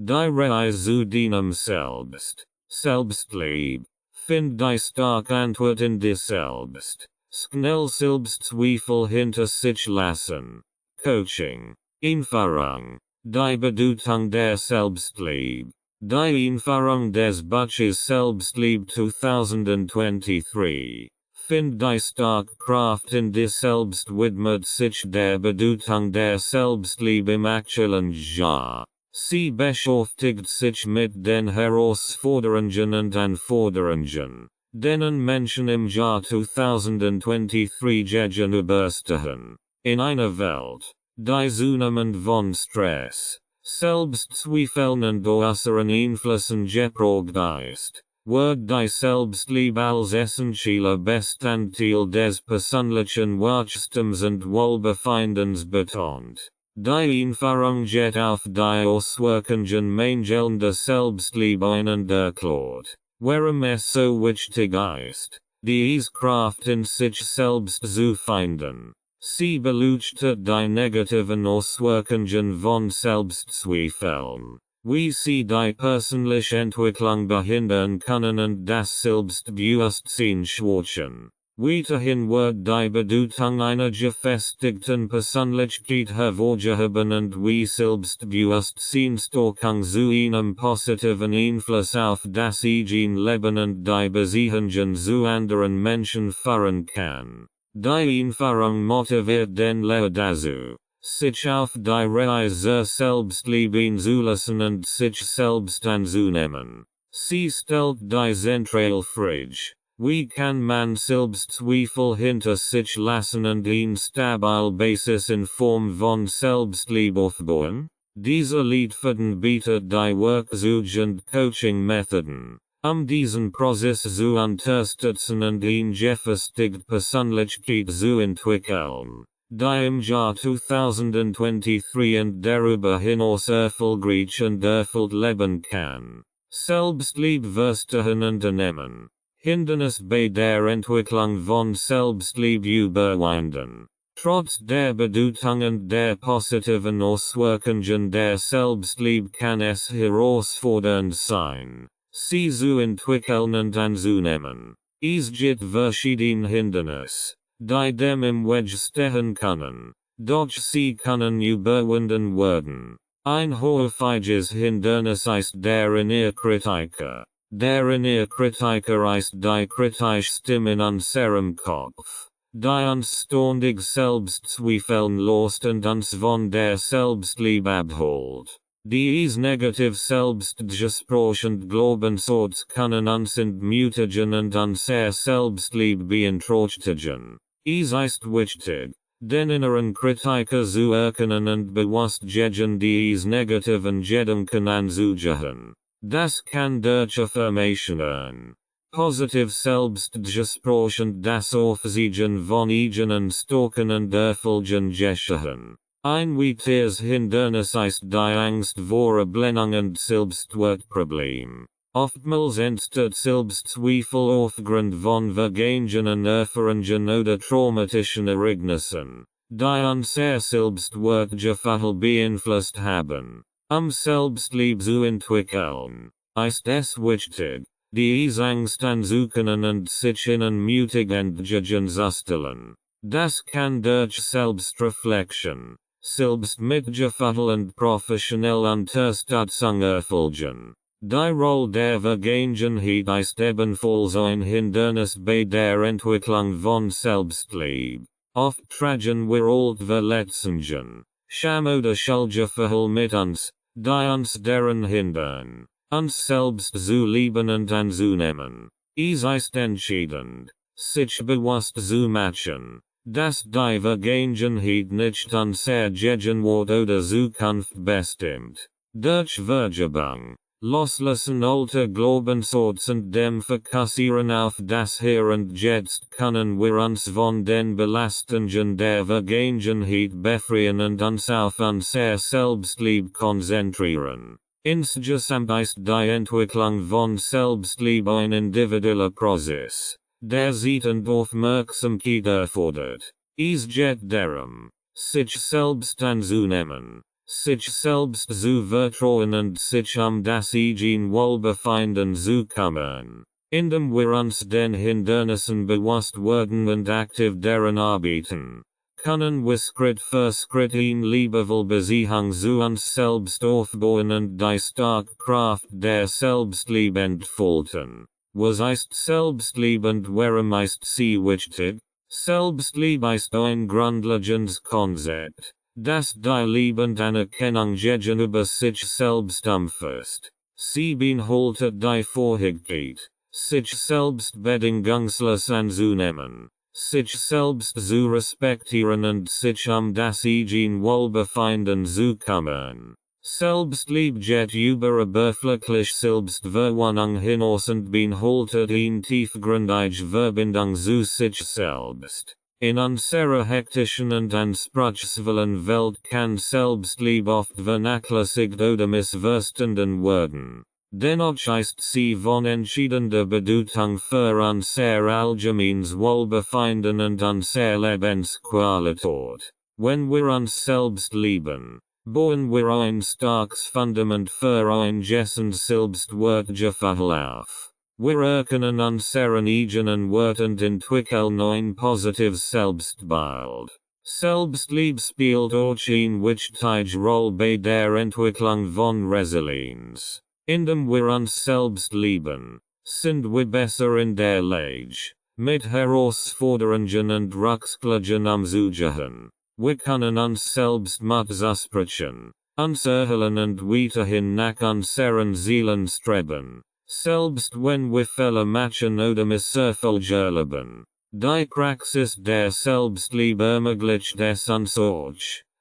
Die Reise zu deinem Selbst. Selbstliebe. Find die stark Antwort in dir selbst. Schnell Selbstzweifel hinter sich lassen. Coaching. Einführung. Die Bedeutung der Selbstliebe. Die Einführung des Buches Selbstliebe 2023. Find die stark Kraft in dir selbst widmet sich der Bedeutung der Selbstliebe im aktuellen Jahr. Sie beschäftigt sich mit den Herausforderungen und Anforderungen, denen Menschen im Jahr 2023 gegenüberstehen. In einer Welt, die zunehmend von Stress, Selbstzweifeln und äußeren Einflüssen geprägt ist, wird die Selbstliebe als essentieller Bestandteil des persönlichen Wachstums und Wohlbefindens betont. Die Einführung geht auf die Auswirkungen mangelnder Selbstliebe ein und erklärt, warum es so wichtig ist, diese Kraft in sich selbst zu finden. Sie beleuchtet die negativen Auswirkungen von Selbstzweifeln, wie sie die persönliche Entwicklung behindern können und das Selbstbewusstsein schwächen. Weiterhin wird die Bedeutung einer gefestigten Persönlichkeit hervorgehoben und wie Selbstbewusstseinsstärkung zu einem positiven Einfluss auf das eigene Leben und die Beziehungen zu anderen Menschen führen kann. Die Einführung motiviert den Lehrer dazu, sich auf die Reise Selbstliebe einzulassen und sich selbst anzunehmen. Sie stellt die zentrale Frage. Wie kann man Selbstzweifel hinter sich lassen und eine stabile Basis in Form von Selbstliebe aufbauen? Diese Leitfaden bietet die Workzeuge und Coaching-Methoden, diesen Prozess zu unterstützen und eine gefestigte Persönlichkeit zu entwickeln, die im Jahr 2023 und darüber hinaus erfolgreich und erfüllt leben kann. Selbstliebe verstehen und annehmen. Hindernis bei der Entwicklung von Selbstliebe überwinden. Trotz der Bedeutung und der positiven Auswirkungen der Selbstliebe kann es herausfordernd sein, sie zu entwickeln und anzunehmen. Es gibt verschiedene Hindernisse, die dem im Weg stehen können, doch sie können überwunden werden. Ein häufiges Hindernis ist der innere Kritiker. Der innere Kritiker ist die kritische Stimme in unserem Kopf, die uns ständig Selbstzweifeln lässt und uns von der Selbstliebe abholt. Diese negativ selbstgesprochenen Glaubenssätze können uns entmutigen und unsere Selbstliebe beeinträchtigen. Es ist wichtig, den inneren Kritiker zu erkennen und bewusst gegen diese negativen Gedanken anzugehen. Das kann durch Affirmationen, positiv Selbstgespräch und das Aufzeigen von eigenen Stärken und Erfolgen geschehen. Ein weiteres Hindernis ist die Angst vor Ablehnung und Selbstwertproblem. Oftmals entsteht Selbstzweifel aufgrund von vergangenen Erfahrungen oder traumatischen Ereignissen, die unser Selbstwertgefühl beeinflusst haben. Selbstliebe zu entwickeln, ist es wichtig, diese Angst anzuerkennen und sich ihnen mutig entgegenzustellen. Das kann durch Selbstreflexion, Selbstmitgefühl und professionelle Unterstützung erfolgen. Die Rolle der Vergangenheit ist ebenfalls ein Hindernis bei der Entwicklung von Selbstliebe. Oft tragen wir alte Verletzungen, Scham oder Schuldgefühl mit uns, die uns daran hindern, uns selbst zu lieben und anzunehmen. Es ist entscheidend, sich bewusst zu machen, dass die Vergangenheit nicht unser Gegenwart oder Zukunft bestimmt. Durch Vergebung, Loslassen alter Glaubenssätze und dem Fokussieren auf das Hier und Jetzt können wir uns von den Belastungen der Vergangenheit befreien und uns auf unser Selbstliebe konzentrieren. Insgesamt ist die Entwicklung von Selbstliebe ein individueller Prozess, der Zeit und Aufmerksamkeit erfordert. Es geht darum, sich selbst anzunehmen, sich selbst zu vertrauen und sich das eigen Wohlbefinden zu kümmern. Indem wir uns den Hindernissen bewusst werden und aktiv daran arbeiten, können wir Schritt für Schritt eine liebevolle Beziehung zu uns selbst aufbauen und die starke Kraft der Selbstliebe entfalten. Was ist Selbstliebe und warum ist sie wichtig? Selbstliebe ist ein grundlegendes Konzept, das die Liebe und Anerkennung gegenüber sich selbst umfasst. Sie beinhaltet die Fähigkeit, sich selbst bedingungslos anzunehmen, sich selbst zu respektieren und sich das eigen Wohlbefinden zu kümmern. Selbstliebe geht über oberflächliche Selbstverwirklichung hinaus und beinhaltet eine tiefgründige Verbindung zu sich selbst. In unserer hektischen und anspruchsvollen Welt kann Selbstliebe oft vernachlässigt oder missverstanden werden. Dennoch ist sie von entscheidender Bedeutung für unser allgemeines Wohlbefinden und unsere Lebensqualität. Wenn wir uns selbst lieben, bauen wir ein starkes Fundament für ein gesundes Selbstwertgefühl auf. Wir erkennen unseren eigenen Wert und entwickeln ein positives Selbstbild. Selbstliebe spielt auch eine wichtige Rolle bei der Entwicklung von Resilienz. Indem wir uns selbst lieben, sind wir besser in der Lage, mit Herausforderungen und Rückschlägen umzugehen. Wir können uns selbst Mut zusprechen, uns erhellen und weiterhin nach unseren Zielen streben, selbst wenn wir Fehler machen oder Misserfolge erleben. Die Praxis der Selbstliebe ermöglicht es uns auch,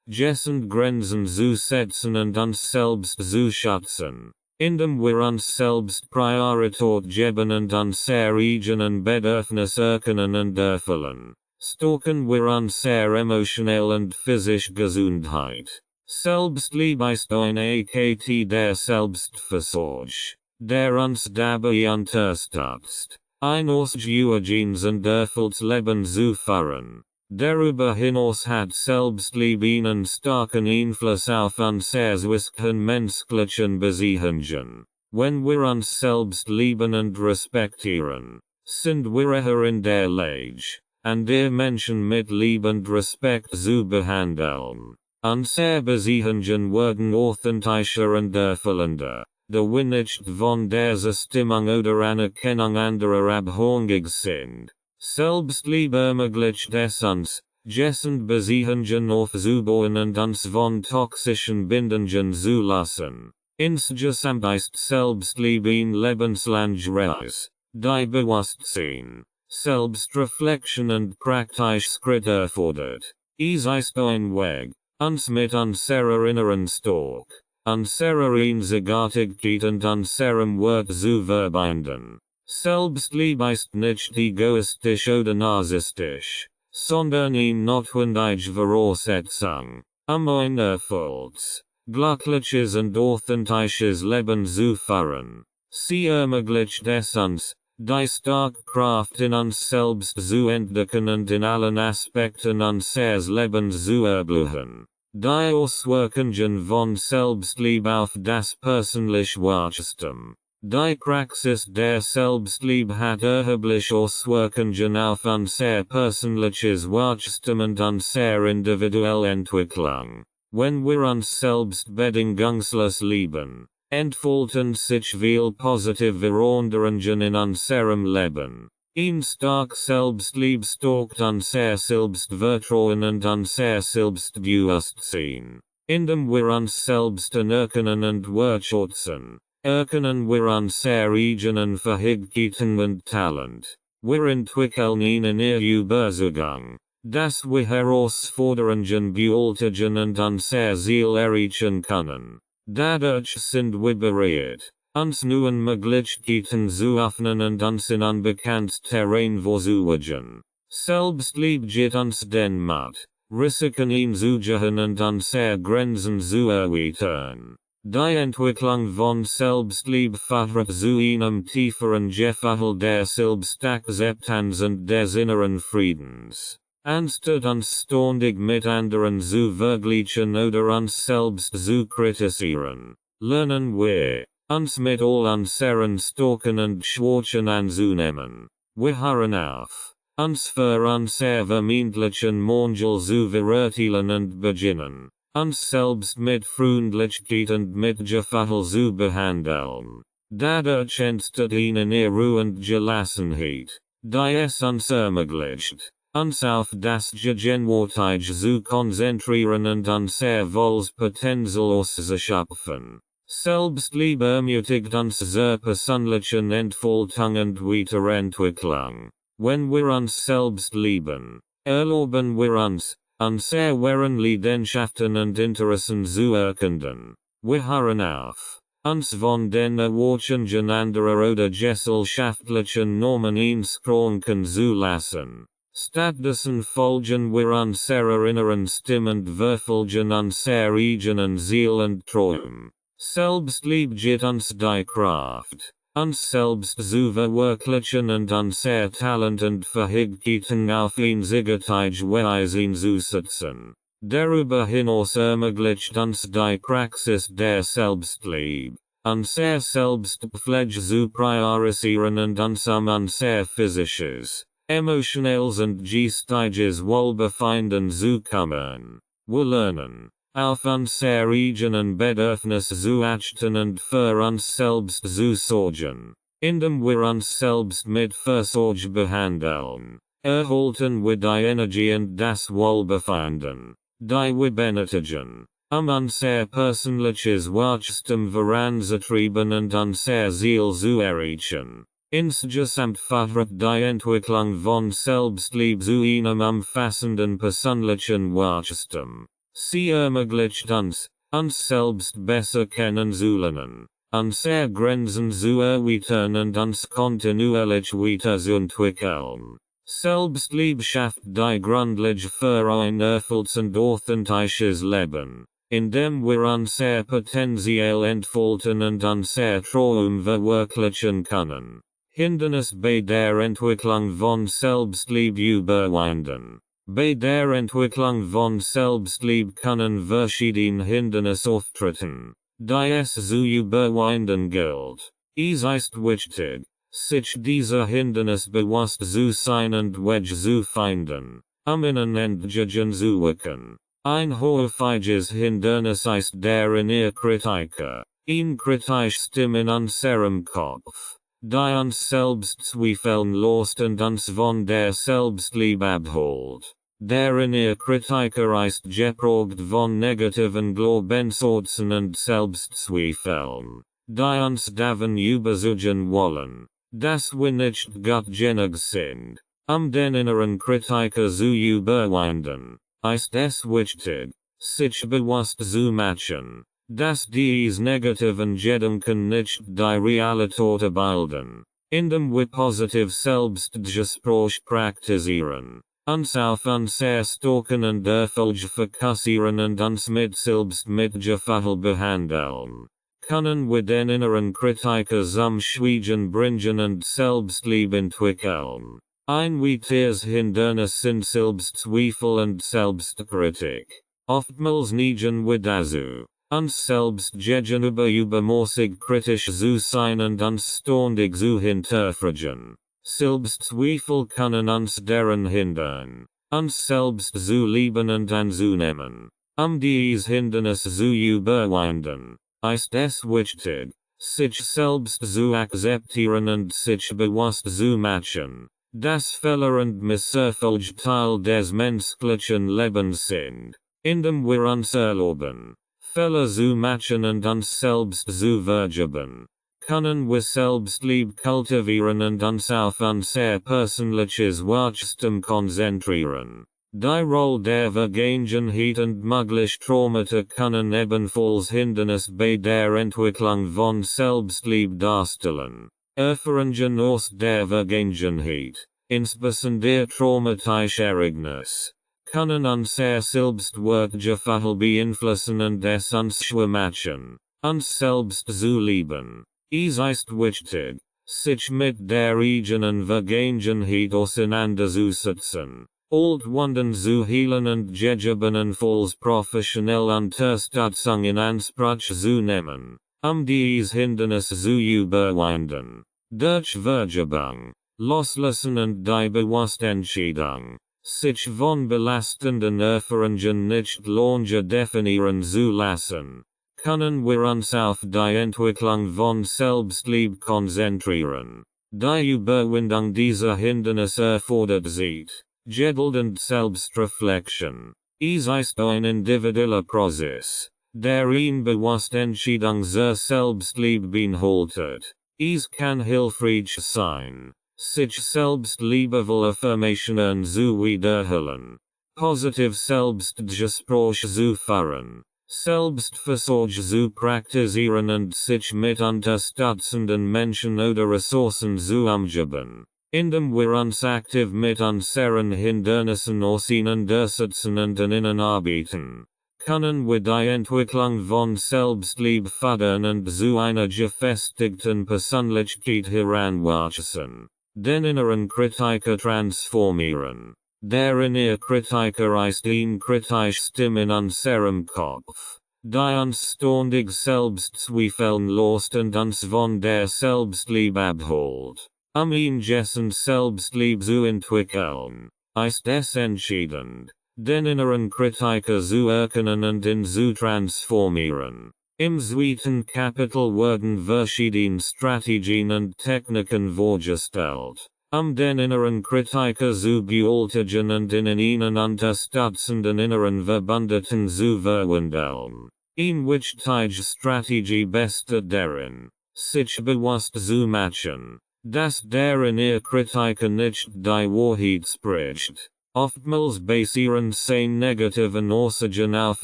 gesunde Grenzen zu setzen und uns selbst zu schützen. Indem wir uns selbst Priorität geben und unsere eigenen Bedürfnisse erkennen und erfüllen, stärken wir unsere emotionale und physische Gesundheit. Selbstliebe ist eine Akt der Selbstfürsorge, der uns dabei unterstützt, ein ausgewogenes und erfülltes Leben zu führen. Darüber hinaus hat Selbstliebe einen starken Einfluss auf unser zwischenmenschlichen Beziehungen. Wenn wir uns selbst lieben und respektieren, sind wir eher in der Lage, andere Menschen mit Liebe und Respekt zu behandeln. Unsere Beziehungen werden authentischer und erfüllender, da wir nicht von der Stimmung oder Anerkennung anderer abhängig sind. Selbstliebe ermöglicht es uns, gesunde Beziehungen aufzubauen und uns von toxischen Bindungen zu lassen. Insgesamt ist Selbstliebe ein lebenslanger Reise, die Bewusstsein, Selbstreflexion und praktische Schritte erfordert. Es ist ein Weg, uns mit unserer inneren Stärke, unserer Einzigartigkeit und unserem Wert zu verbinden. Selbstliebe ist nicht egoistisch oder narzisstisch, sondern eine notwendige Voraussetzung, ein erfülltes, glückliches und authentisches Leben zu führen. Sie ermöglicht es uns, die starke Kraft in uns selbst zu entdecken und in allen Aspekten unseres Lebens zu erblühen. Die Auswirkungen von Selbstliebe auf das persönliche Wachstum. Die Praxis der Selbstliebe hat erhebliche Auswirkungen auf unser persönliches Wachstum und unsere individuelle Entwicklung. Wenn wir uns selbst bedingungslos lieben, entfalten sich viele positive Veränderungen in unserem Leben. Ein stark Selbstliebe stärkt unser Selbstvertrauen und unser Selbstbewusstsein. Indem wir uns selbst anerkennen und wertschätzen, erkennen wir unsere eigenen Fähigkeiten und Talent. Wir entwickeln eine Überzeugung, dass wir Herausforderungen bewältigen und unser Ziel erreichen können. Dadurch sind wir bereit, uns neuen Möglichkeiten zu öffnen und uns in unbekanntes Terrain vorzubewegen. Selbstliebe gibt uns den Mut, Risiken einzugehen und unsere Grenzen zu erweitern. Die Entwicklung von Selbstliebe führt zu einem tieferen Gefühl der Selbstakzeptanz und des inneren Friedens. Anstatt uns ständig mit anderen zu vergleichen oder uns selbst zu kritisieren, lernen wir, uns mit all unseren Stärken und Schwächen anzunehmen. Wir hören auf, uns für unser vermeintlichen Mangel zu verurteilen und beginnen, uns selbst mit Freundlichkeit und Mitgefühl zu behandeln. Dadurch entsteht eine Ruhe und Gelassenheit, die es uns ermöglicht, uns auf das Gegenwärtige zu konzentrieren und unser Wohlspotential auszuschöpfen. Selbstliebe ermutigt uns zur persönlichen Entfaltung und Weiterentwicklung. Wenn wir uns selbst lieben, erlauben wir uns, unser wahren Leidenschaften und Interessen zu erkunden. Wir hören auf, uns von den Erwartungen anderer oder gesellschaftlichen Normen einschränken zu lassen. Stattdessen folgen wir unserer inneren Stimme und verfolgen unser eigenen Ziel und Traum. Selbstliebe gibt uns die Kraft, uns selbst zu verwirklichen und unser Talent und Fähigkeiten auf einseitige Weise einzusetzen. Darüber hinaus ermöglicht uns die Praxis der Selbstliebe, unser Selbstpflege zu priorisieren und uns unser physisches, emotionales und geistiges Wohlbefinden zu kümmern. Wir lernen, auf unser eigenen Bedürfnis zu achten und für uns selbst zu sorgen. Indem wir uns selbst mit Fürsorge behandeln, erhalten wir die Energie und das Wohlbefinden, die wir benötigen, unser persönliches Wachstum voranzutreiben und unser Ziel zu erreichen. Insgesamt fördert die Entwicklung von Selbstliebe zu einem umfassenden persönlichen Wachstum. Sie ermöglicht uns selbst besser kennenzulernen, unsere Grenzen zu erweitern und uns kontinuierlich weiterzuentwickeln. Selbstliebe schafft die Grundlage für ein erfülltes und authentisches Leben, indem wir unser Potenzial entfalten und unser Traum verwirklichen können. Hindernis bei der Entwicklung von Selbstliebe überwinden. Bei der Entwicklung von Selbstliebe können verschiedene Hindernisse auftreten, die es zu überwinden gilt. Es ist wichtig, sich dieser Hindernis bewusst zu sein und Wege zu finden, ihnen entgegenzuwirken. Ein häufiges Hindernis ist der innere Kritiker, ein kritische Stimme in unserem Kopf, die uns selbst zweifeln lässt und uns von der Selbstliebe abholt. Der innere Kritiker ist geprägt von negativen Glaubenssätzen und Selbstzweifeln, die uns davon überzeugen wollen, dass wir nicht gut genug sind. Den inneren Kritiker zu überwinden, ist es wichtig, sich bewusst zu machen, dass diese negativen Gedanken nicht die Realität abbilden. Indem wir positiv Selbstgespräch praktizieren, uns auf unser Stärken und Erfolge fokussieren und uns mit Selbstmitgefühl behandeln, können wir den inneren Kritiker zum Schweigen bringen und Selbstliebe entwickeln. Ein weiteres Hindernis sind Selbstzweifel und Selbstkritik. Oftmals neigen wir dazu, uns selbst gegenüber übermäßig kritisch zu sein und uns ständig zu hinterfragen. Selbstzweifel können uns daran hindern, uns selbst zu lieben und anzunehmen. Dies Hindernis zu überwinden, ist es wichtig, sich selbst zu akzeptieren und sich bewusst zu machen, dass Fehler und Misserfolge Teil des menschlichen Lebens sind. Indem wir uns erlauben, Fehler zu machen und uns selbst zu vergeben, können wir Selbstliebe kultivieren und uns auf unser persönliches Wachstum konzentrieren. Die Rolle der Vergangenheit und mögliche Traumata können ebenfalls Hindernis bei der Entwicklung von Selbstliebe darstellen. Erfahrungen aus der Vergangenheit, insbesondere traumatische Ereignisse, können unser Selbstwertgefühl beeinflussen und es uns schwer machen, uns selbst zu lieben. Es ist wichtig, sich mit der eigenen Vergangenheit auseinanderzusetzen, Alt wunden zu heelen und gegebenen Falls professionell Unterstützung in Anspruch zu nehmen, dies Hindernis zu überwinden. Durch Vergebung, Loslassen und die Bewusstentscheidung, sich von belastenden Erfahrungen nicht länger definieren zu lassen, können wir uns auf die Entwicklung von Selbstliebe konzentrieren. Die Überwindung dieser Hindernisse erfordert sich, Geduld und Selbstreflexion. Es ist ein individueller Prozess, der in Bewusstentscheidung zur Selbstliebe beinhaltet. Es kann hilfreich sein, sich selbst liebevolle Affirmationen zu wiederholen, positiv Selbstgespräche zu führen, Selbstversorge zu praktizieren und sich mit unterstützenden Menschen oder Ressourcen zu umgeben. Indem wir uns aktiv mit unseren Hindernissen auseinandersetzen und an ihnen arbeiten, können wir die Entwicklung von Selbstliebe fördern und zu einer gefestigten Persönlichkeit heranwachsen. Den inneren Kritiker transformieren. Der innere Kritiker ist ein kritische Stimme in unserem Kopf, die uns ständig selbst zweifeln lässt und uns von der Selbstliebe abholt. Ihn Jessen Selbstliebe zu entwickeln, ist es entscheidend, den inneren Kritiker zu erkennen und ihn zu transformieren. Im zweiten Kapitel werden verschiedene Strategien und Techniken vorgestellt, den inneren Kritiker zu beultigen und in ihnen unterstützenden inneren Verbündeten zu verwandeln. Wichtige Strategie besteht darin, sich bewusst zu machen, dass der innere Kritiker nicht die Wahrheit spricht. Oftmals basieren seine negativen Aussagen auf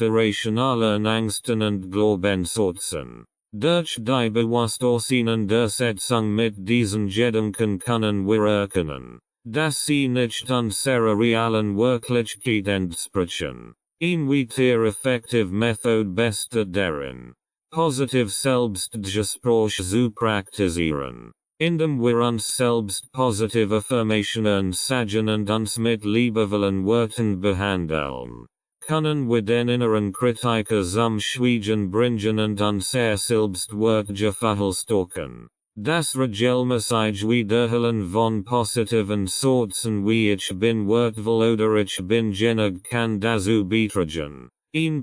irrationalen Ängsten und Glaubenssätzen. Durch die bewusste Auseinandersetzung mit diesen Gedanken können wir erkennen, dass sie nicht unserer realen Wirklichkeit entsprechen. Weiter effektive Methode besteht darin, positiv Selbstgespräche zu praktizieren. Indem wir uns selbst positive Affirmationen sagen und uns mit liebevollen Worten behandeln, können wir den inneren Kritiker zum Schweigen bringen und unser Selbstwertgefühl stärken. Das regelmäßige Wiederholen von positiven Sätzen wie ich bin wertvoll oder ich bin genug kann dazu beitragen,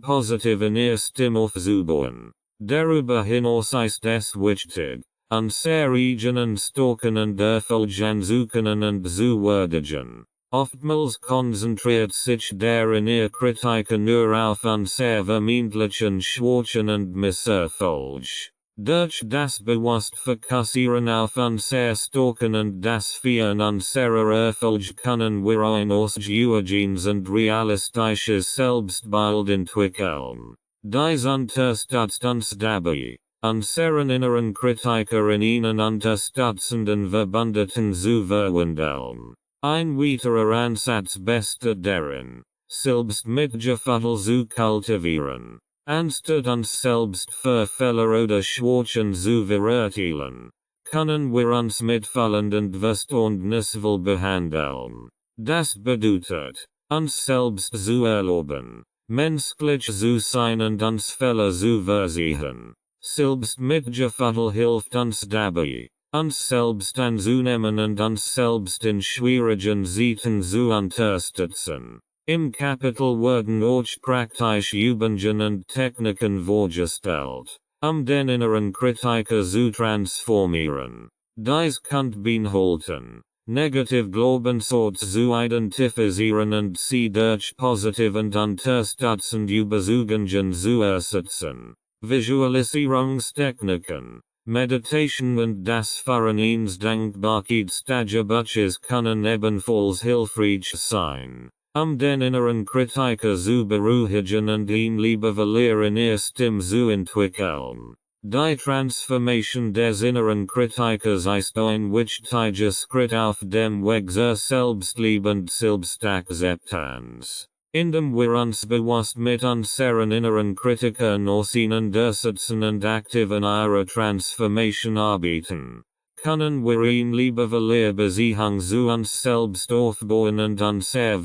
positiven Stimme aufzubauen. Darüber hinaus ist es wichtig, unser eigenen Stärken und Erfolge anzuerkennen und zu würdigen. Oftmals konzentriert sich der innere Kritiker nur auf unsere vermeintlichen Schwächen und Misserfolge. Durch das bewusste Fokussieren auf unsere Stärken und das Feiern unserer Erfolge können wir ein ausgewogenes und realistisches Selbstbild entwickeln. Dies unterstützt uns dabei, unseren inneren Kritiker in ihnen unterstützenden Verbündeten zu verwandeln. Ein weiterer Ansatz besteht darin, Selbstmitgefühl zu kultivieren. Anstatt uns selbst für Fehler oder Schwächen zu verurteilen, können wir uns mitfühlend und verständnisvoll behandeln. Das bedeutet, uns selbst zu erlauben, menschlich zu sein und uns Fehler zu versehen. Selbstmitgefühl hilft uns dabei, uns selbst anzunehmen und uns selbst in schwierigen Zeiten zu unterstützen. Im Kapitel werden auch praktische Übungen und Techniken vorgestellt, den inneren Kritiker zu transformieren. Dies kann beinhalten, negative Glaubenssätze zu identifizieren und sie durch positive und unterstützende Überzeugungen zu ersetzen. Visualisierungstechniken, Meditation und das Führen eines Dankbarkeitstagebuches können ebenfalls hilfreich sein, den inneren Kritiker zu beruhigen und ihn liebevoller in ihrer Stimme zu entwickeln. Die Transformation des inneren Kritikers ist ein wichtiger Schritt auf dem Weg zur Selbstliebe und Selbstakzeptanz. Indem wir uns bewusst mit unseren inneren Kritikern auseinandersetzen und aktiv an ihrer Transformation arbeiten, Können wir ihn lieber Beziehung zu uns selbst aufbauen und unser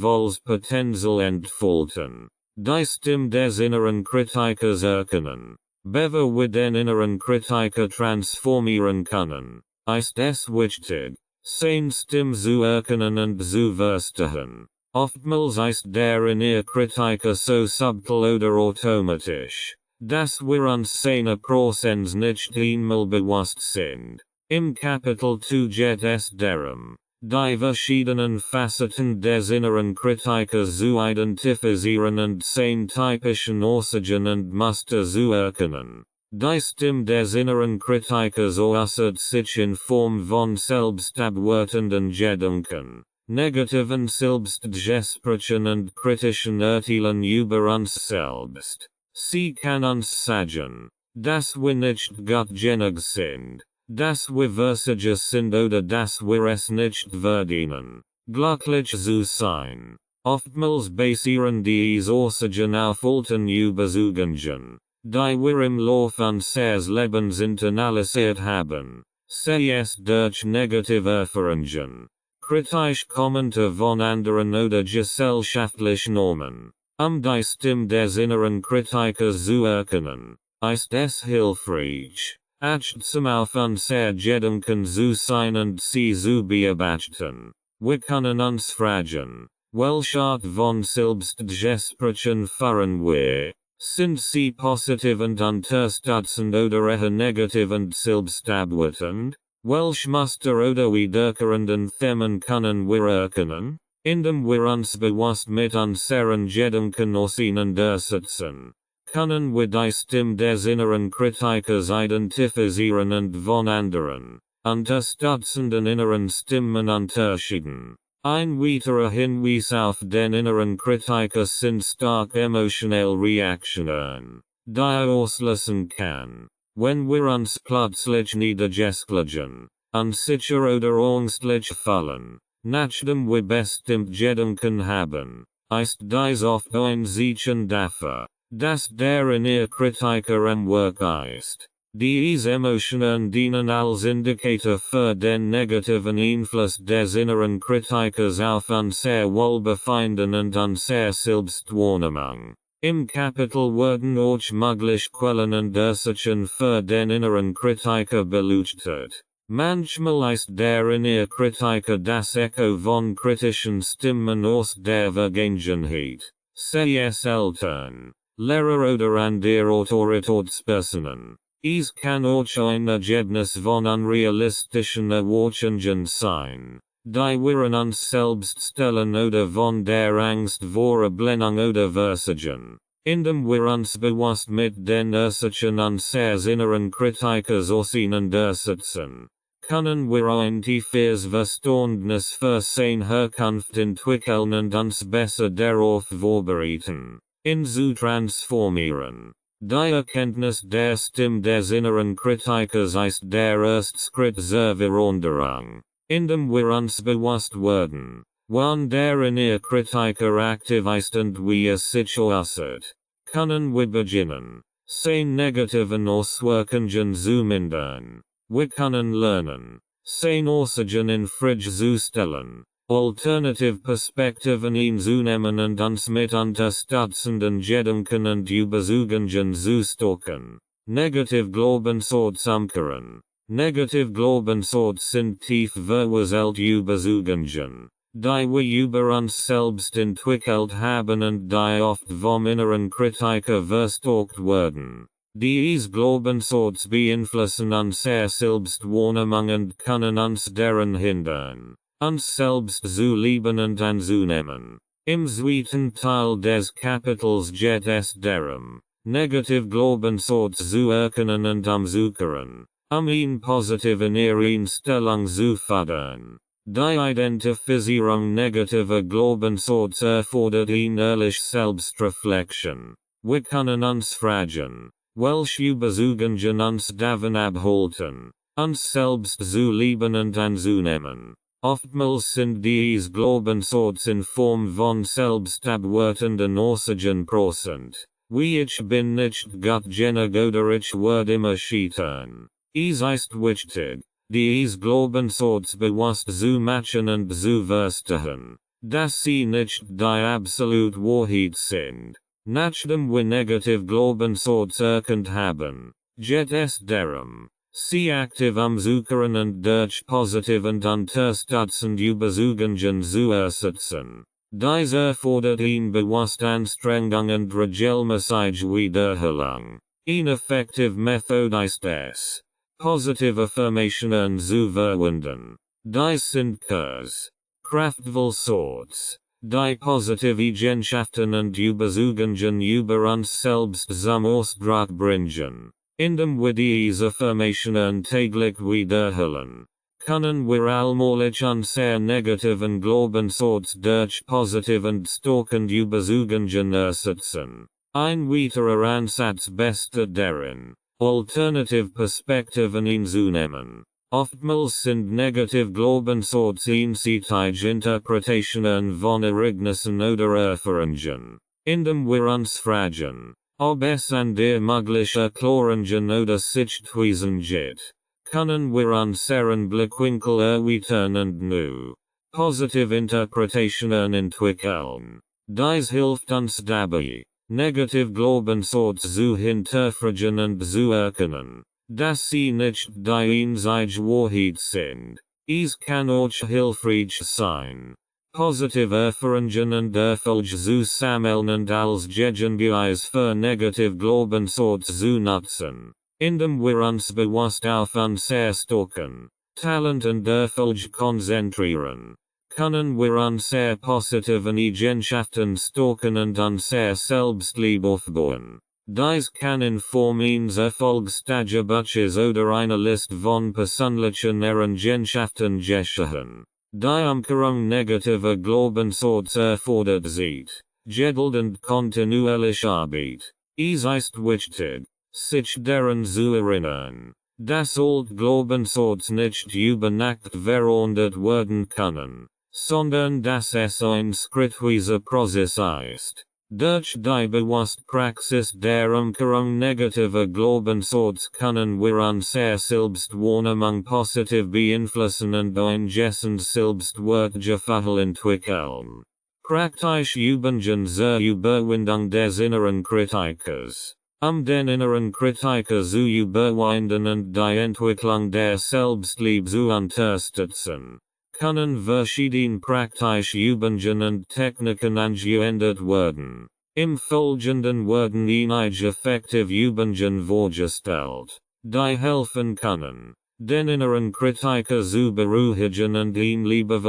Potenzial entfalten. Die Stimme des inneren Kritikers erkennen. Bevor wir den inneren Kritiker transformieren können, ist es wichtig, seine Stimme zu erkennen und zu verstehen. Oftmals ist der innere Kritiker so subtil oder automatisch, dass wir uns seiner Präsenz nicht einmal bewusst sind. Im Kapitel 2 geht es darum, die verschiedenen Facetten des inneren Kritikers zu identifizieren und seine typischen Aussagen und Muster zu erkennen. Die Stimme des inneren Kritikers äußert sich in Form von selbstabwertenden Gedanken, negativen Selbstgesprächen und kritischen Urteilen über uns selbst. Sie kann uns sagen, dass wir nicht gut genug sind, dass wir versicher sind oder dass wir es nicht verdienen, glücklich zu sein. Oftmals basieren diese Aussagen auf alten Überzeugungen, die wir im Lauf unseres Lebens internalisiert haben, sei es durch negative Erfahrungen, kritische Kommentare von anderen oder gesellschaftliche Normen. Die Stimme des inneren Kritikers zu erkennen, ist es hilfreich, achtsam auf unser Gedanken zu sein und sie zu beobachten. Wir können uns fragen, welche Art von Selbstgesprächen führen wir? Sind sie positiv und unterstützend oder eher negativ und selbstabwertend? Welche Muster oder wiederkehrenden Themen können wir erkennen? Indem wir uns bewusst mit unseren Gedanken auseinandersetzen, können wir die Stimme des inneren Kritikers identifizieren und von anderen, unterstützenden inneren Stimmen unterschieden. Ein weiterer Hinweis auf den inneren Kritiker sind stark emotionale Reaktionen, die auslösen kann, wenn wir uns plötzlich niedergeschlagen, unsicher oder ängstlich fühlen. Nachdem wir bestimmt Gedanken haben, ist dies oft ein Zeichen dafür, dass der innere Kritiker am Werk ist. Diese Emotionen dienen als Indikator für den negativen Einfluss des inneren Kritikers auf unser Wohlbefinden und unser Selbstwahrnehmung. Im Kapitel werden auch mögliche Quellen und Ursachen für den inneren Kritiker beleuchtet. Manchmal ist der innere Kritiker das Echo von kritischen Stimmen aus der Vergangenheit, sei es Eltern, Lehrer oder andere Autoritätspersonen. Es kann auch ein Ergebnis von unrealistischen Erwartungen sein, die wir an uns selbst stellen oder von der Angst vor Ablehnung oder Versagen. Indem wir uns bewusst mit den Ursachen unseres inneren Kritikers auseinandersetzen, können wir ein tiefes Verständnis für seine Herkunft entwickeln und uns besser darauf vorbereiten, ihn zu transformieren. Die Erkenntnis der Stimme des inneren Kritikers ist der erste Schritt zur Veränderung. Indem wir uns bewusst werden, wann der innere Kritiker aktiv ist und wie es sich äußert, können wir beginnen, seine negativen Auswirkungen zu mindern. Wir können lernen, seine Aussagen in Frage zu stellen, alternative Perspektiven einzunehmen und uns mit unterstützenden Gedanken und Überzeugungen zu stärken. Negative Glaubenssätze umkehren. Negative Glaubenssätze sind tief verwurzelte Überzeugungen, die wir über uns selbst entwickelt haben und die oft vom inneren Kritiker verstärkt werden. Diese Glaubenssätze beeinflussen unser Selbstwahrnehmung und können uns daran hindern, uns selbst zu lieben und anzunehmen. Im zweiten Teil des Kapitels geht es darum, negative Glaubenssätze zu erkennen und umzukehren, eine positive Einstellung zu fördern. Die Identifizierung negativer Glaubenssätze erfordert eine ehrliche Selbstreflexion. Wir können uns fragen, welche Überzeugungen uns davon abhalten, uns selbst zu lieben und anzunehmen. Oftmals sind diese Glaubenssätze in Form von selbstabwertenden Aussagen präsent, wie ich bin nicht gut genug oder ich werde immer scheitern. Es ist wichtig, Dies Glaubensortsbewusst zu machen und zu verstehen, dass sie nicht die absolut Wahrheit sind. Nachdem wir negativ Glaubensorts erkannt haben, geht es darum, sie aktiv Suchen und durch positiv und unterstützend Überzeugungen zu ersetzen. Dies erfordert bewusst Anstrengung und regelmäßige Wiederholung. Eine effektive Methode ist es, positive Affirmationen zu verwenden. Dies sind Kurs, kraftvoll Sorts, die positive Eigenschaften und Überzeugungen über uns selbst zum Ausdruck bringen. Indem wir diese Affirmationen täglich wiederholen, können wir allmählich unsere negativen Glaubensorts durch positiv und stärkende Überzeugungen ersetzen. Ein weiterer Ansatz besteht darin, alternative Perspektiven einzunehmen. Oftmals sind negative Glaubensorts einseitige Interpretationen von Ereignissen oder Erfahrungen. Indem wir uns fragen, ob es an der mögliche Erklärungen oder Sichtweisen geht, können wir unseren Blickwinkel erweitern und neue, positive Interpretationen entwickeln. Dies hilft uns dabei, negative Glaubensorts zu hinterfragen und zu erkennen, dass sie nicht die einzige Wahrheit sind. Es kann auch hilfreich sein, positive Erfahrungen und Erfolge zu sammeln und als Gegenbeweis für negative Glaubensorts zu nutzen. Indem wir uns bewusst auf unsere Stärken, Talent und Erfolge konzentrieren, können wir unsere positiven Eigenschaften stärken und unser Selbstliebe aufbauen. Dies kann in Form eines Erfolgstagebuches oder einer Liste von persönlichen Errungenschaften geschehen. Die Umkehrung negativer Glaubensorts erfordert Zeit, Geduld und kontinuierliche Arbeit. Es ist wichtig, sich daran zu erinnern, dass alte Glaubensorts nicht über Nacht verändert werden können, sondern dass es ein schrittweiser Prozess ist. Durch die bewusste Praxis der Umkehrung negativer Glaubensorts können wir unser Selbstwahrnehmung positiv beeinflussen und ein gesund Selbstwertgefühl entwickeln. Praktisch Übungen zur Überwindung des inneren Kritikers. Den inneren Kritiker zu überwinden und die Entwicklung der Selbstliebe zu unterstützen, können verschiedene praktische Übungen und Techniken angewendet werden. Im Folgenden werden einige effektive Übungen vorgestellt, die helfen können, den inneren Kritiker zu beruhigen und ihn lieber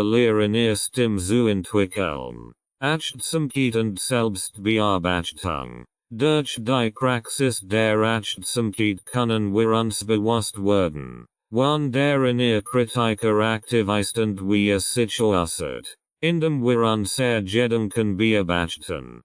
in ihr Stimme zu entwickeln. Achtsamkeit und Selbstbearbeitung. Durch die Praxis der Achtsamkeit können wir uns bewusst werden, wann der innere Kritiker aktiv ist und wie sich äußert. Indem wir unser Gedanken beobachten,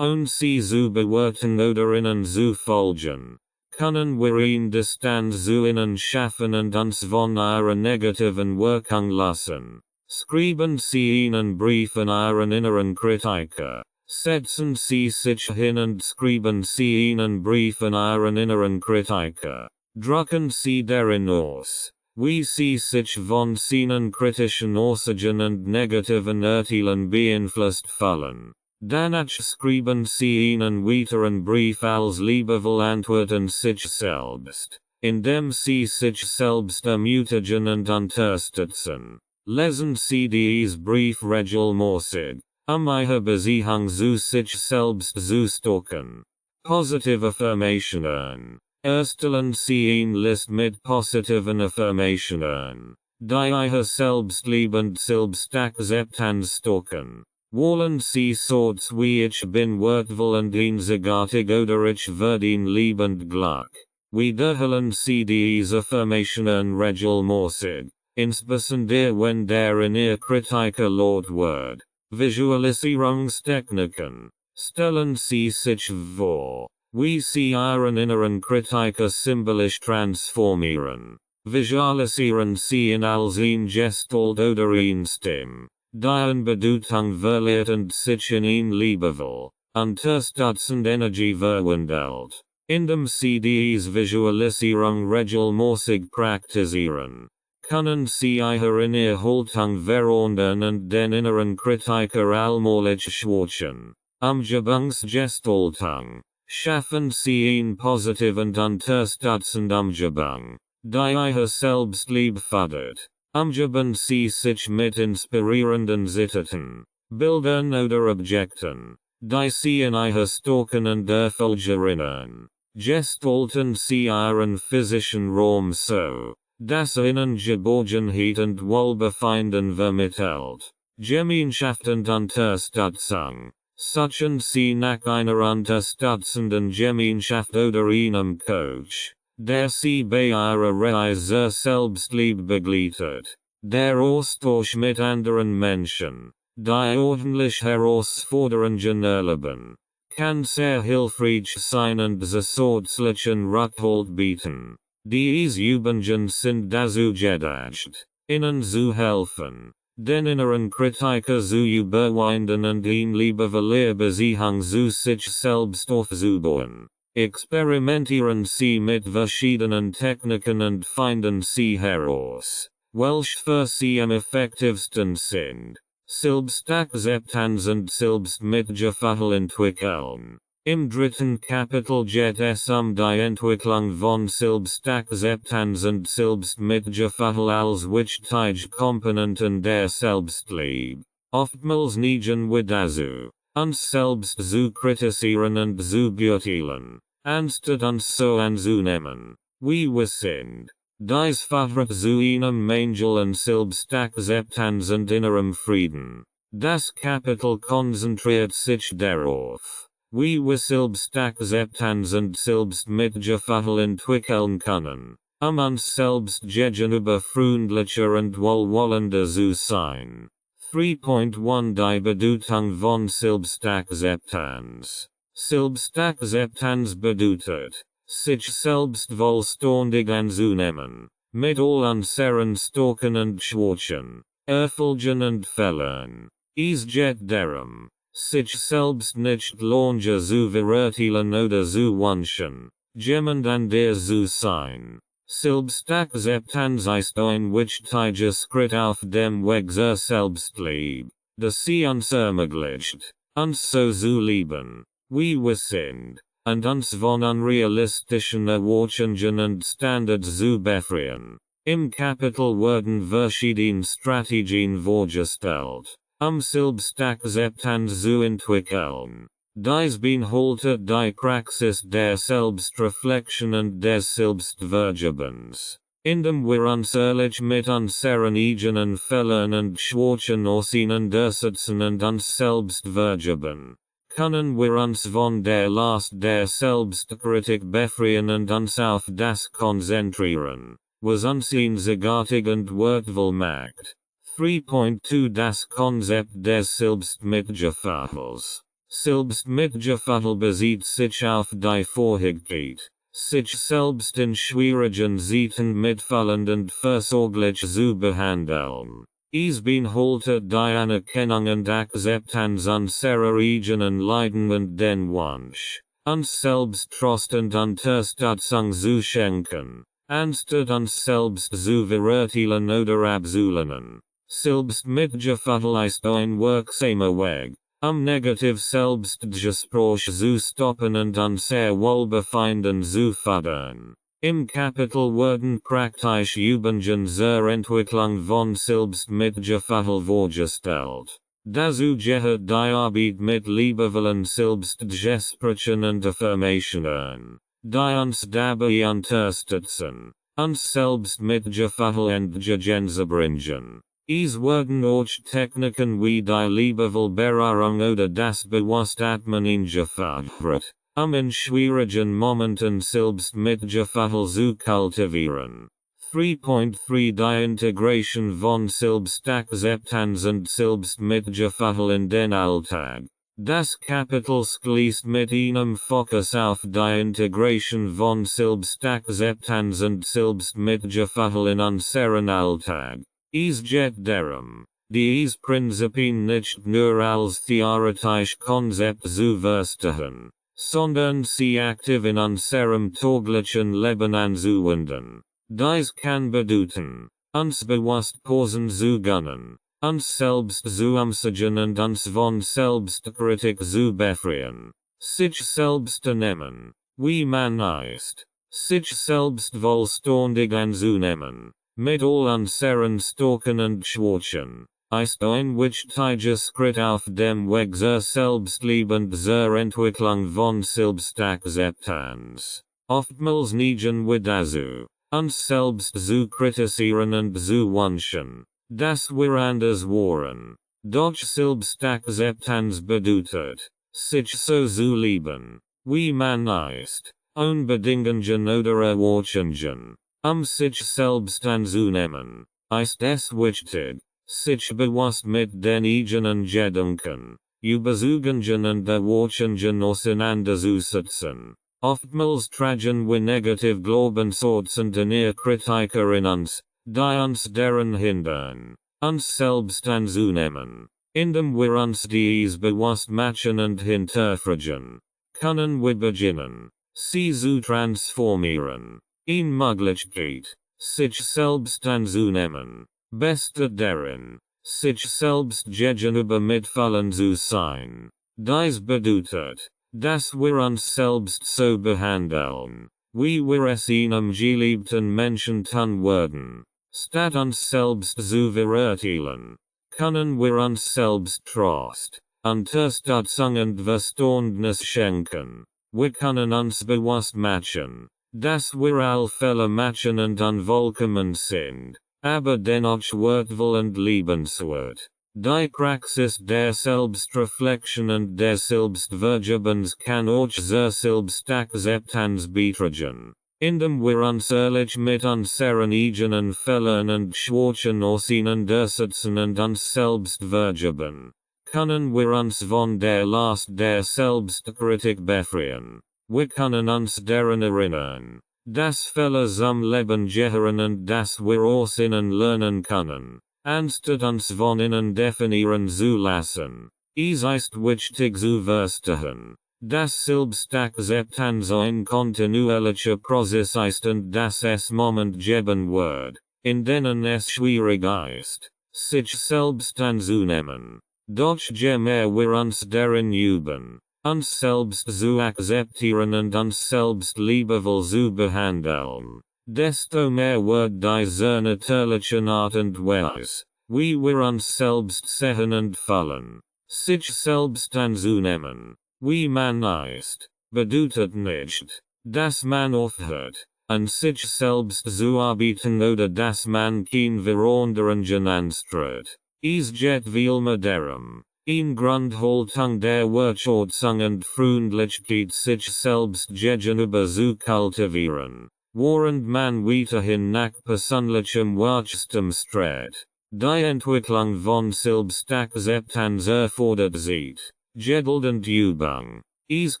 sie zu bewerten oder ihnen zu folgen, können wir ihn Distanz zu ihnen schaffen und uns von ihrer negativen Wirkung lassen. Schreiben Sie einen Brief an Ihren inneren Kritiker. Setzen Sie sich hin und schreiben Sie einen Brief an Ihren inneren Kritiker. Drucken Sie darin aus, wie Sie sich von seinen kritischen Aussagen und negativen Urteilen beeinflusst fühlen. Danach schreiben Sie einen weiteren Brief als liebevoll Antwort an sich selbst, indem Sie sich selbst ermutigen und unterstützen. Lesen Sie diesen Brief regelmäßig, ihre Beziehung zu sich selbst zu stärken. Positive Affirmationen. Erstellen Sie eine Liste mit positiven Affirmationen, die Ihr Selbstliebe und Selbstakzeptanz stärken. Wollen Sie Sorts wie ich bin wertvoll und einzigartig oder ich verdiene Liebe und Glück. Wiederholen Sie diese Affirmationen regelmäßig, insbesondere wenn der innere Kritiker laut wird. Visualisierungstechniken. Stellen Sie sich vor, wie Sie Ihren inneren Kritiker symbolisch transformieren. Visualisieren Sie ihn als ein Gestalt oder ein Stimme, die Bedeutung verliert und sich in ihn liebevoll, unterstützend Energie verwandelt. Indem Sie diese Visualisierung regelmäßig praktizieren, können sie ihre Inhaltung verändern und den inneren Kritiker allmählich schwächen. Umgebungsgestaltung. Schaffen sie ein positiv und unterstützend Umgebung, die ihr Selbstliebe fördert. Umgeben sie sich mit inspirierenden Zitaten, Bildern oder Objekten, die sie in ihr stärken und erfolgerinnen. Gestalten sie ihren physischen Raum so, dass ihnen Geborgenheit und Wohlbefinden vermittelt. Gemeinschaft und Unterstützung. Suchen sie nach einer unterstützenden Gemeinschaft oder einem Coach, der sie bei ihrer Reise Selbstliebe begleitet. Der Austausch mit anderen Menschen, die ordentlich Herausforderungen erleben, kann sehr hilfreich sein und zusätzlichen Rückhalt bieten. Diese Übungen sind dazu gedacht, ihnen zu helfen, den inneren Kritiker zu überwinden und eine liebevolle Beziehung zu sich selbst aufzubauen. Experimentieren Sie mit verschiedenen Techniken und finden Sie heraus, welche für Sie am effektivsten sind. Selbstakzeptanz und Selbstmitgefühl entwickeln. Im dritten Kapitel geht es die Entwicklung von Selbstakzeptanz und Selbstmitgefühl als wichtige Komponenten der Selbstliebe. Oftmals neigen wir dazu, uns selbst zu kritisieren und zu beurteilen, anstatt uns so anzunehmen, wie wir sind. Dies fördert zu einem Mangel an Selbstakzeptanz und innerem Frieden. Das Kapitel konzentriert sich darauf, wie wir Selbstakzeptanz und Selbstmitgefühl entwickeln können, uns selbst gegenüber freundlicher und wohlwollender zu sein. 3.1 Die Bedeutung von Selbstakzeptanz. Selbstakzeptanz bedeutet, sich selbst vollständig anzunehmen, mit all unseren Stärken und Schwächen, Erfolgen und Fehlern. Es geht darum, sich selbst nicht länger zu verurteilen oder zu wünschen, jemand anders zu sein. Selbstakzeptanz ist ein wichtiger Schritt auf dem Weg zur Selbstliebe, der sie uns ermöglicht, uns so zu lieben, wie wir sind, und uns von unrealistischen Erwartungen und Standards zu befreien. Im Kapitel werden verschiedene Strategien vorgestellt, Selbstakzeptanz zu entwickeln. Dies beinhaltet die Praxis der Selbstreflexion und des Selbstvergebens, indem wir uns ehrlich mit unseren eigenen Fehlern und Schwächen auseinandersetzen und uns selbst vergeben, können wir uns von der Last der Selbstkritik befreien und uns auf das konzentrieren, was uns einzigartig und wertvoll macht. 3.2 Das Konzept des Selbstmitgefühls. Selbstmitgefühl bezieht sich auf die Fähigkeit, sich selbst in schwierigen Zeiten mitfühlend und versorglich zu behandeln. Es beinhaltet die Anerkennung und Akzeptanz unserer eigenen Leiden und den Wunsch, uns selbst Trost und Unterstützung zu schenken, anstatt uns selbst zu verurteilen oder abzulehnen. Selbstmitgefühl ist ein wirksamer Weg, negativ Selbstgespräch zu stoppen und unser Wohlbefinden zu fördern. Im Kapitel werden praktische Übungen zur Entwicklung von Selbstmitgefühl vorgestellt. Dazu gehört die Arbeit mit liebevollen Selbstgesprächen und Affirmationen, die uns dabei unterstützen, uns Selbstmitgefühl entgegenzubringen. Es werden auch Techniken wie die liebevolle Berührung oder das bewusste Atmen eingefordert, in schwierigen Momenten Selbstmitgefühl zu kultivieren. 3.3 Die Integration von Selbstakzeptanz und Selbstmitgefühl in den Alltag. Das Kapitel schließt mit einem Fokus auf die Integration von Selbstakzeptanz und Selbstmitgefühl in unseren Alltag. Es geht darum, diese Prinzipien nicht nur als theoretische Konzept zu verstehen, sondern sie aktiv in unserem täglichen Leben anzuwenden. Dies kann bedeuten, uns bewusst pausen zu gönnen, uns selbst zu umsagen und uns von Selbstkritik zu befreien, sich selbst annehmen, wie man ist, sich selbst vollständig anzunehmen, mit all unseren Stärken und Schwächen, ist ein wichtiger Schritt auf dem Weg zur Selbstliebe und zur Entwicklung von Selbstakzeptanz. Oftmals neigen wir dazu, uns selbst zu kritisieren und zu wünschen, dass wir anders wären. Doch Selbstakzeptanz bedeutet, sich so zu lieben, wie man ist, ohne Bedingungen oder Erwartungen. Sich selbst anzunehmen, ist es wichtig, sich bewusst mit den eigenen Gedanken, Überzeugungen und Erwartungen auseinanderzusetzen. Oftmals tragen wir negative Glaubenssätze und eine Kritiker in uns, die uns daran hindern, uns selbst anzunehmen. Indem wir uns dies bewusst machen und hinterfragen, können wir beginnen, sie zu transformieren. Eine Möglichkeit, sich selbst anzunehmen, besteht darin, sich selbst gegenüber mitfühlend zu sein. Dies bedeutet, dass wir uns selbst so behandeln, wie wir es einem geliebten Menschen tun würden. Statt uns selbst zu verurteilen, können wir uns selbst Trost, Unterstützung und Verständnis schenken. Wir können uns bewusst machen, dass wir alle Fälle machen und unvollkommen sind, aber dennoch wertvoll und liebenswert. Die Praxis der Selbstreflexion und des Selbstvergebens kann auch zur Selbstakzeptanz beitragen, indem wir uns ehrlich mit unseren eigenen Fehlern und Schwächen auseinandersetzen und uns selbst vergeben, können wir uns von der Last der Selbstkritik befreien. Wir können uns daran erinnern, dass Fehler zum Leben gehören und dass wir aus ihnen lernen können, anstatt uns von ihnen definieren zu lassen. Es ist wichtig zu verstehen, dass Selbstakzeptanz ein kontinuierlicher Prozess ist und dass es Moment geben wird, in denen es schwierig ist, sich selbst anzunehmen. Doch je mehr wir uns darin üben, uns selbst zu akzeptieren und uns selbst liebevoll zu behandeln, desto mehr wird diese natürliche Art und Weise, wie wir uns selbst sehen und fühlen, sich selbst anzunehmen, wie man ist, bedeutet nicht, dass man aufhört, an sich selbst zu arbeiten oder dass man kein Veränderungen anstrebt. Es geht vielmehr darum, in Grundhaltung der Wertschätzung und Freundlichkeit sich selbst gegenüber zu kultivieren, während man weiterhin nach persönlichem Wachstum strebt. Die Entwicklung von Selbstakzeptanz erfordert sich, Geduld und Übung. Es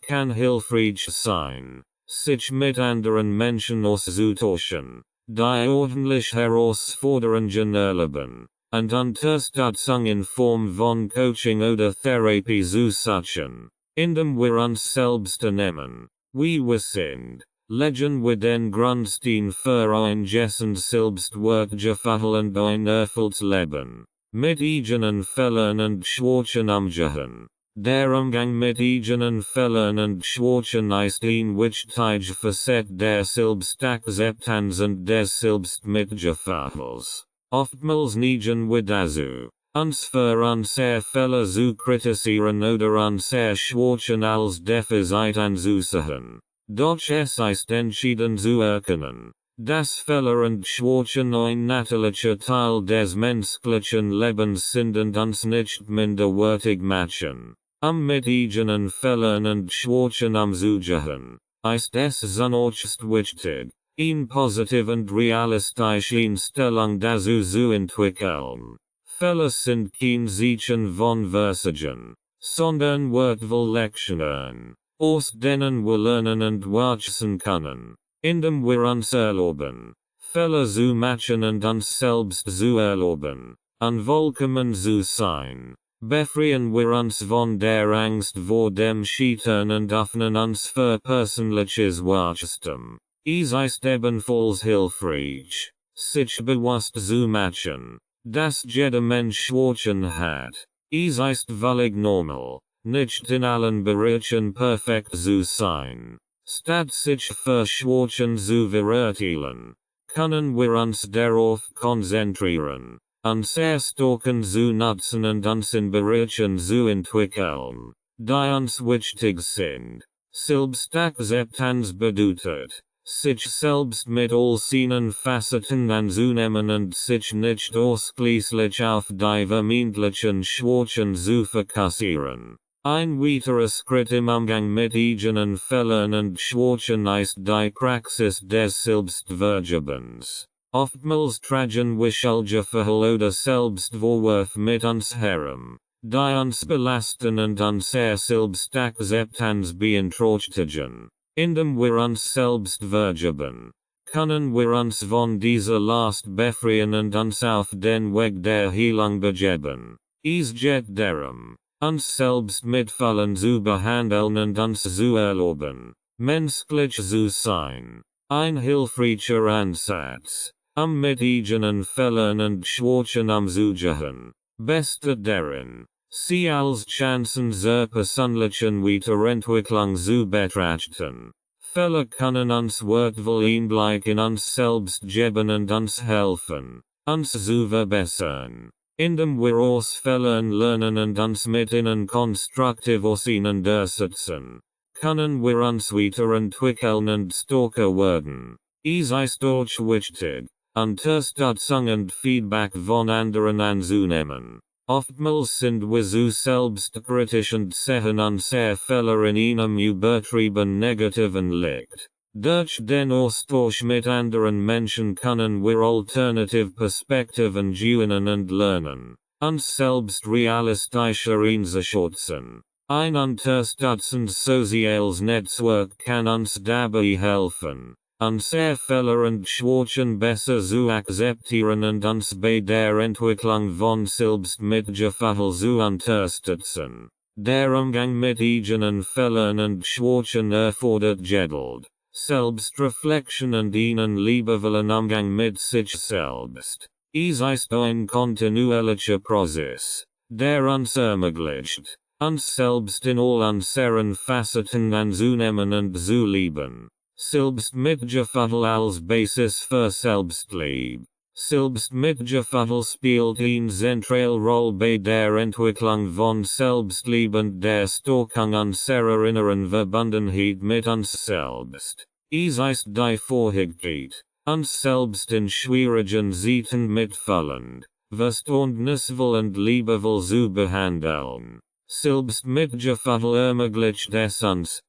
kann hilfreich sein, sich mit anderen Menschen auszutauschen, die ordentlich Herausforderungen erleben, und Unterstützung in Form von Coaching oder Therapie zu suchen. Indem wir uns selbst annehmen, wie wir sind, legen wir den Grundstein für ein gesundes Selbstwertgefühl und ein erfülltes Leben. Mit eigenen Fehlern und Schwächen umgehen. Der Umgang mit eigenen Fehlern und Schwächen ist ein wichtiger Facet der Selbstakzeptanz und des Selbstmitgefühls. Oftmals neigen wir dazu, uns für unsere Fehler zu kritisieren oder unsere Schwächen als Defizit anzusehen. Doch es ist entschieden zu erkennen, dass Fehler und Schwächen ein natürlicher Teil des menschlichen Lebens sind und uns nicht minderwertig machen. Mit eigenen Fehlern und Schwächen umzugehen, ist es zunächst wichtig, eine positive und realistische Einstellung dazu zu entwickeln. Fehler sind kein Zeichen von Versagen, sondern wertvolle Lektionen, aus denen wir lernen und wachsen können. Indem wir uns erlauben, Fehler zu machen und uns selbst zu erlauben, unvollkommen zu sein, befreien wir uns von der Angst vor dem Scheitern und öffnen uns für persönliches Wachstum. Es ist ebenfalls hilfreich, sich bewusst zu machen. Das jeder Mensch schwächen hat. Es ist völlig normal, nicht in allen Bereichen perfekt zu sein. Statt sich für Schwächen zu verurteilen, können wir uns darauf konzentrieren, unsere Stärken zu nutzen und uns in Bereichen zu entwickeln, die uns wichtig sind. Selbstakzeptanz bedeutet, sich selbst mit all seinen Facetten anzunehmen und sich nicht ausschließlich auf die vermeintlichen Schwächen zu fokussieren. Ein weiterer Schritt im Umgang mit eigenen Fehlern und Schwächen ist die Praxis des Selbstvergebens. Oftmals tragen wir Schuldgefühle oder Selbstvorwurf mit uns herum, die uns belasten und unsere Selbstakzeptanz beeinträchtigen. Indem wir uns selbst vergeben, können wir uns von dieser Last befreien und uns auf den Weg der Heilung begeben. Es geht darum, uns selbst mitfühlen zu behandeln und uns zu erlauben, menschlich zu sein. Ein hilfreicher Ansatz, mit eigenen Fehlern und Schwächen umzugehen, besteht darin, sie als Chancen zur persönlichen Weiterentwicklung zu betrachten. Fehler können uns wertvoll Einblick in uns selbst geben und uns helfen, uns zu verbessern. Indem wir aus Fehlern lernen und uns mit ihnen konstruktiv auseinandersetzen, können wir uns weiterentwickeln und stärker werden. Es ist auch wichtig, Unterstützung und Feedback von anderen anzunehmen. Oftmals sind wir zu selbstkritisch und sehen unsere Fehler in einem übertrieben negativen Licht. Durch den Austausch mit anderen Menschen können wir alternative Perspektiven gewinnen und lernen, uns selbst realistischer einzuschätzen. Ein unterstützendes soziales Netzwerk kann uns dabei helfen, unsere Fehler und Schwächen besser zu akzeptieren und uns bei der Entwicklung von Selbstmitgefühl zu unterstützen. Der Umgang mit eigenen Fehlern und Schwächen erfordert Geduld, Selbstreflexion und einen liebevollen Umgang mit sich selbst. Es ist ein kontinuierlicher Prozess, der uns ermöglicht, uns selbst in all unseren Facetten anzunehmen und zu lieben. Selbstmitgefühl als Basis für Selbstliebe. Selbstmitgefühl spielt eine zentrale Rolle bei der Entwicklung von Selbstliebe und der Stärkung unserer inneren Verbundenheit mit uns selbst. Es ist die Fähigkeit, uns selbst in schwierigen Zeiten mitfühlend, verständnisvoll und liebevoll zu behandeln. Selbstmitgefühl ermöglicht es uns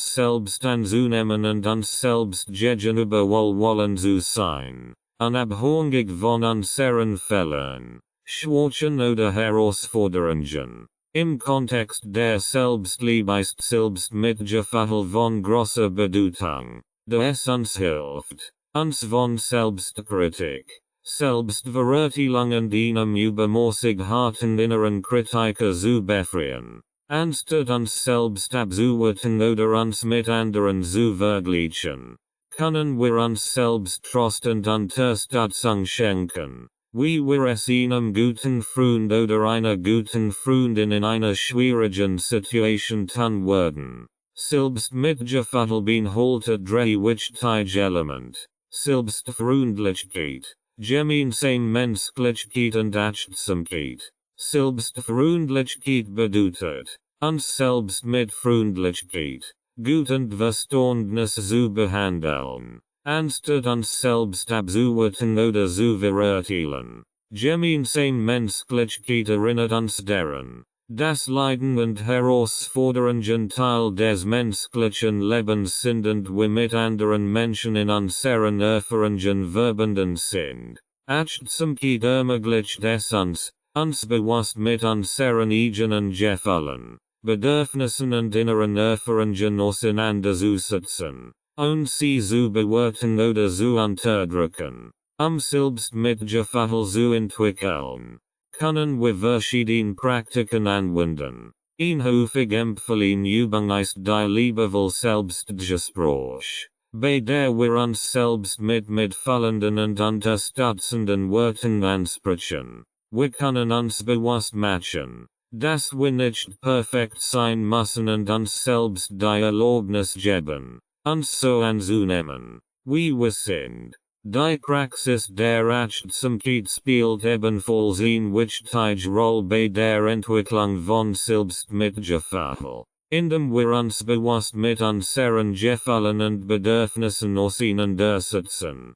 selbst anzunehmen und uns selbst gegenüber wohlwollend zu sein, unabhängig von unseren Fehlern, Schwächen oder Herausforderungen. Im Kontext der Selbstliebe ist Selbstmitgefühl von großer Bedeutung, da es uns hilft, uns von Selbstkritik, Selbstverurteilung und einem übermäßig harten inneren Kritiker zu befreien. Anstatt uns selbst abzuwerten oder uns mit anderen zu vergleichen, können wir uns selbst Trost und Unterstützung schenken, wie wir es einem guten Freund oder einer guten Freundin in einer schwierigen Situation tun würden. Selbstmitgefühl beinhaltet drei wichtige Elemente: Selbstfreundlichkeit, gemeinsame Menschlichkeit und Achtsamkeit. Selbstfreundlichkeit bedeutet, uns selbst mit Freundlichkeit, gut und Verständnis zu behandeln, anstatt uns selbst abzuwerten oder zu verurteilen. Gemeinsame Menschlichkeit erinnert uns daran, dass Leiden und Herausforderungen Teil des menschlichen Lebens sind und wir mit anderen Menschen in unseren Erfahrungen verbunden sind. Achtsamkeit ermöglicht es uns bewusst mit unseren eigenen Gefühlen, Bedürfnissen und inneren Erfahrungen auseinanderzusetzen, ohne sie zu bewerten oder zu unterdrücken. Selbstmitgefühl zu entwickeln, können wir verschiedene Praktiken anwenden. Ein häufig empfohlene Übung ist die liebevoll Selbstgespräch, bei der wir uns selbst mit mitfühlenden und unterstützenden Worten ansprechen. Wir können uns bewusst machen, dass wir nicht perfekt sein müssen und uns selbst die Erlaubnis geben, uns so anzunehmen, wie wir sind. Die Praxis der Achtsamkeit spielt ebenfalls eine wichtige Rolle bei der Entwicklung von Selbstmitgefühl, indem wir uns bewusst mit unseren Gefühlen und Bedürfnissen auseinandersetzen,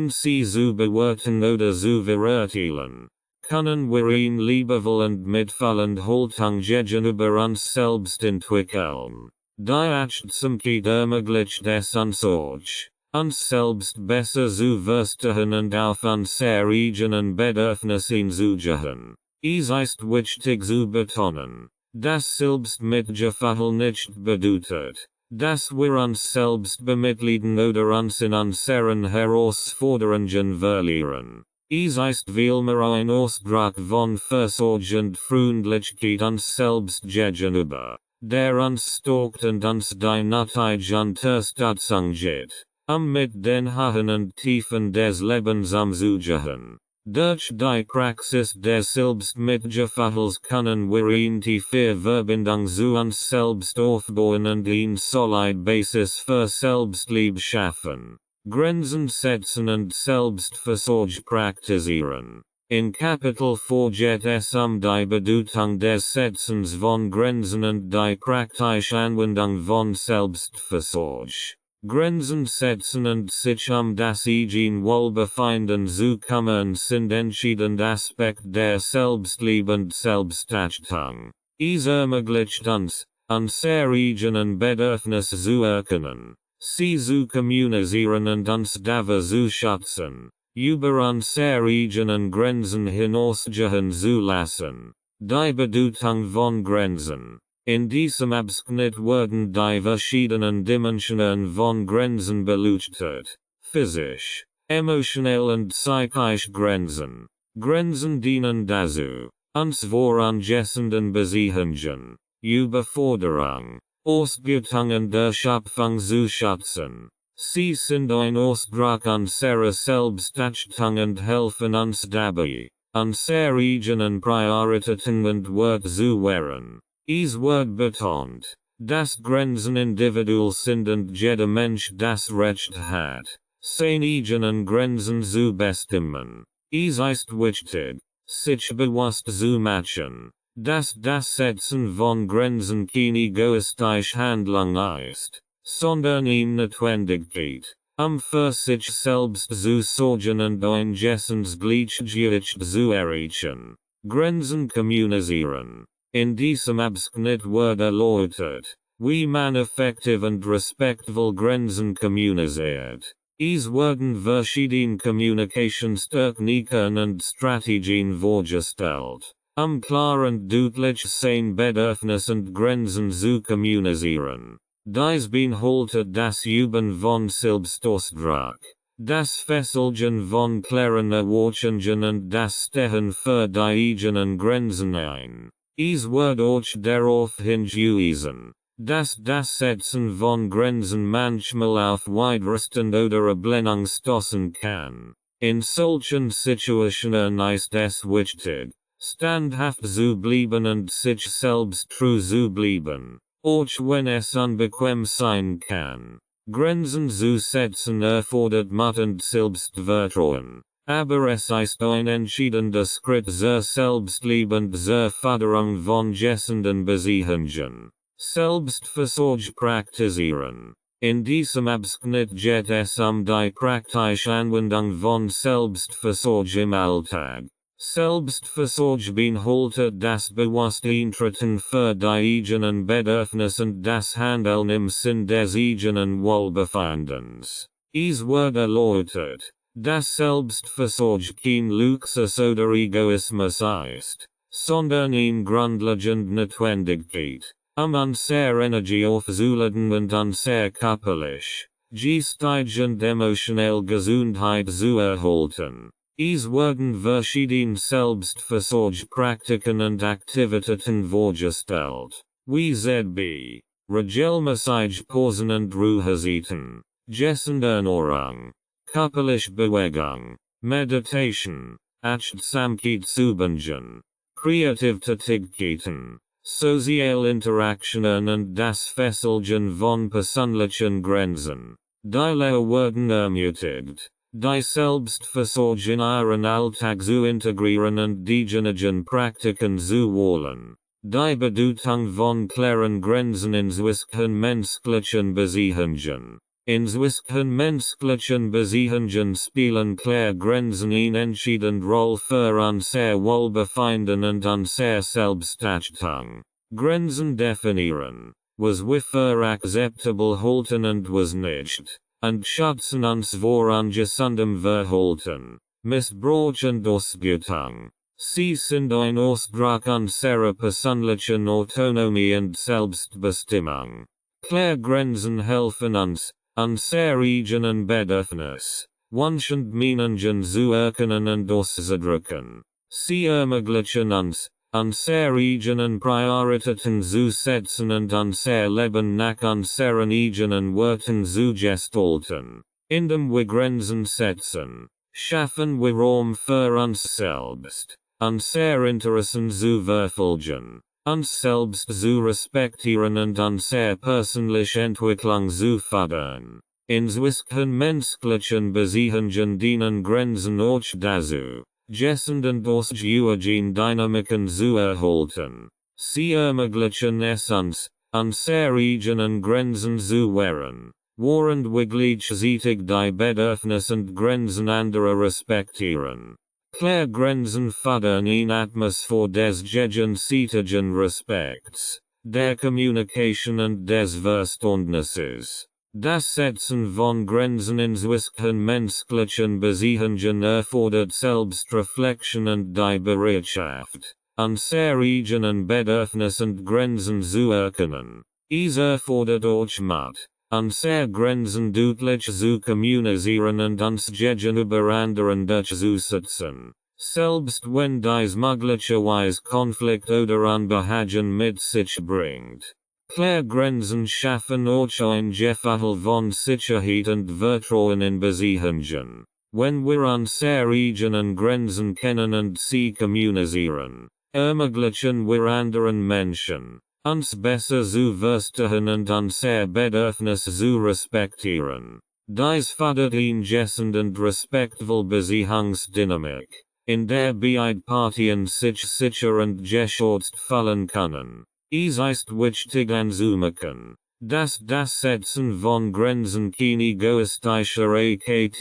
sie zu bewerten oder zu verurteilen, können wir eine liebevoll und mitfühlende Haltung gegenüber uns selbst entwickeln. Die Achtsamkeit ermöglicht es uns uns selbst besser zu verstehen und auf unsere eigenen Bedürfnisse einzugehen. Es ist wichtig zu betonen, dass Selbstmitgefühl nicht bedeutet, dass wir uns selbst bemitleiden oder uns in unseren Herausforderungen verlieren. Es ist vielmehr ein Ausdruck von Fürsorge und Freundlichkeit uns selbst gegenüber, der uns stärkt und uns die nötige Unterstützung gibt, mit den Höhen und Tiefen des Lebens umzugehen. Durch die Praxis des Selbstmitgefühls können wir eine tiefe Verbindung zu uns selbst aufbauen und eine solide Basis für Selbstliebe schaffen, Grenzen setzen und Selbstfürsorge praktizieren. In Kapitel 4 geht es die Bedeutung des Setzens von Grenzen und die praktische Anwendung von Selbstfürsorge. Grenzen setzen und sich das eigene Wohlbefinden zu kümmern sind entscheidend Aspekt der Selbstliebe und Selbstachtung. Es ermöglicht uns, unsere eigenen Bedürfnisse zu erkennen, sie zu kommunizieren und uns davor zu schützen, über unsere eigenen Grenzen hinausgehen zu lassen. Die Bedeutung von Grenzen. In diesem Abschnitt werden die verschiedenen Dimensionen von Grenzen beleuchtet: physisch, emotionell und psychisch Grenzen. Grenzen dienen dazu, uns vor angessenden Beziehungen, Überforderung, Ausbeutung und Erschöpfung zu schützen. Sie sind ein Ausdruck unserer Selbstachtung und helfen uns dabei, unsere eigenen Prioritäten und Werte zu wahren. Es wird betont, dass Grenzen individuell sind und jeder Mensch das Recht hat, seine eigenen Grenzen zu bestimmen. Es ist wichtig, sich bewusst zu machen, dass das Setzen von Grenzen keine egoistische Handlung ist, sondern eine Notwendigkeit, für sich selbst zu sorgen und ein Gleichgewicht zu erreichen. Grenzen kommunizieren. In diesem Abschnitt wird erläutert, wie man effektiv und respektvoll Grenzen kommuniziert. Es werden verschiedene Kommunikationstechniken und Strategien vorgestellt, klar und deutlich sein Bedürfnis und Grenzen zu kommunizieren. Dies beinhaltet das Üben von Selbstausdruck, das Fesseln von klaren Erwartungen und das Stehen für die eigenen Grenzen ein. Es wird auch darauf hingewiesen, dass das Setzen von Grenzen manchmal auf Widerstand oder Ablehnung stoßen kann. In solchen Situationen ist es wichtig, standhaft zu bleiben und sich selbst treu zu bleiben, auch wenn es unbequem sein kann. Grenzen zu setzen erfordert Mut und Selbstvertrauen. Aber es ist ein entscheidender Schritt zur Selbstliebe und zur Förderung von gesunden Beziehungen. Selbstfürsorge praktizieren. In diesem Abschnitt geht es die praktische Anwendung von Selbstfürsorge im Alltag. Selbstfürsorge beinhaltet das bewusste Eintreten für die eigenen Bedürfnisse und das Handeln im Sinn des eigenen Wohlbefindens. Es wird erläutert, dass Selbstfürsorge kein Luxus oder Egoismus ist, sondern eine grundlegende Notwendigkeit, unsere Energie aufzuladen und unsere körperliche, geistige und emotionelle Gesundheit zu erhalten. Es werden verschiedene Selbstfürsorgepraktiken und Aktivitäten vorgestellt, wie z.B. regelmäßig Pausen und Ruhezeiten, Ernährung, körperliche Bewegung, Meditation, Achtsamkeitsübungen, kreative Tätigkeiten, soziale Interaktionen und das Fesseln von persönlichen Grenzen. Die Lehrer werden ermutigt, die Selbstversorgung in ihren Alltag zu integrieren und diejenigen Praktiken zu wollen. Die Bedeutung von klaren Grenzen in zwischen menschlichen Beziehungen. In zwischen menschlichen Beziehungen spielen klare Grenzen eine entscheidende Rolle für unser Wohlbefinden und unsere Selbstachtung. Grenzen definieren, was wir für akzeptabel halten und was nicht, und schützen uns vor ungesundem Verhalten, Missbrauch und Ausbeutung. Sie sind ein Ausdruck unserer persönlichen Autonomie und Selbstbestimmung. Klare Grenzen helfen uns, unser eigenen Bedürfnis, Wunsch und Meinungen zu erkennen und auszudrücken. Sie ermöglichen uns, unser eigenen Prioritäten zu setzen und unser Leben nach unseren eigenen Werten zu gestalten. Indem wir Grenzen setzen, schaffen wir Raum für uns selbst, unser Interessen zu verfolgen, uns selbst zu respektieren und unsere persönliche Entwicklung zu fördern. In zwischen menschlichen Beziehungen dienen Grenzen auch dazu, und ausgewogen Dynamiken zu erhalten. Sie ermöglichen es uns, unsere eigenen Grenzen zu wahren, während wir gleichzeitig die Bedürfnisse und Grenzen anderer respektieren. Klare Grenzen fördern eine Atmosphäre des gegenseitigen Respekts, der Kommunikation und des Verständnisses. Das Setzen von Grenzen in zwischen menschlichen Beziehungen erfordert Selbstreflexion und die Bereitschaft, unsere eigenen Bedürfnisse und Grenzen zu erkennen. Es erfordert auch Mut, unsere Grenzen deutlich zu kommunizieren und uns gegenüber anderen durchzusetzen, selbst wenn dies möglicherweise Konflikt oder Unbehagen mit sich bringt. Klare Grenzen schaffen auch ein Gefühl von Sicherheit und Vertrauen in Beziehungen. Wenn wir unsere eigenen Grenzen kennen und sie kommunizieren, ermöglichen wir anderen Menschen, uns besser zu verstehen und unsere Bedürfnisse zu respektieren. Dies fördert eine gesunde und respektvolle Beziehungsdynamik, in der beide Partien sich sicher und geschützt fühlen können. Es ist wichtig anzumerken, dass das Setzen von Grenzen keine egoistische Aktivität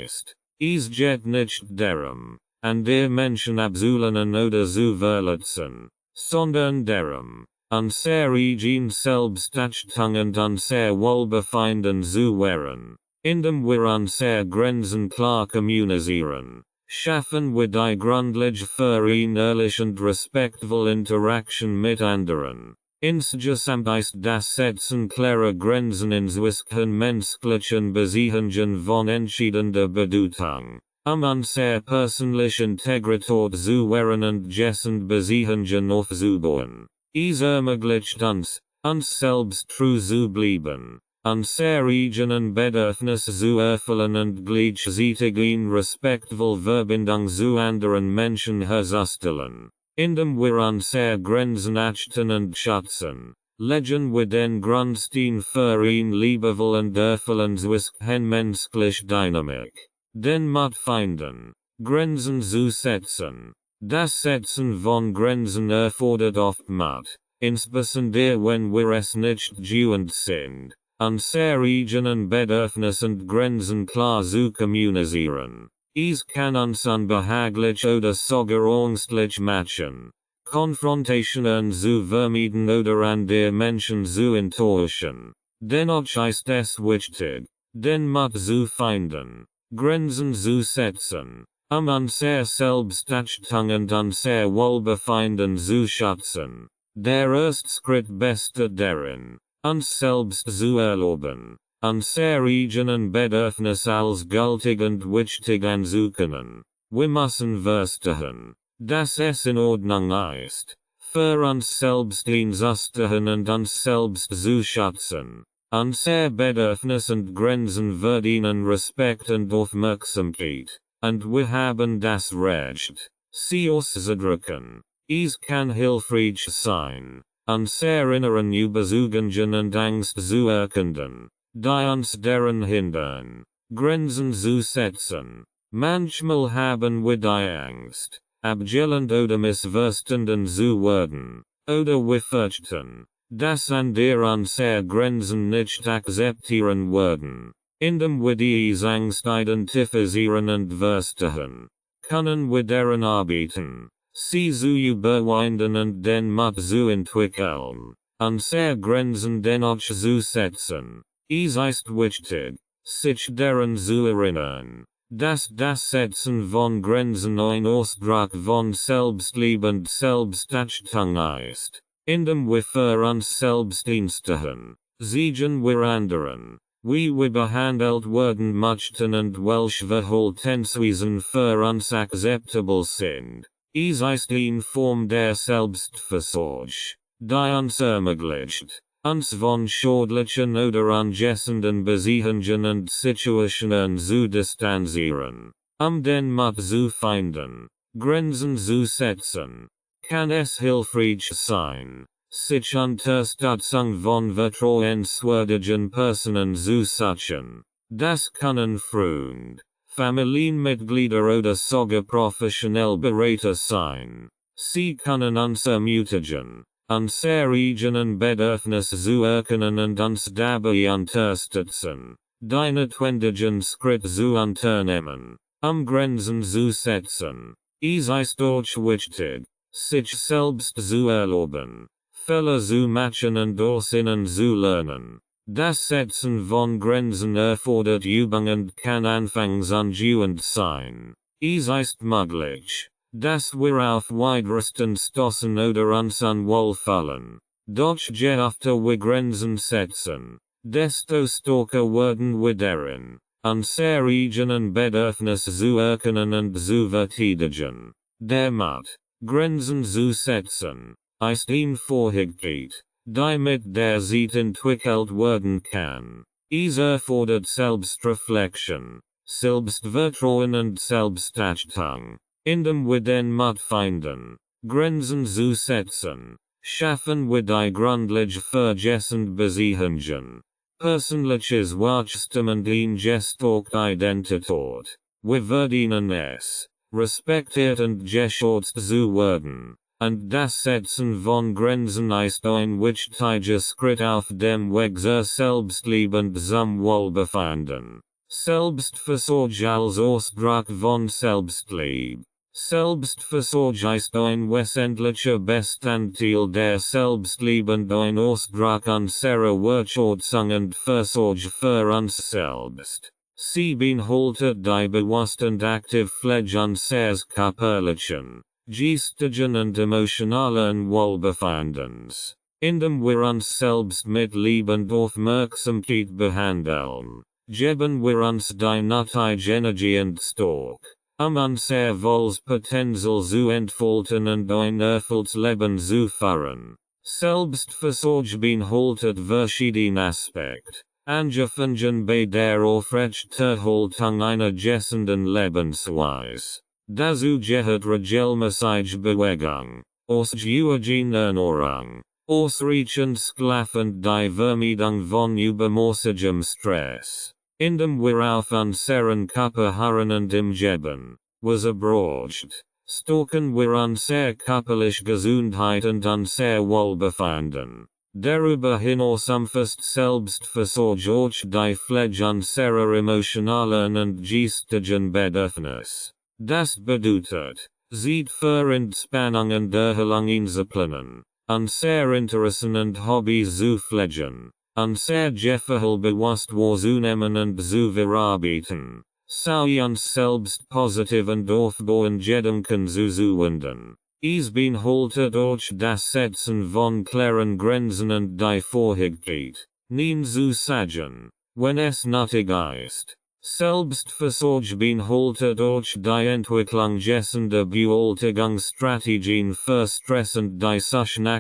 ist. Es geht nicht darum, andere Menschen abzulehnen oder zu verletzen, sondern darum, unsere eigene Selbstachtung und unser Wohlbefinden zu wahren. Indem wir unsere Grenzen klar kommunizieren, schaffen wir die Grundlage für eine ehrliche und respektvolle Interaktion mit anderen. Insgesamt ist das Setzen klarer Grenzen in zwischen menschlichen Beziehungen von entscheidender Bedeutung, unsere persönliche Integrität zu wahren und gesunde Beziehungen aufzubauen. Es ermöglicht uns, uns selbst treu zu bleiben, unsere eigenen Bedürfnisse zu erfüllen und gleichzeitig eine respektvolle Verbindung zu anderen Menschen herzustellen. Indem wir unsere Grenzen achten und schützen, legen wir den Grundstein für eine liebevolle und erfüllende zwischenmenschliche Dynamik. Den Mut finden, Grenzen zu setzen. Das Setzen von Grenzen erfordert oft Mut, insbesondere wenn wir es nicht gewohnt sind, unsere eigenen Bedürfnisse und Grenzen klar zu kommunizieren. Es kann uns unbehaglich oder sogar ängstlich machen, Konfrontationen zu vermeiden oder andere Menschen zu enttäuschen. Dennoch ist es wichtig, den Mut zu finden, Grenzen zu setzen, unsere Selbstachtung und unser Wohlbefinden zu schützen. Der erste Schritt besteht darin, uns selbst zu erlauben, unsere eigenen Bedürfnisse als gültig und wichtig anzuerkennen. Wir müssen verstehen, dass es in Ordnung ist, für uns selbst einzustehen und uns selbst zu schützen. Unser Bedürfnis und Grenzen verdienen Respekt und Aufmerksamkeit, und wir haben das Recht, sie auszudrücken. Es kann hilfreich sein, unser inneren Überzeugungen und Angst zu erkennen, die uns daran hindern, Grenzen zu setzen. Manchmal haben wir die Angst, abgelehnt oder missverstanden zu werden, oder wir fürchten, dass andere unsere Grenzen nicht akzeptieren werden. Indem wir diese Angst identifizieren und verstehen, können wir daran arbeiten, sie zu überwinden und den Mut zu entwickeln, unsere Grenzen dennoch zu setzen. Es ist wichtig, sich daran zu erinnern, dass das Setzen von Grenzen ein Ausdruck von Selbstliebe und Selbstachtung ist. Indem wir für uns selbst einstehen, sehen wir anderen, wie wir behandelt werden möchten und welche Verhaltensweisen für uns akzeptabel sind. Es ist eine Form der Selbstversorgung, die uns ermöglicht, uns von schädlichen oder ungesunden Beziehungen und Situationen zu distanzieren. Den Mut zu finden, Grenzen zu setzen, kann es hilfreich sein, sich Unterstützung von vertrauenswürdigen Personen zu suchen. Das können Freunde, Familienmitglieder oder sogar professionelle Berater sein. Sie können uns ermutigen, unsere eigenen Bedürfnisse zu erkennen und uns dabei unterstützen, die notwendigen Schritte zu unternehmen, Grenzen zu setzen. Es ist auch wichtig, sich selbst zu erlauben, Fehler zu machen und aus ihnen zu lernen. Das Setzen von Grenzen erfordert Übung und kann anfangs ungewohnt sein. Es ist möglich, dass wir auf Widerstand stoßen oder uns unwohl fühlen. Doch je öfter wir Grenzen setzen, desto stärker werden wir darin, unsere eigenen Bedürfnisse zu erkennen und zu verteidigen. Der Mut, Grenzen zu setzen, ist eine Fähigkeit, die mit der Zeit entwickelt werden kann. Es erfordert Selbstreflexion, Selbstvertrauen und Selbstachtung. Indem wir den Mut finden, Grenzen zu setzen, schaffen wir die Grundlage für gesunde Beziehungen, persönliches Wachstum und eine starke Identität. Wir verdienen es, respektiert und geschätzt zu werden. Und das Setzen von Grenzen ist ein wichtiger Schritt auf dem Weg zur Selbstliebe und zum Wohlbefinden. Selbstversorgung als Ausdruck von Selbstliebe. Selbstversorgung ist ein wesentlicher Bestandteil der Selbstliebe und ein Ausdruck unserer Wertschätzung und Fürsorge für uns selbst. Sie beinhaltet die bewusst und aktive Pflege unseres körperlichen, geistigen und emotionalen Wohlbefindens. Indem wir uns selbst mit Liebe und Aufmerksamkeit behandeln, geben wir uns die nötige Energie und Stärke, unser Wohlpotenzial zu entfalten und ein erfülltes Leben zu führen. Selbstversorgung beinhaltet verschiedene Aspekte, angefangen bei der Aufrechterhaltung einer gesunden Lebensweise. Dazu gehört regelmäßige Bewegung, ausgewogene Ernährung, ausreichend Schlaf und die Vermeidung von übermäßigem Stress. Indem wir auf unseren Körper hören und ihm geben, was braucht, stärken wir unsere körperliche Gesundheit und unser Wohlbefinden. Darüber hinaus umfasst Selbstversorgung auch die Pflege unserer emotionalen und geistigen Bedürfnisse. Das bedeutet, Zeit für Entspannung und Erholung einzuplanen, unser Interessen und Hobbys zu pflegen, unser Verhalten bewusst wahrzunehmen und zu verarbeiten, so uns selbst positiv und aufbauend Gedanken zu wenden. Es beinhaltet auch das Setzen von klaren Grenzen und die Fähigkeit, Nein zu sagen, wenn es nötig ist. Selbstversorgung beinhaltet auch die Entwicklung gesunder Bewältigungsstrategien für Stress und die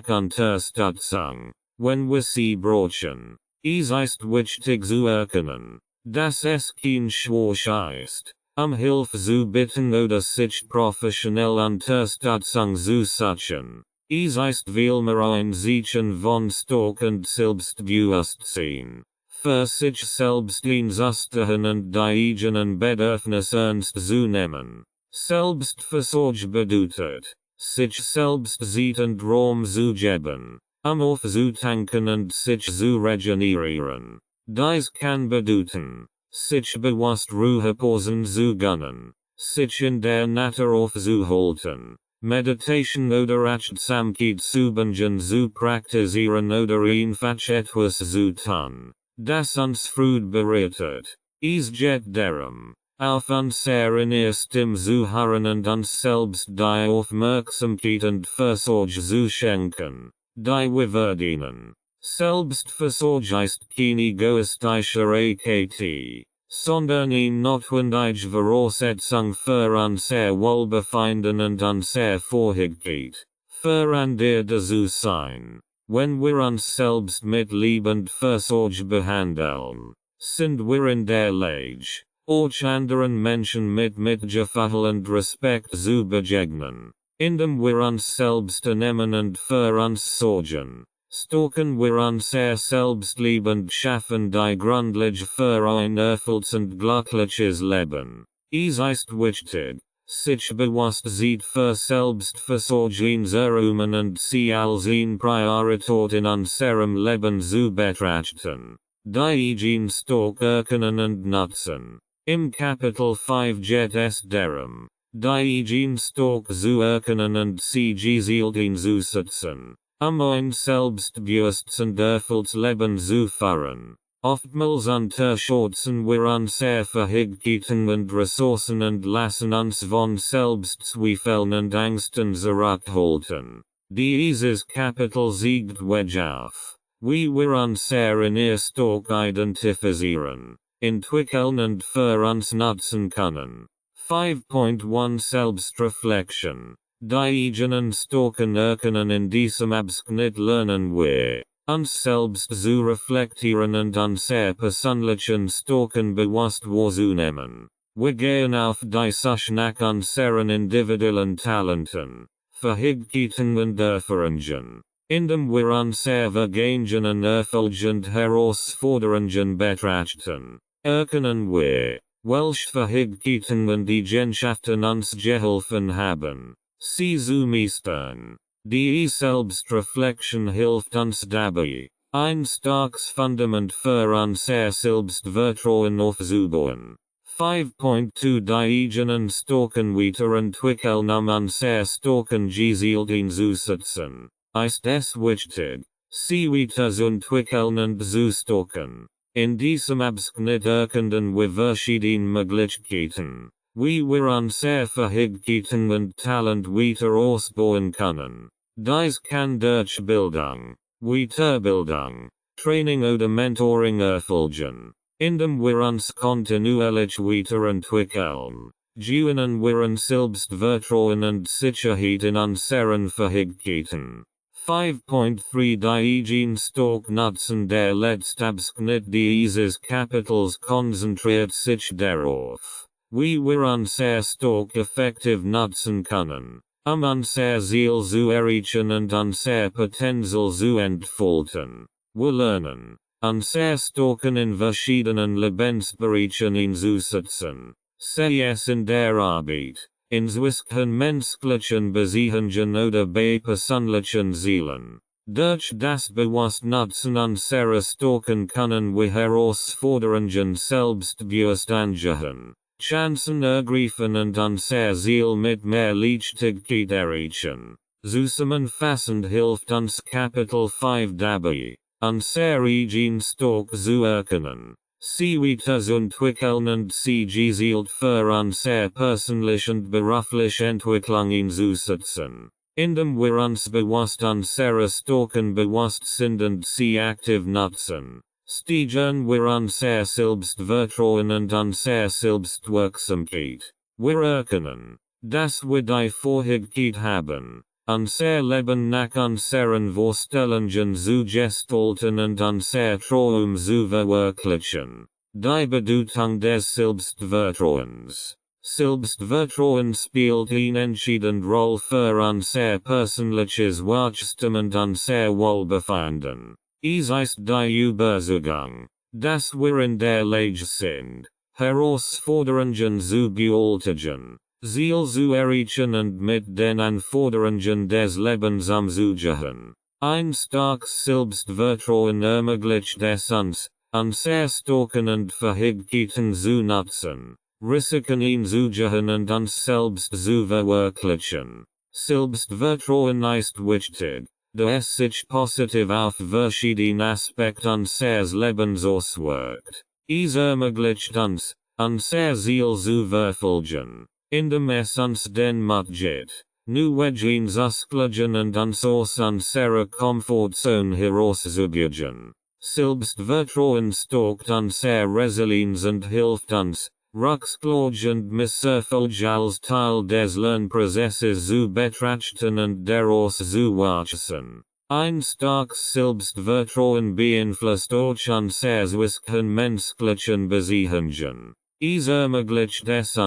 Unterstützung, wenn wir sie brauchen. Es ist wichtig zu erkennen, dass es kein Schwach ist, Hilfe zu bitten oder sich professionell Unterstützung zu suchen. Es ist vielmehr ein Zeichen von Stark und Selbstbewusstsein, für sich selbst einzustehen und die eigenen Bedürfnisse ernst zu nehmen. Selbstversorge bedeutet, sich selbst Zeit und Raum zu geben, aufzutanken und sich zu regenerieren. Dies kann bedeuten, sich bewusst Ruhepausen zu gönnen, sich in der Natur aufzuhalten, Meditation oder Achtsamkeit Übungen zu praktizieren oder einfach etwas zu tun, das uns Freude bereitet. Es geht darum, auf unsere innere Stimme zu hören und uns selbst die Aufmerksamkeit und Fürsorge zu schenken, die wir verdienen. Selbstversorge ist kein egoistischer Akt, sondern eine notwendige Voraussetzung für unser Wohlbefinden und unsere Fähigkeit, für andere zu sein. Wenn wir uns selbst mit Liebe und Fürsorge behandeln, sind wir in der Lage, auch anderen Menschen mit Mitgefühl und Respekt zu begegnen. Indem wir uns selbst nehmen und für uns sorgen, stärken wir unser Selbstliebe und schaffen die Grundlage für ein erfülltes und glückliches Leben. Es ist wichtig, sich bewusst Zeit für Selbstversorge einzuräumen und sie als eine Priorität in unserem Leben zu betrachten. Die Eigen stark erkennen und nutzen. Im Kapitel 5 geht es darum, die Eigen stark zu erkennen und sie gezielt einzusetzen, ein selbstbewusstes und erfülltes Leben zu führen. Oftmals unterschätzen wir unsere Fähigkeiten und Ressourcen und lassen uns von Selbstzweifeln und Ängsten zurückhalten. Dieses Kapitel zeigt auf, wie wir unsere innere stark identifizieren, entwickeln und für uns nutzen können. 5.1 Selbstreflexion. Die eigenen starken erkennen in diesem Abschnitt lernen wir, uns selbst zu reflektieren und unsere persönlichen Stärken bewusst wahrzunehmen. Wir gehen auf die Suche nach unseren individuellen Talenten, Fähigkeiten und Erfahrungen. Indem wir unsere vergangenen Erfolge und Herausforderungen betrachten, erkennen wir, welche Fähigkeiten und Eigenschaften uns geholfen haben, sie zu meistern. Die Selbstreflexion hilft uns dabei, ein starkes Fundament für unser Selbstvertrauen aufzubauen. 5.2 Die eigenen Stärken weiterentwickeln unser Stärken gezielt einzusetzen. Ist es wichtig, sie weiterzuentwickeln und zu stärken. In diesem Abschnitt erkennen wir verschiedene Möglichkeiten, wie wir unsere Fähigkeiten und Talent weiter ausbauen können. Dies kann durch Bildung, Weiterbildung, Training oder Mentoring erfolgen. Indem wir uns kontinuierlich weiterentwickeln, gewinnen wir an Selbstvertrauen und Sicherheit in unseren Fähigkeiten. 5.3 Die eigen stark nutzen. Der letzte Abschnitt dieses Kapitels konzentriert sich darauf, wie wir unser stark effektiv nutzen können, unser Ziel zu erreichen und unser Potenzial zu entfalten. Wir lernen, unser Stärken in verschiedenen Lebensbereichen einzusetzen, sei es in der Arbeit, in zwischen menschlichen Beziehungen oder bei persönlichen Zielen. Durch das Bewusstnutzen unserer Stärken können wir Herausforderungen selbstbewusst angehen, Chancen ergreifen und unser Ziel mit mehr Leichtigkeit erreichen. Zusammenfassend hilft uns Kapitel 5 dabei, unser eigen stark zu erkennen, sie weiterzuentwickeln und sie gezielt für unsere persönliche und berufliche Entwicklung einzusetzen. Indem wir uns bewusst unsere Stärken bewusst sind und sie aktiv nutzen, steigern wir unser Selbstvertrauen und unsere Selbstwirksamkeit. Wir erkennen, dass wir die Fähigkeit haben, unser Leben nach unseren Vorstellungen zu gestalten und unser Traum zu verwirklichen. Die Bedeutung des Selbstvertrauens. Selbstvertrauen spielt eine entscheidende Rolle für unser persönliches Wachstum und unser Wohlbefinden. Es ist die Überzeugung, dass wir in der Lage sind, Herausforderungen zu bewältigen, Ziele zu erreichen und mit den Anforderungen des Lebens umzugehen. Ein starkes Selbstvertrauen ermöglicht es uns, unser Stärken und Fähigkeiten zu nutzen, Risiken einzugehen und uns selbst zu verwirklichen. Selbstvertrauen ist wichtig, da es sich positiv auf verschiedene Aspekte unseres Lebens auswirkt. Es ermöglicht uns, unser Ziel zu verfolgen, indem es uns den Mut gibt, Neues auszugleichen und uns aus unserer Komfortzone herauszubewegen. Selbstvertrauen stärkt unsere Resilienz und hilft uns, Rückschläge und Misserfolge als Teil des Lernprozesses zu betrachten und daraus zu wachsen. Ein starkes Selbstvertrauen beeinflusst durch unser Wissen menschlichen Beziehungen. Es ermöglicht es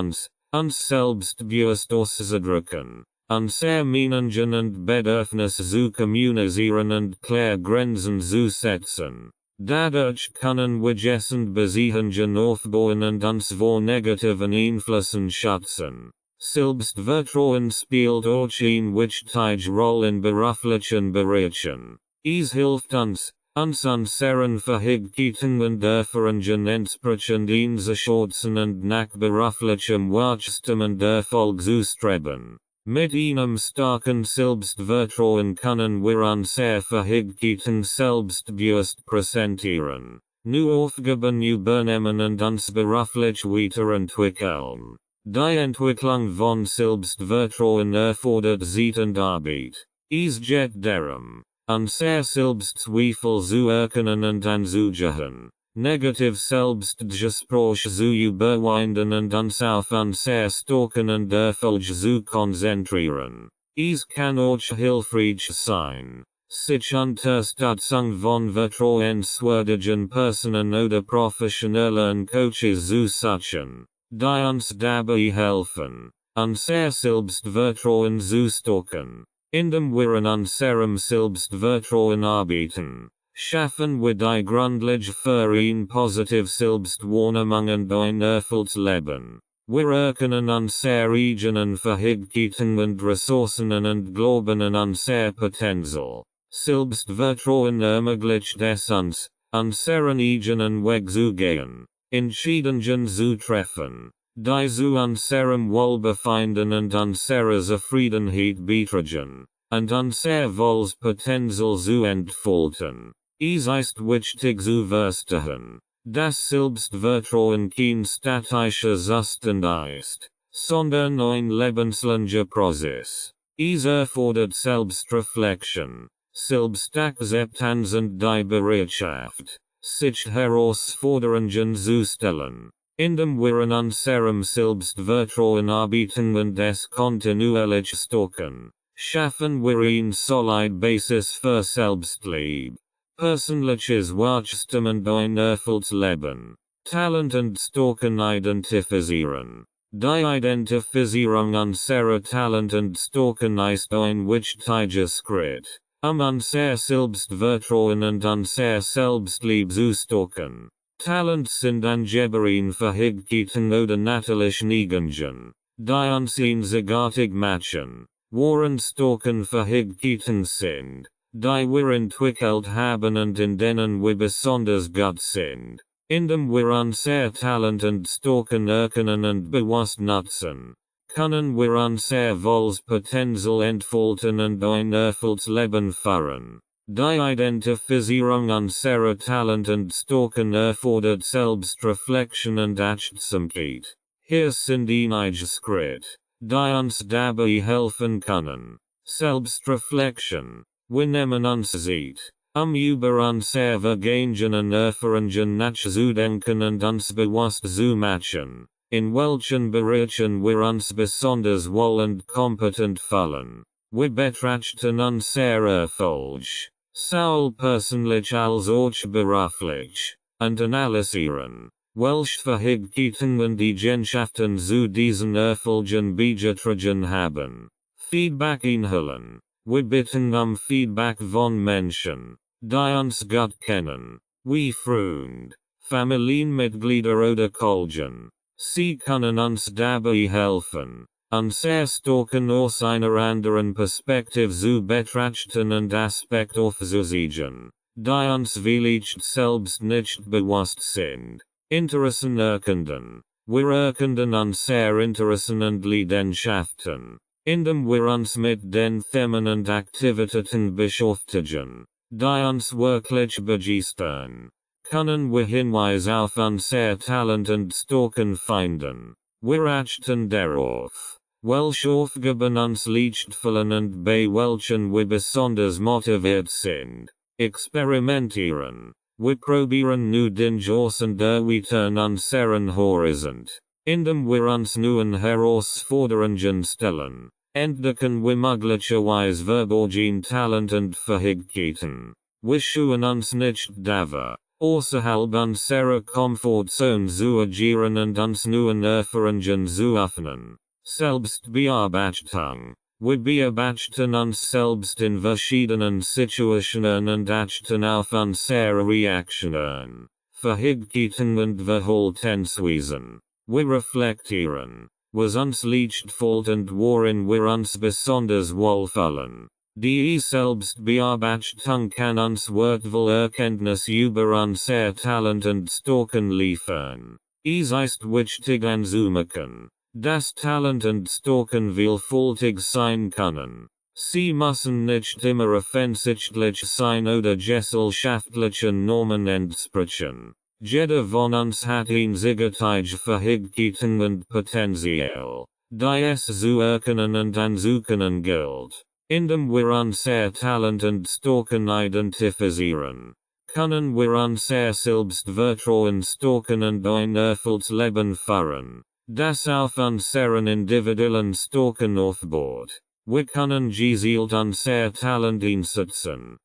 uns selbstbewusst auszudrücken, unser Meinungen und Bedürfnisse zu kommunizieren und klare Grenzen zu setzen. Dadurch können wir gesunde Beziehungen aufbauen und uns vor negativen Einflüssen schützen. Selbstvertrauen spielt auch eine wichtige Rolle in beruflichen Bereichen. Es hilft uns, unseren Fähigkeiten und Erfahrungen entsprechend einzuschätzen und nach beruflichem Wachstum und Erfolg zu streben. Mit einem starken Selbstvertrauen können wir unsere Fähigkeiten selbstbewusst präsentieren, neue Aufgaben übernehmen und uns beruflich weiterentwickeln. Die Entwicklung von Selbstvertrauen erfordert Zeit und Arbeit. Es geht darum, unser Selbstzweifel zu erkennen und anzugehen, negativ Selbstgespräche zu überwinden und uns auf unser Stärken und Erfolg zu konzentrieren. Es kann auch hilfreich sein, sich Unterstützung von vertrauenswürdigen Personen oder professionellen Coaches zu suchen, die uns dabei helfen, unser Selbstvertrauen zu stärken. Indem wir an unserem Selbstvertrauen arbeiten, schaffen wir die Grundlage für ein positives Selbstwahrnehmung und ein erfülltes Leben. Wir erkennen unsere eigenen Fähigkeiten und Ressourcen und glauben an unser Potenzial. Selbstvertrauen ermöglicht es uns, unseren eigenen Weg zu gehen, Entscheidungen zu treffen, die zu unserem Wohlbefinden und unserer Zufriedenheit beitragen, und unser volles Potenzial zu entfalten. Es ist wichtig zu verstehen, dass Selbstvertrauen kein statischer Zustand ist, sondern ein lebenslanger Prozess. Es erfordert Selbstreflexion, Selbstakzeptanz und die Bereitschaft, sich Herausforderungen zu stellen. Indem wir an unserem Selbstvertrauen arbeiten und es kontinuierlich stärken, schaffen wir eine solide Basis für Selbstliebe, persönliches Wachstum und ein erfülltes Leben. Talent und Stärken identifizieren. Die Identifizierung unserer Talent und Stärken ist ein wichtiger Schritt, unser Selbstvertrauen und unser Selbstliebe zu stärken. Talents sind angeborene Fähigkeiten oder natürliche Neigungen, die uns einzigartig machen, während Stärken Fähigkeiten sind, die wir entwickelt haben und in denen wir besonders gut sind. Indem wir unser Talent und Stärken erkennen und bewusst nutzen, können wir unser volles Potenzial entfalten und ein erfülltes Leben führen. Die Identifizierung unserer Talent und Stärken erfordert Selbstreflexion und Achtsamkeit. Hier sind einige Schritte, die uns dabei helfen können. Selbstreflexion. Wir nehmen uns Zeit, über unsere vergangenen Erfahrungen nachzudenken und uns bewusst zu machen, in welchen Bereichen wir uns besonders wohl und kompetent fühlen. we betrachten unser Erfolg, Saul persönlich als auch beruflich, und analysieren, welche Fähigkeiten die Eigenschaften zu diesen Erfolgen beigetragen haben. Feedback inhalen. Wir bitten Feedback von Menschen, die uns gut kennen, wie Freunde, Familienmitglieder oder Kollegen. Sie können uns dabei helfen, unser Stocken aus einer anderen Perspektive zu betrachten und Aspekt aufzuzeigen, die uns vielleicht selbst nicht bewusst sind. Interessen erkunden. Wir erkunden unser Interessen und Leidenschaften, indem wir uns mit den Themen und Aktivitäten beschäftigen, die uns wirklich begeistern. Können wir Hinweise auf unser Talent und Stärken finden. Wir achten darauf, welche Aufgaben uns leicht fallen und bei welchen wir besonders motiviert sind. Experimentieren. Wir probieren neue Dinge aus und erweitern unseren Horizont, indem wir uns neuen Herausforderungen stellen. Entdecken wir möglicherweise verborgene Talent und Fähigkeiten. Wir schauen uns nicht davor, außerhalb unserer Komfortzone zu agieren und uns neuen Erfahrungen zu öffnen. Selbstbeobachtung. Wir beobachten uns selbst in verschiedenen Situationen und achten auf unsere Reaktionen, Fähigkeiten und Verhaltensweisen. Wir reflektieren, was uns leicht fällt und worin wir uns besonders wohlfühlen. Die Selbstbeobachtung kann uns wertvolle Erkenntnis über unser Talent und Stärken liefern. Es ist wichtig anzumerken, dass Talent und Stärken vielfältig sein können. Sie müssen nicht immer offensichtlich sein oder gesellschaftlichen Normen entsprechen. Jeder von uns hat einzigartige Fähigkeiten und Potenzial, die es zu erkennen und anzuerkennen gilt. Indem wir unser Talent und Stärken identifizieren, können wir unser Selbstvertrauen stärken und ein erfülltes Leben führen, das auf unseren individuellen Stärken aufbaut. Wir können gezielt unser Talent einsetzen,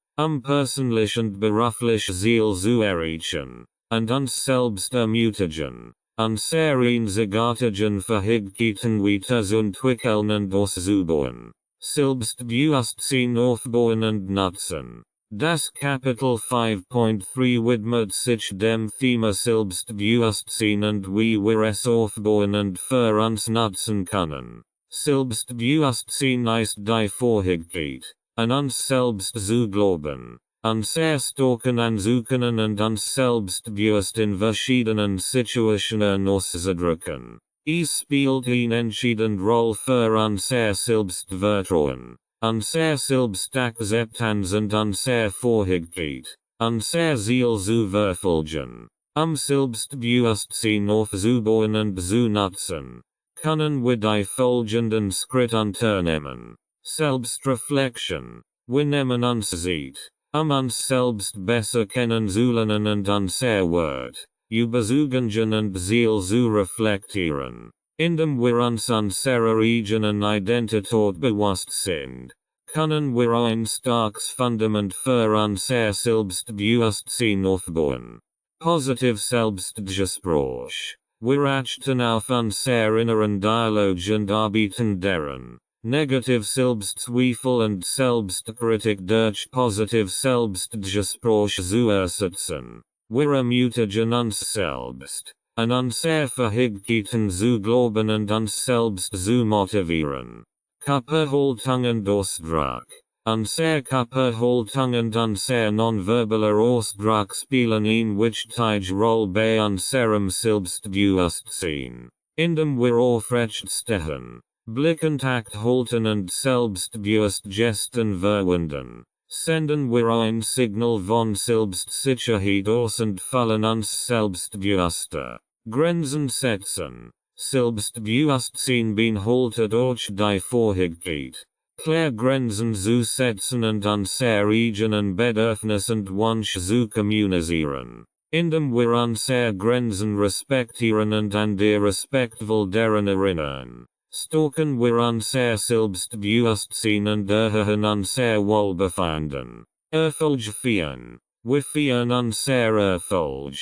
persönlich und beruflich Ziel zu erreichen, und uns selbst ermutigen, unsere einzigartigen Fähigkeiten weiterzuentwickeln und auszubauen. Selbstbewusstsein aufbauen und nutzen. Das Kapitel 5.3 widmet sich dem Thema Selbstbewusstsein und wie wir es aufbauen und für uns nutzen können. Selbstbewusstsein ist die Fähigkeit, an uns selbst zu glauben, unser Stärken anzuerkennen und uns selbstbewusst in verschiedenen Situationen auszudrücken. Es spielt eine entscheidende Rolle für unser Selbstvertrauen, unser Selbstakzeptanz und unser Fähigkeit, unser Ziel zu verfolgen. Selbstbewusstsein aufzubauen und zu nutzen, können wir die folgenden Schritte unternehmen. Selbstreflexion. Wir nehmen uns Zeit, uns selbst besser kennenzulernen und unser Wert, Überzeugungen und Ziel zu reflektieren. Indem wir uns unserer eigenen Identität bewusst sind, können wir ein starkes Fundament für unser Selbstbewusstsein aufbauen. Positiv Selbstgespräch. Wir achten auf unser inneren Dialog und arbeiten daran, negativ Selbstzweifel und Selbstkritik durch positiv Selbstgespräch zu ersetzen. Wir ermutigen uns selbst, an unsere Fähigkeiten zu glauben und uns selbst zu motivieren. Körperhaltung und Ausdruck. Unser Körperhaltung und unser nonverbaler Ausdruck spielen eine wichtige Rolle bei unserem Selbstbewusstsein. Indem wir aufrecht stehen, Blickkontakt halten und selbstbewusst Gesten verwenden, senden wir ein Signal von Selbstsicherheit aus und fallen uns selbstbewusster. Grenzen setzen. Selbstbewusstsein beinhaltet auch die Fähigkeit, klar Grenzen zu setzen und unsere eigenen Bedürfnisse und Wünsche zu kommunizieren. Indem wir unsere Grenzen respektieren und an die respektvoll daran erinnern, Stocken wir unser Selbstbewusstsein und erhöhen unser Wohlbefinden. Erfolg feiern. Wir feiern unser Erfolg.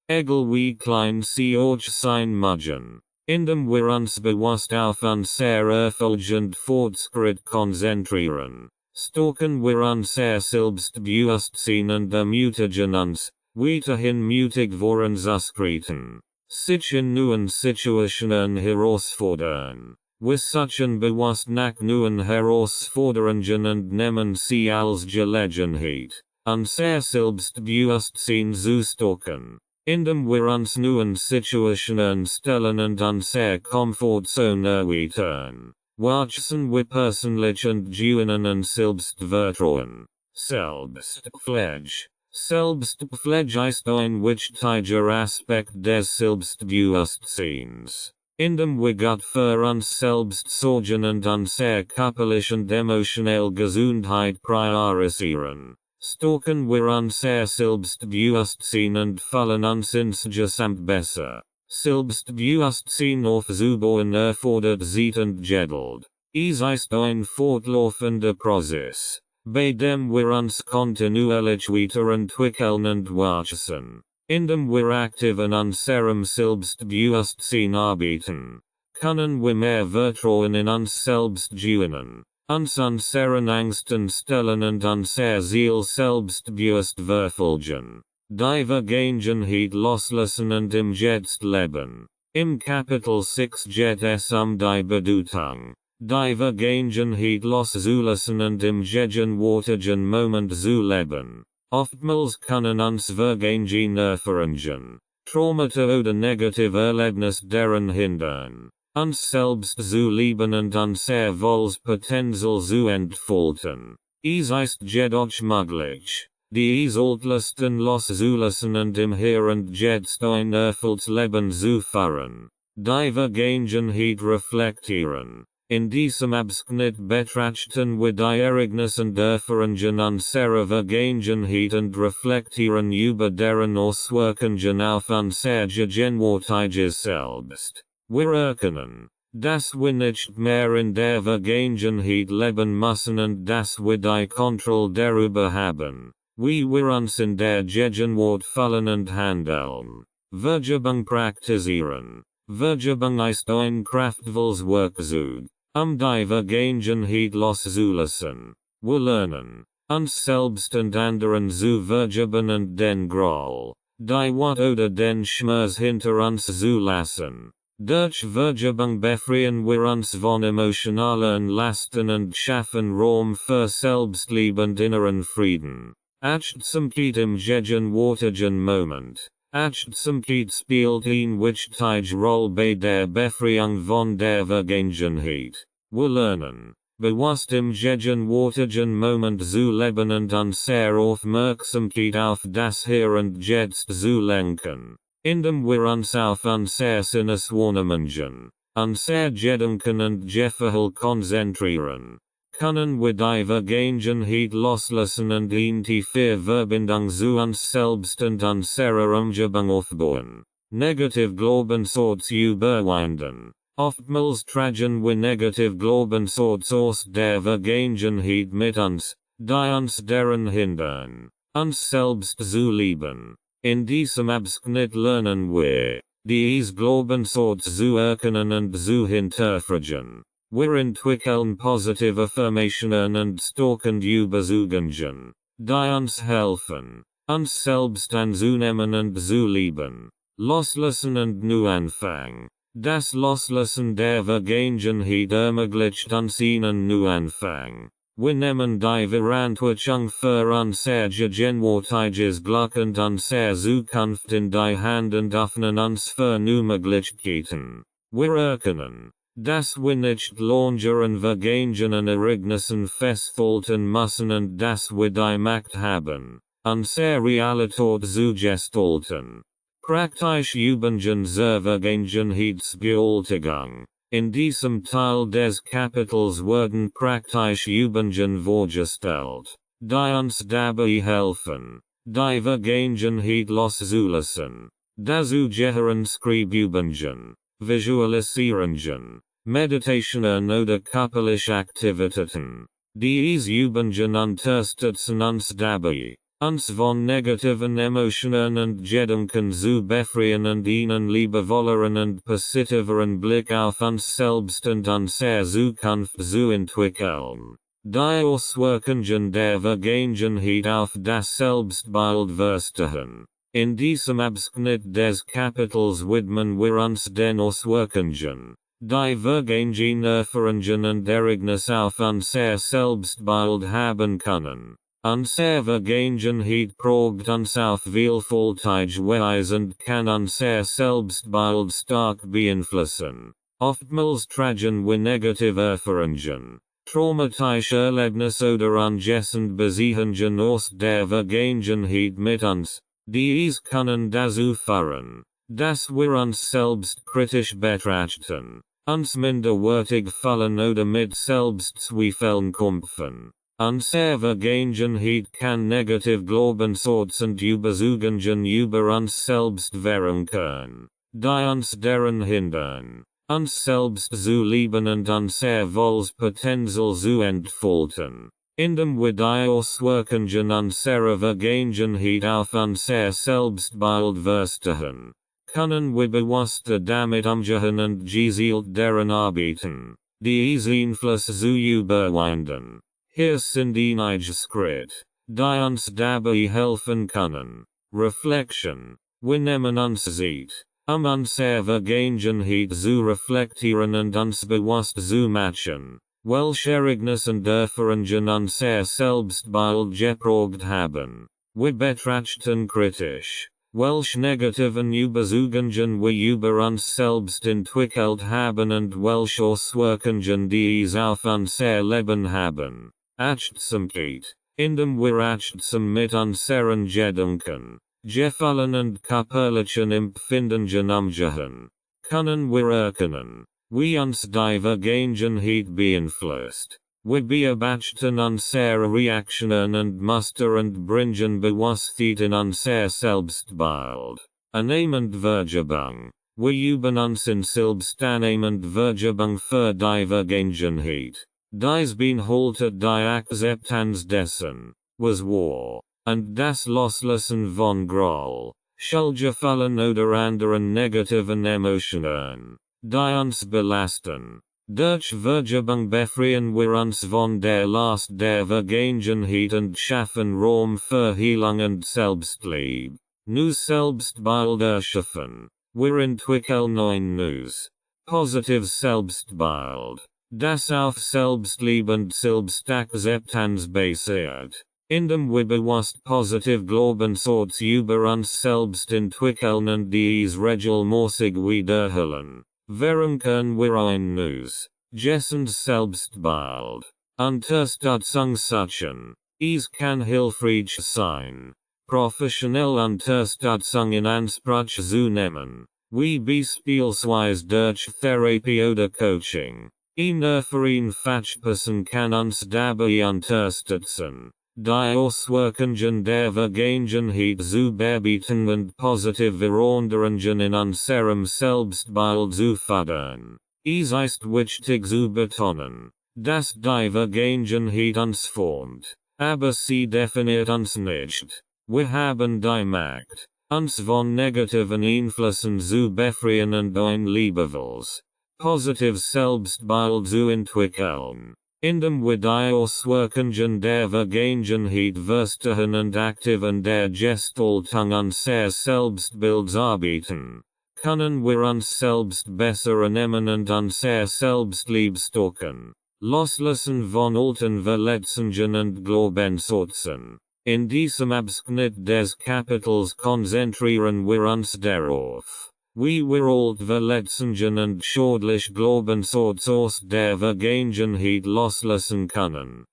Egal wie klein sie auch sein mögen. Indem wir uns bewusst auf unser Erfolg und Fortschritt konzentrieren. Stocken wir unser Selbstbewusstsein und ermutigen uns, weiterhin mutig voranzuschreiten. Sich in neuen Situationen herausfordern. Wir suchen bewusst nach neuen Herausforderungen und nehmen sie als Gelegenheit, unser Selbstbewusstsein zu stärken. Indem wir uns neuen Situationen stellen und unser Komfortzone erweitern. Wachsen wir persönlich und gewinnen an Selbstvertrauen. Selbstpflege. Selbstpflege ist ein wichtiger Aspekt des Selbstbewusstseins. Indem wir gut für uns selbst sorgen und unsere körperliche und emotionale Gesundheit priorisieren, stärken wir unser Selbstbewusstsein und fühlen uns insgesamt besser. Selbstbewusstsein aufzubauen erfordert Zeit und Geduld. Es ist ein fortlaufender Prozess, bei dem wir uns kontinuierlich weiterentwickeln und wachsen. Indem wir aktiv an unserem Selbstbewusstsein arbeiten, können wir mehr Vertrauen in uns selbst gewinnen, uns unseren Ängsten stellen und unser Ziel selbstbewusst verfolgen. Die Vergangenheit loslassen und im Jetzt leben. Im Kapitel 6 geht es die Bedeutung, die Vergangenheit loszulassen und im gegenwärtigen Moment zu leben. Oftmals können uns Vergangenheit erfahren, Traumata oder negative Erlebnisse daran hindern, uns selbst zu lieben und unser Wohlspotenzial zu entfalten. Es ist jedoch möglich, die Isoltlisten loszulassen und im Hier und Jetzt ein erfülltes Leben zu führen. Die Vergangenheit reflektieren. In diesem Abschnitt betrachten wir die Ereignisse und Erfahrungen unserer Vergangenheit und reflektieren über deren Auswirkungen auf unser gegenwärtiges Selbst. Wir erkennen, dass wir nicht mehr in der Vergangenheit leben müssen und dass wir die Kontrolle darüber haben, wie wir uns in der Gegenwart fühlen und handeln. Vergebung praktizieren. Vergebung ist ein kraftvolles Werkzeug, die Vergangenheit loszulassen. Wir lernen, uns selbst und anderen zu vergeben und den Groll, die Wut oder den Schmerz hinter uns zu lassen. Durch Vergebung befreien wir uns von emotionalen Lasten und schaffen Raum für Selbstliebe und inneren Frieden. Achtsamkeit im gegenwärtigen Moment. Achtsamkeit spielt eine wichtige Rolle bei der Befreiung von der Vergangenheit. Wir lernen, bewusst im gegenwärtigen Moment zu leben und unsere Aufmerksamkeit auf das Hier und Jetzt zu lenken. Indem wir uns auf unser Sinneswahrnehmungen, unser Gedanken und Gefühl konzentrieren, können wir die Vergangenheit loslassen und eine tiefe Verbindung zu uns selbst und unserer Umgebung aufbauen. Negative Glaubenssätze überwinden. Oftmals tragen wir negative Glaubenssätze aus der Vergangenheit mit uns, die uns daran hindern, uns selbst zu lieben. In diesem Abschnitt lernen wir, diese Glaubenssätze zu erkennen und zu hinterfragen. Wir entwickeln positive Affirmationen und stärkende Überzeugungen, die uns helfen, uns selbst anzunehmen und zu lieben. Loslassen und Neuanfang. Das Loslassen der Vergangenheit ermöglicht uns einen Neuanfang. Wir nehmen die Verantwortung für unser gegenwärtiges Glück und unsere Zukunft in die Hand und öffnen uns für neue Möglichkeiten. Wir erkennen, dass wir nicht länger an vergangenen Ereignissen festhalten müssen und dass wir die Macht haben, unsere Realität zu gestalten. Praktisch Übungen zur Vergangenheitsbewältigung. In diesem Teil des Kapitels werden praktische Übungen vorgestellt, die uns dabei helfen, die Vergangenheit loszulassen. Dazu gehören Schreibübungen, Visualisierungen, Meditationen oder körperliche Aktivitäten. Dies üben unterstützen uns dabei, uns von negativen Emotionen und Gedanken zu befreien und einen liebevolleren und positiveren Blick auf uns selbst und unsere Zukunft zu entwickeln. Die Auswirkungen der Vergangenheit auf das Selbstbild verstehen. In diesem Abschnitt des Kapitels widmen wir uns den Auswirkungen, die Vergangenen Erfahrungen und Ereignisse auf unser Selbstbild haben können. Unsere Vergangenheit prägt uns auf vielfältige Weise und kann unser Selbstbild stark beeinflussen. Oftmals tragen wir negative Erfahrungen, traumatische Erlebnisse oder ungesunde Beziehungen aus der Vergangenheit mit uns. Dies können dazu führen, dass wir uns selbst kritisch betrachten, uns minderwertig fühlen oder mit Selbstzweifeln kämpfen. Unsere Vergangenheit kann negativ Glaubenssätze und Überzeugungen über uns selbst verunsichern, die uns daran hindern, uns selbst zu lieben und unser Wohlpotenzial zu entfalten. Indem wir die Auswirkungen unserer Vergangenheit auf unser Selbstbild verstehen, können wir bewusster damit umgehen und gezielt daran arbeiten, diese Einflüsse zu überwinden. Hier sind einige Schritte, die uns dabei helfen können. Reflection. Wir nehmen uns Zeit, unsere Vergangenheit zu reflektieren und uns bewusst zu machen, welche Ereignisse und Erfahrungen unser Selbstbild geprägt haben. Wir betrachten kritisch, welche negativen Überzeugungen wir über uns selbst entwickelt haben und welche Auswirkungen dies auf unser Leben haben. Achtsamkeit. Indem wir achtsam mit unseren Gedanken, Gefühlen und körperlichen Empfindungen umgehen, können wir erkennen, wie uns die Vergangenheit beeinflusst. Wir beobachten unsere Reaktionen und Muster und bringen Bewusstheit in unser Selbstbild. Annehmend Vergebung. Wir üben uns in selbstannehmend Vergebung für die Vergangenheit. Dies beinhaltet die Akzeptanz dessen, was war, und das Loslassen von Groll, Schuldgefühlen oder anderen negativen Emotionen, die uns belasten. Durch Vergebung befreien wir uns von der Last der Vergangenheit und schaffen Raum für Heilung und Selbstliebe. Neues Selbstbild erschaffen. Wir entwickeln ein neues, positives Selbstbild, das auf Selbstliebe und Selbstakzeptanz basiert. Indem wir bewusst positiv Glaubenssätze über uns selbst entwickeln und dies regelmäßig wiederholen, verankern wir ein neues, gesundes Selbstbild. Unterstützung suchen. Es kann hilfreich sein, professionelle Unterstützung in Anspruch zu nehmen, wie beispielsweise durch Therapie oder Coaching. Ein erfahrener Fachperson kann uns dabei unterstützen, die Auswirkungen der Vergangenheit zu bearbeiten und positive Veränderungen in unserem Selbstbild zu fördern. Es ist wichtig zu betonen, dass die Vergangenheit uns formt, aber sie definiert uns nicht. Wir haben die Macht, uns von negativen Einflüssen zu befreien und ein liebevolles, positives Selbstbild zu entwickeln. Indem wir die Auswirkungen der Vergangenheit verstehen und aktiv an der Gestaltung unseres Selbstbilds arbeiten, können wir uns selbst besser annehmen und unser Selbstliebe stärken. Loslassen von alten Verletzungen und Glaubenssätzen. In diesem Abschnitt des Kapitels konzentrieren wir uns darauf, wie wir alte Verletzungen und schädliche Glaubenssätze aus der Vergangenheit loslassen können,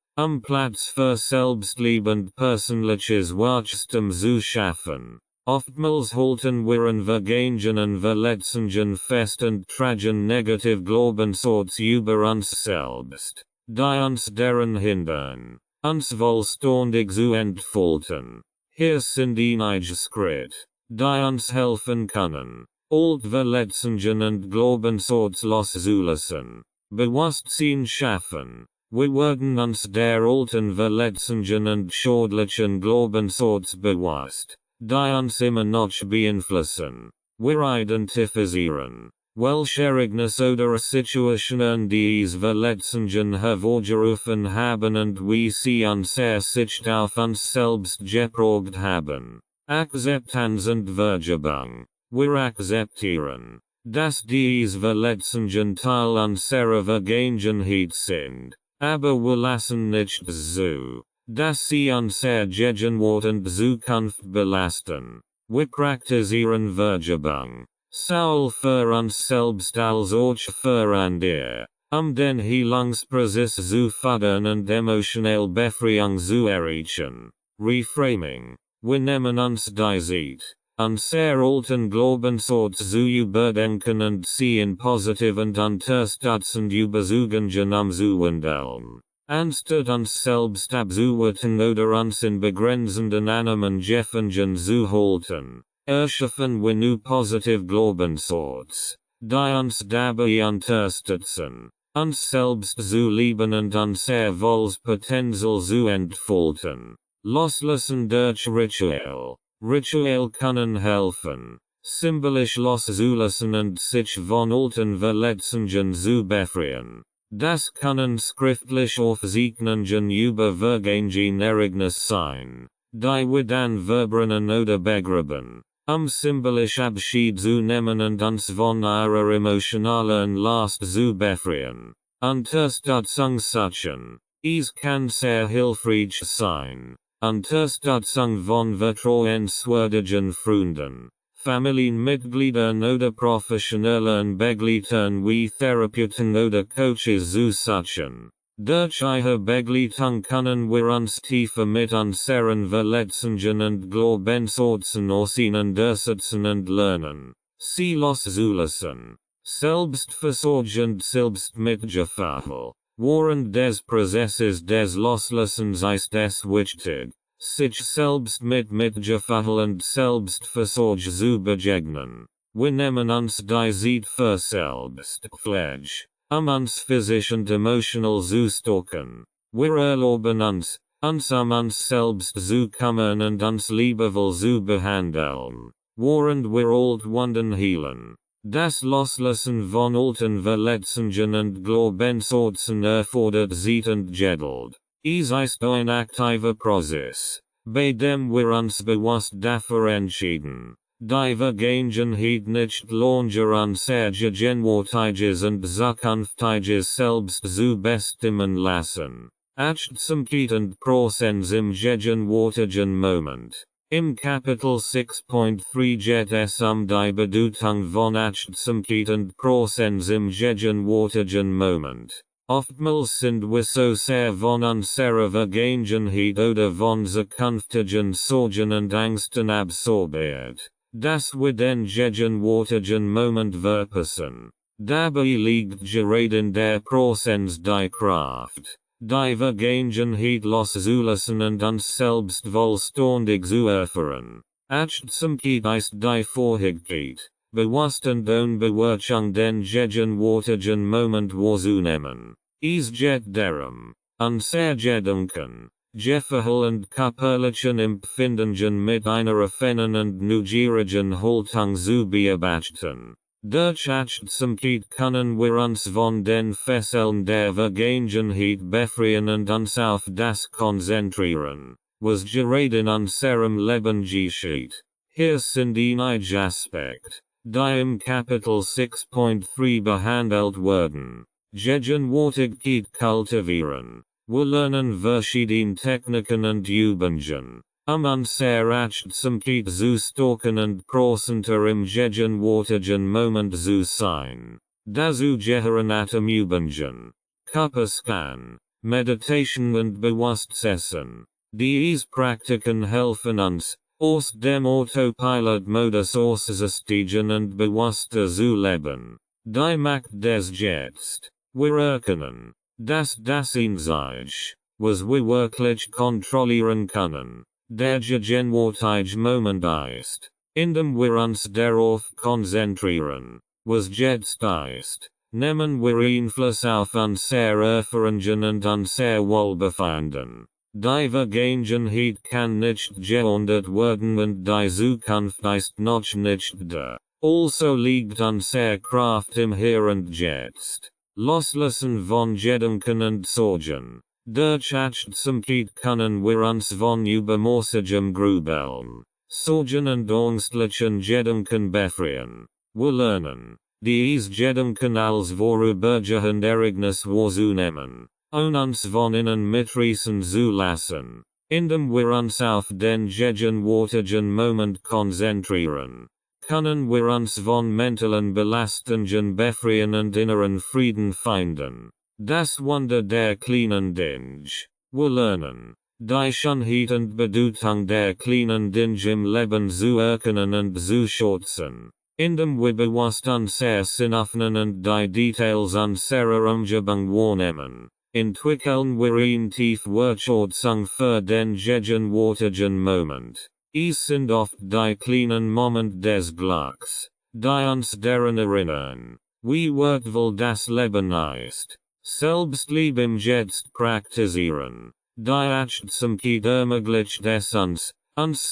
Platz für Selbstliebe und persönliches Wachstum zu schaffen. Oftmals halten wir an vergangenen Verletzungen fest und tragen negative Glaubenssätze über uns selbst, die uns daran hindern, uns vollständig zu entfalten. Hier sind einige Schritte, die uns helfen können, Altverletzungen und Glaubensortslosulassen. Bewusstsein schaffen. Wir werden uns der alten Verletzungen und schädlichen Glaubensorts bewusst, die uns immer noch beeinflussen. Wir identifizieren, welche Ereignisse oder Situationen diese Verletzungen hervorgerufen haben und wie sie unser Sicht auf uns selbst geprägt haben. Akzeptanz und Vergebung. Wir akzeptieren, dass diese Verletzungen Teil unserer Vergangenheit sind, aber wir lassen nicht zu, dass sie unser Gegenwart und Zukunft belasten. Wir praktizieren Vergebung, sowohl für uns selbst als auch für andere, den Heilungsprozess zu fördern und emotionelle Befreiung zu erreichen. Reframing. Wir nehmen uns die Zeit, unser alten Glaubensorts zu überdenken und sie in positiv und unterstützend Überzeugungen umzuwandeln. Anstatt uns selbst abzuwerten oder uns in begrenzenden Annahmen gefangen zu halten, erschaffen wir nu positive Glaubensorts, die uns dabei unterstützen, uns selbst zu lieben und unser Wohlspotenzial zu entfalten. Loslassen durch Ritual. Ritual können helfen, symbolisch loszulassen und sich von alten Verletzungen zu befreien. Das können schriftlich Aufzeichnungen über vergangene Ereignisse sein, die wir dann verbrennen oder begraben, symbolisch Abschied zu nehmen und uns von ihrer emotionalen Last zu befreien. Unterstützung suchen. Es kann sehr hilfreich sein. Unterstützung von vertrauenswürdigen Freunden, Familienmitgliedern oder professionellen Begleitern wie Therapeuten oder Coaches zu suchen. Durch ihre Begleitung können wir uns tiefer mit unseren Verletzungen und Glaubensorten auseinandersetzen und lernen, sie loszulassen. Selbstversorgend Selbstmitgefühl. Während des Prozesses des Loslassens ist es wichtig, sich selbst mit Mitgefühl und Selbstversorge zu begegnen. Wir nehmen uns die Zeit für Selbstpflege, uns physisch und emotional zu stärken. Wir erlauben uns uns selbst zu kümmern und uns liebevoll zu behandeln, während wir Altwunden heilen. Das Loslassen von alten Verletzungen und Glaubensorten erfordert Zeit und Geduld. Es ist ein aktiver Prozess, bei dem wir uns bewusst dafür entscheiden, die Vergangenheit nicht länger unser gegenwärtiges und zukünftiges Selbst zu bestimmen lassen. Achtsamkeit und Präsenz im gegenwärtigen Moment. Im Kapitel 6.3 geht es die Bedeutung von Achtsamkeit und Präsenz im gegenwärtigen Moment. Oftmals sind wir so sehr von unserer Vergangenheit oder von zukünftigen Sorgen und Ängsten absorbiert, dass wir den gegenwärtigen Moment verpassen. Dabei liegt gerade in der Präsenz die Kraft, die Vergangenheit loszulassen und uns selbst vollständig zu erfahren. Achtsamkeit ist die Fähigkeit, bewusst und unbewertung den gegenwärtigen Moment wahrzunehmen. Es geht darum, unser Gedanken, Gefühle und körperlichen Empfindungen mit einer offenen und neugierigen Haltung zu beobachten. Durch Achtsamkeit können wir uns von den Fesseln der Vergangenheit befreien und uns auf das konzentrieren, was gerade in unserem Leben geschieht. Hier sind einige Aspekte, die im Kapitel 6.3 behandelt werden. Gegenwärtigkeit kultivieren. Wir lernen verschiedene Techniken und Übungen, unser Achtsamkeit zu stärken und präsenter im gegenwärtigen Moment zu sein. Dazu gehören Atemübungen, Körperscan, Meditation und Bewusstsein. Diese Praktiken helfen uns, aus dem Autopilot-Modus auszusteigen und bewusster zu leben. Die Macht des Jetzt. Wir erkennen, dass das in sich, was wir wirklich kontrollieren können, der gegenwärtige Moment ist. indem wir uns darauf konzentrieren, was jetzt ist, nehmen wir Einfluss auf unser Erfahrungen und unser Wohlbefinden. Die Vergangenheit kann nicht geändert werden und die Zukunft ist noch nicht da. Also liegt unser Kraft im Hier und Jetzt. Loslassen von Gedanken und Sorgen. Durch Achtsamkeit können wir uns von übermäßigem Grübeln, Sorgen und ängstlichen Gedanken befreien. Wir lernen, diese Gedanken als vorübergehende Ereignis wahrzunehmen, uns von innen mitreißen zu lassen, indem wir uns auf den gegenwärtigen Moment konzentrieren. Können wir uns von mentalen Belastungen befreien und inneren Frieden finden. Das Wunder der kleinen Dinge. Wir lernen, die Schönheit und Bedeutung der kleinen Dinge im Leben zu erkennen und zu schätzen, indem wir bewusst unser Sinn öffnen und die Details unserer Umgebung wahrnehmen. Entwickeln wir eine tiefe Wertschätzung für den gegenwärtigen Moment. Es sind oft die kleinen Momente des Glücks, die uns daran erinnern, wie wertvoll das Leben ist. Selbstliebe im Jetzt praktizieren. Die Achtsamkeit ermöglicht es uns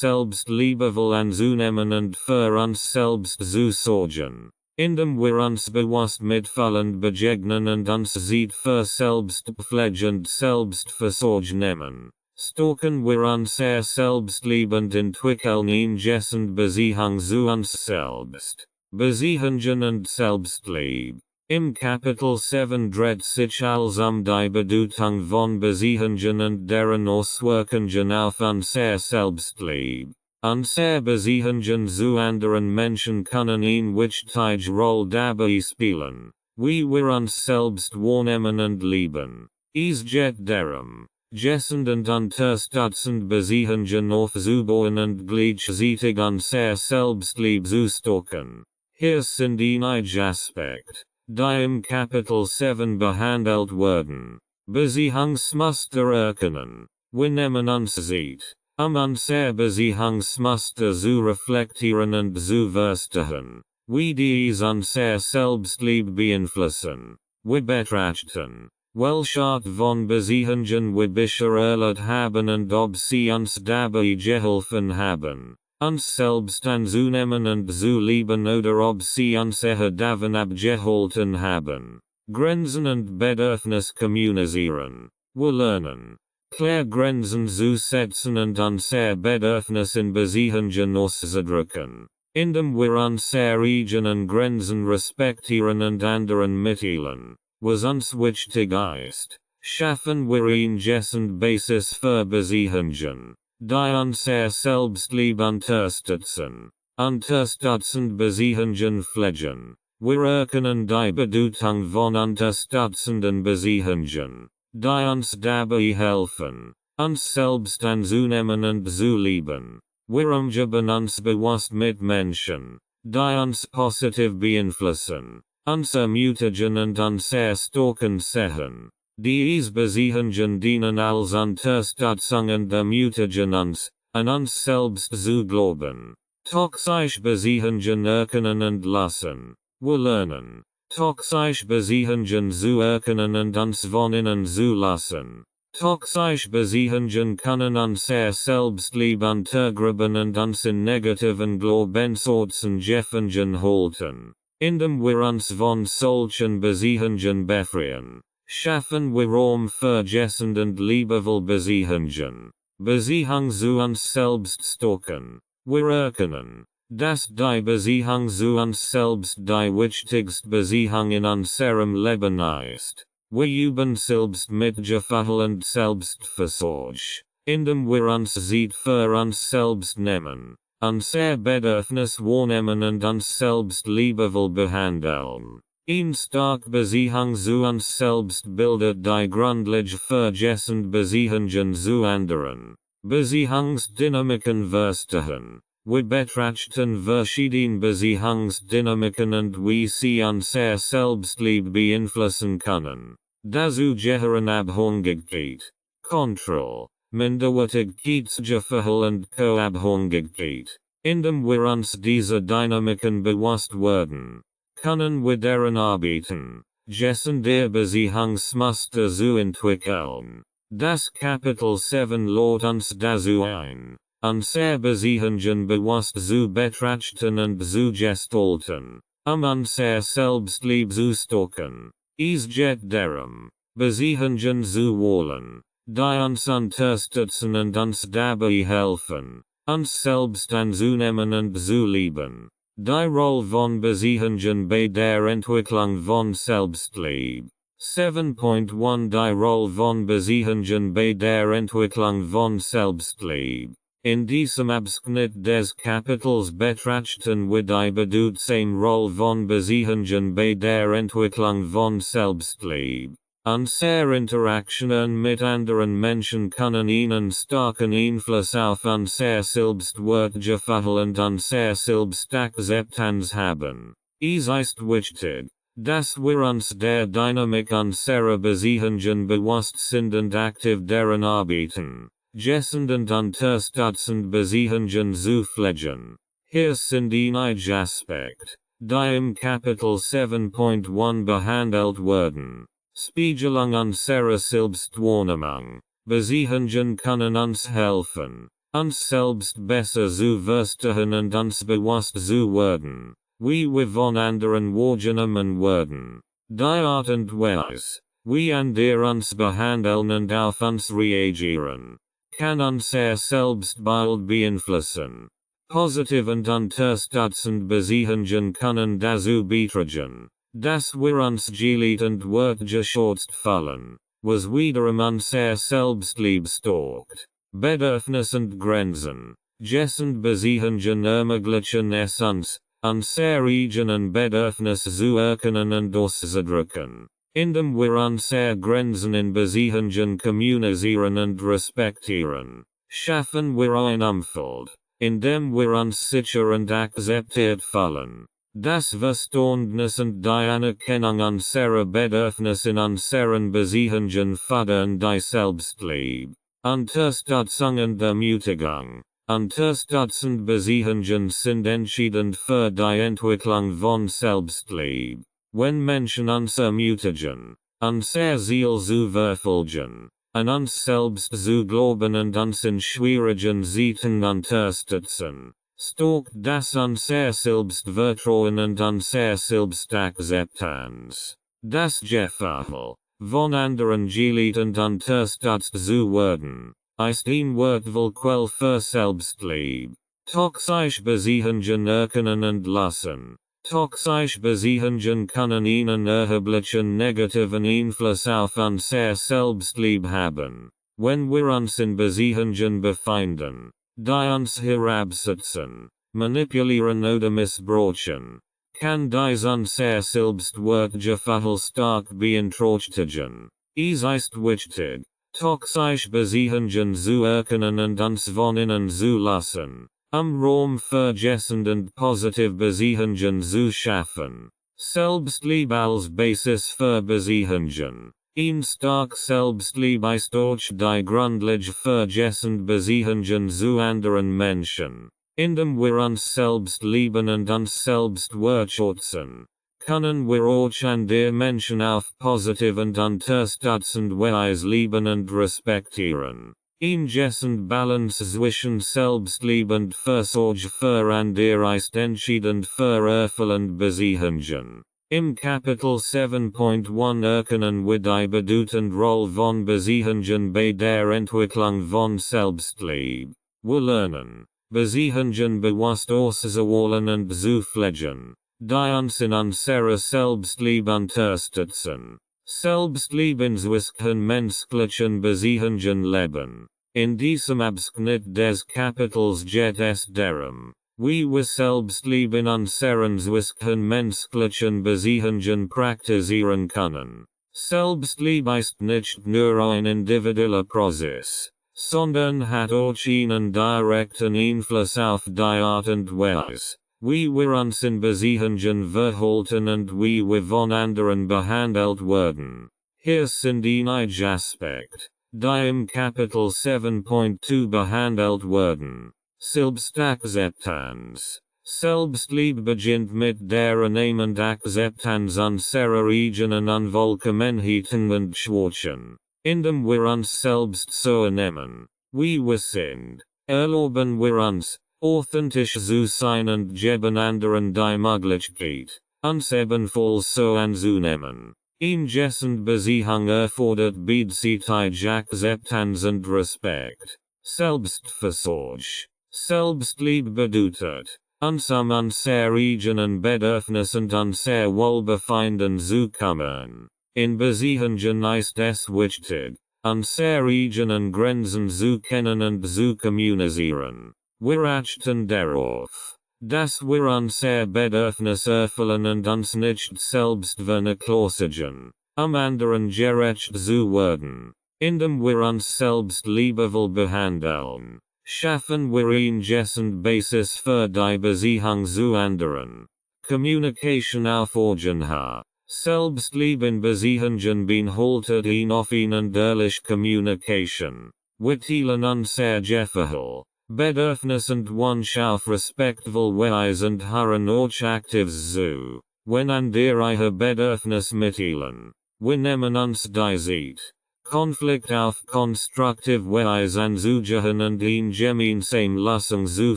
selbst liebevoll anzunehmen und für uns selbst zu sorgen, indem wir uns bewusst mitfühlend begegnen und uns Zeit für Selbstpflege und Selbstversorgung nehmen. Stocken wir unser Selbstliebe und entwickeln eine gesunde Beziehung zu uns selbst. Beziehungen und Selbstliebe. Im Kapitel 7 dreht sich alles die Bedeutung von Beziehungen und deren Auswirkungen auf unser Selbstliebe. Unser Beziehungen zu anderen Menschen können eine wichtige Rolle dabei spielen, wie wir uns selbst wahrnehmen und lieben. Es geht darum, gesund und unterstützend Beziehungen aufzubauen und gleichzeitig unser Selbstliebe zu stocken. Hier sind einige Aspekte, die im Kapitel 7 behandelt werden. Beziehungsmuster erkennen. Wir nehmen uns Zeit, unser Beziehungsmuster zu reflektieren und zu verstehen, wie dies unser Selbstliebe beeinflussen. Wir betrachten, welche Art von Beziehungen wir bisher erlebt haben und ob sie uns dabei geholfen haben, uns selbst anzunehmen und zu lieben oder ob sie uns eher davon abgehalten haben. Grenzen und Bedürfnis kommunizieren. Wir lernen, klar Grenzen zu setzen und unser Bedürfnis in Beziehungen auszudrücken, indem wir unsere eigenen Grenzen respektieren und anderen mitteilen, was uns wichtig ist. Schaffen wir eine gesunde Basis für Beziehungen, die unser Selbstliebe unterstützen. Unterstützend Beziehungen pflegen. Wir erkennen die Bedeutung von unterstützenden Beziehungen, die uns dabei helfen, uns selbst anzunehmen und zu lieben. Wir umgeben uns bewusst mit Menschen, die uns positiv beeinflussen, uns ermutigen und uns stärken sehen. Diese Beziehungen dienen als Unterstützung und ermutigen uns, an uns selbst zu glauben. Toxische Beziehungen erkennen und lassen. Wir lernen, toxische Beziehungen zu erkennen und uns von innen zu lassen. Toxische Beziehungen können unser Selbstliebe untergraben und uns in negativen Glaubenssätzen gefangen halten. Indem wir uns von solchen Beziehungen befreien, schaffen wir Raum für gesunde und liebevolle Beziehungen. Beziehung zu uns selbst stocken. Wir erkennen, dass die Beziehung zu uns selbst die wichtigste Beziehung in unserem Leben ist. Wir üben Selbstmitgefühl und Selbstversorge, indem wir uns Zeit für uns selbst nehmen, unser Bedürfnis wahrnehmen und uns selbst liebevoll behandeln. Eine starke Beziehung zu uns selbst bildet die Grundlage für gesunde Beziehungen zu anderen. Beziehungsdynamiken verstehen. Wir betrachten verschiedene Beziehungsdynamiken und wie sie unser Selbstliebe beeinflussen können. Dazu gehören Abhängigkeit, Kontrolle, Minderwertigkeitsgefühl und Co-Abhängigkeit. indem wir uns diese Dynamiken bewusst werden, können wir deren arbeiten, Jessen der Beziehungsmuster zu entwickeln. Das Kapitel 7 lädt uns dazu ein, unsere Beziehungen bewusst zu betrachten und zu gestalten, unser Selbstliebe zu stärken. Es geht darum, Beziehungen zu wollen, die uns unterstützen und uns dabei helfen, uns selbst anzunehmen und zu lieben. Die Rolle von Beziehungen bei der Entwicklung von Selbstliebe. 7.1 Die Rolle von Beziehungen bei der Entwicklung von Selbstliebe. In diesem Abschnitt des Kapitels betrachten wir die bedeutsame Rolle von Beziehungen bei der Entwicklung von Selbstliebe. Unsere Interaktionen mit anderen Menschen können einen starken Einfluss auf unser Selbstwertgefühl und unsere Selbstakzeptanz haben. Es ist wichtig, dass wir uns der Dynamik unserer Beziehungen bewusst sind und aktiv daran arbeiten, gesund und unterstützend Beziehungen zu pflegen. Hier sind einige Aspekte, die im Kapitel 7.1 behandelt werden. Spiegelung unserer Selbstwahrnehmung. Beziehungen können uns helfen, uns selbst besser zu verstehen und uns bewusst zu werden, wie wir von anderen wahrgenommen werden. Die Art und Weise, wie andere uns behandeln und auf uns reagieren, kann unser Selbstbild beeinflussen. Positiv und unterstützend Beziehungen können dazu beitragen, dass wir uns geliebt und wertgeschätzt fühlen, was wiederum unser Selbstliebe stärkt. Bedürfnis und Grenzen. Gesund Beziehungen ermöglichen es uns, unsere eigenen Bedürfnisse zu erkennen und auszudrücken, indem wir unsere Grenzen in Beziehungen kommunizieren und respektieren. Schaffen wir ein Umfeld, in dem wir uns sicher und akzeptiert fühlen. Das Verständnis und die Anerkennung unserer Bedürfnisse in unseren Beziehungen fördern die Selbstliebe. Unterstützung und Ermutigung. Unterstützend Beziehungen sind entscheidend für die Entwicklung von Selbstliebe. Wenn Menschen uns ermutigen, unser Ziel zu verfolgen, an uns selbst zu glauben und uns in schwierigen Zeiten unterstützen, stärkt das unser Selbstvertrauen und unser Selbstakzeptanz. Das Gefühl, von anderen geliebt und unterstützt zu werden, ist ein wertvolle Quelle für Selbstliebe. Toxische Beziehungen erkennen und lassen. Toxische Beziehungen können einen erheblichen negativen Einfluss auf unser Selbstliebe haben, wenn wir uns in Beziehungen befinden, die uns herabsetzen, manipulieren oder missbrauchen, kann dies unser Selbstwertgefühl stark beeinträchtigen. Es ist wichtig, toxische Beziehungen zu erkennen und uns von innen zu lassen, Raum für gesund und positive Beziehungen zu schaffen. Selbstliebe als Basis für Beziehungen. Ein stark Selbstliebe ist durch die Grundlage für gesund Beziehungen zu anderen Menschen. Indem wir uns selbst lieben und uns selbst wertschätzen, können wir auch andere Menschen auf positive und unterstützend Weise lieben und respektieren. Ein gesund Balance zwischen Selbstliebe und Fürsorge für andere ist entscheidend für erfüllende Beziehungen. Im Kapitel 7.1 erkennen wir die bedeutende Rolle von Beziehungen bei der Entwicklung von Selbstliebe. Wir lernen, Beziehungen bewusst auszuwählen und zu pflegen, die uns in unserer Selbstliebe unterstützen. Selbstliebe in menschlichen Beziehungen leben. In diesem Abschnitt des Kapitels geht es darum, wie wir Selbstliebe in unseren menschlichen Beziehungen praktizieren können. Selbstliebe ist nicht nur ein individueller Prozess, sondern hat auch einen direkten Einfluss auf die Art und Weise, wie wir uns in Beziehungen verhalten und wie wir von anderen behandelt werden. Hier sind einige Aspekte, die im Kapitel 7.2 behandelt werden. Selbstakzeptanz. Selbstliebe beginnt mit der Annahme Akzeptanz unserer eigenen Unvollkommenheiten und Schwächen. Indem wir uns selbst so annehmen, wie wir sind, erlauben wir uns, authentisch zu sein und geben anderen die Möglichkeit, uns ebenfalls so anzunehmen. Ingessen Beziehung erfordert beidseitige Akzeptanz und Respekt. Selbstversorge. Selbstliebe bedeutet, uns unser eigenen Bedürfnis und unser Wohlbefinden zu kümmern. In Beziehungen ist es wichtig, unsere eigenen Grenzen zu kennen und zu kommunizieren. Wir achten darauf, dass wir unser Bedürfnis erfüllen und uns nicht selbst vernachlässigen, anderen gerecht zu werden. Indem wir uns selbst liebevoll behandeln, schaffen wir eine Basis für die Beziehung zu anderen. Communication auf Augenhöhe. Selbstliebe in Beziehungen beinhaltet offen und ehrliche Communication. Wir teilen unser Gefühl, Bedürfnis und Wunsch auf respektvolle Weise und hören auch aktiv zu, wenn andere ihre Bedürfnis mitteilen. Wir nehmen uns die Zeit, Konflikt auf konstruktive Weise anzugehen und gemeinsame Lösung zu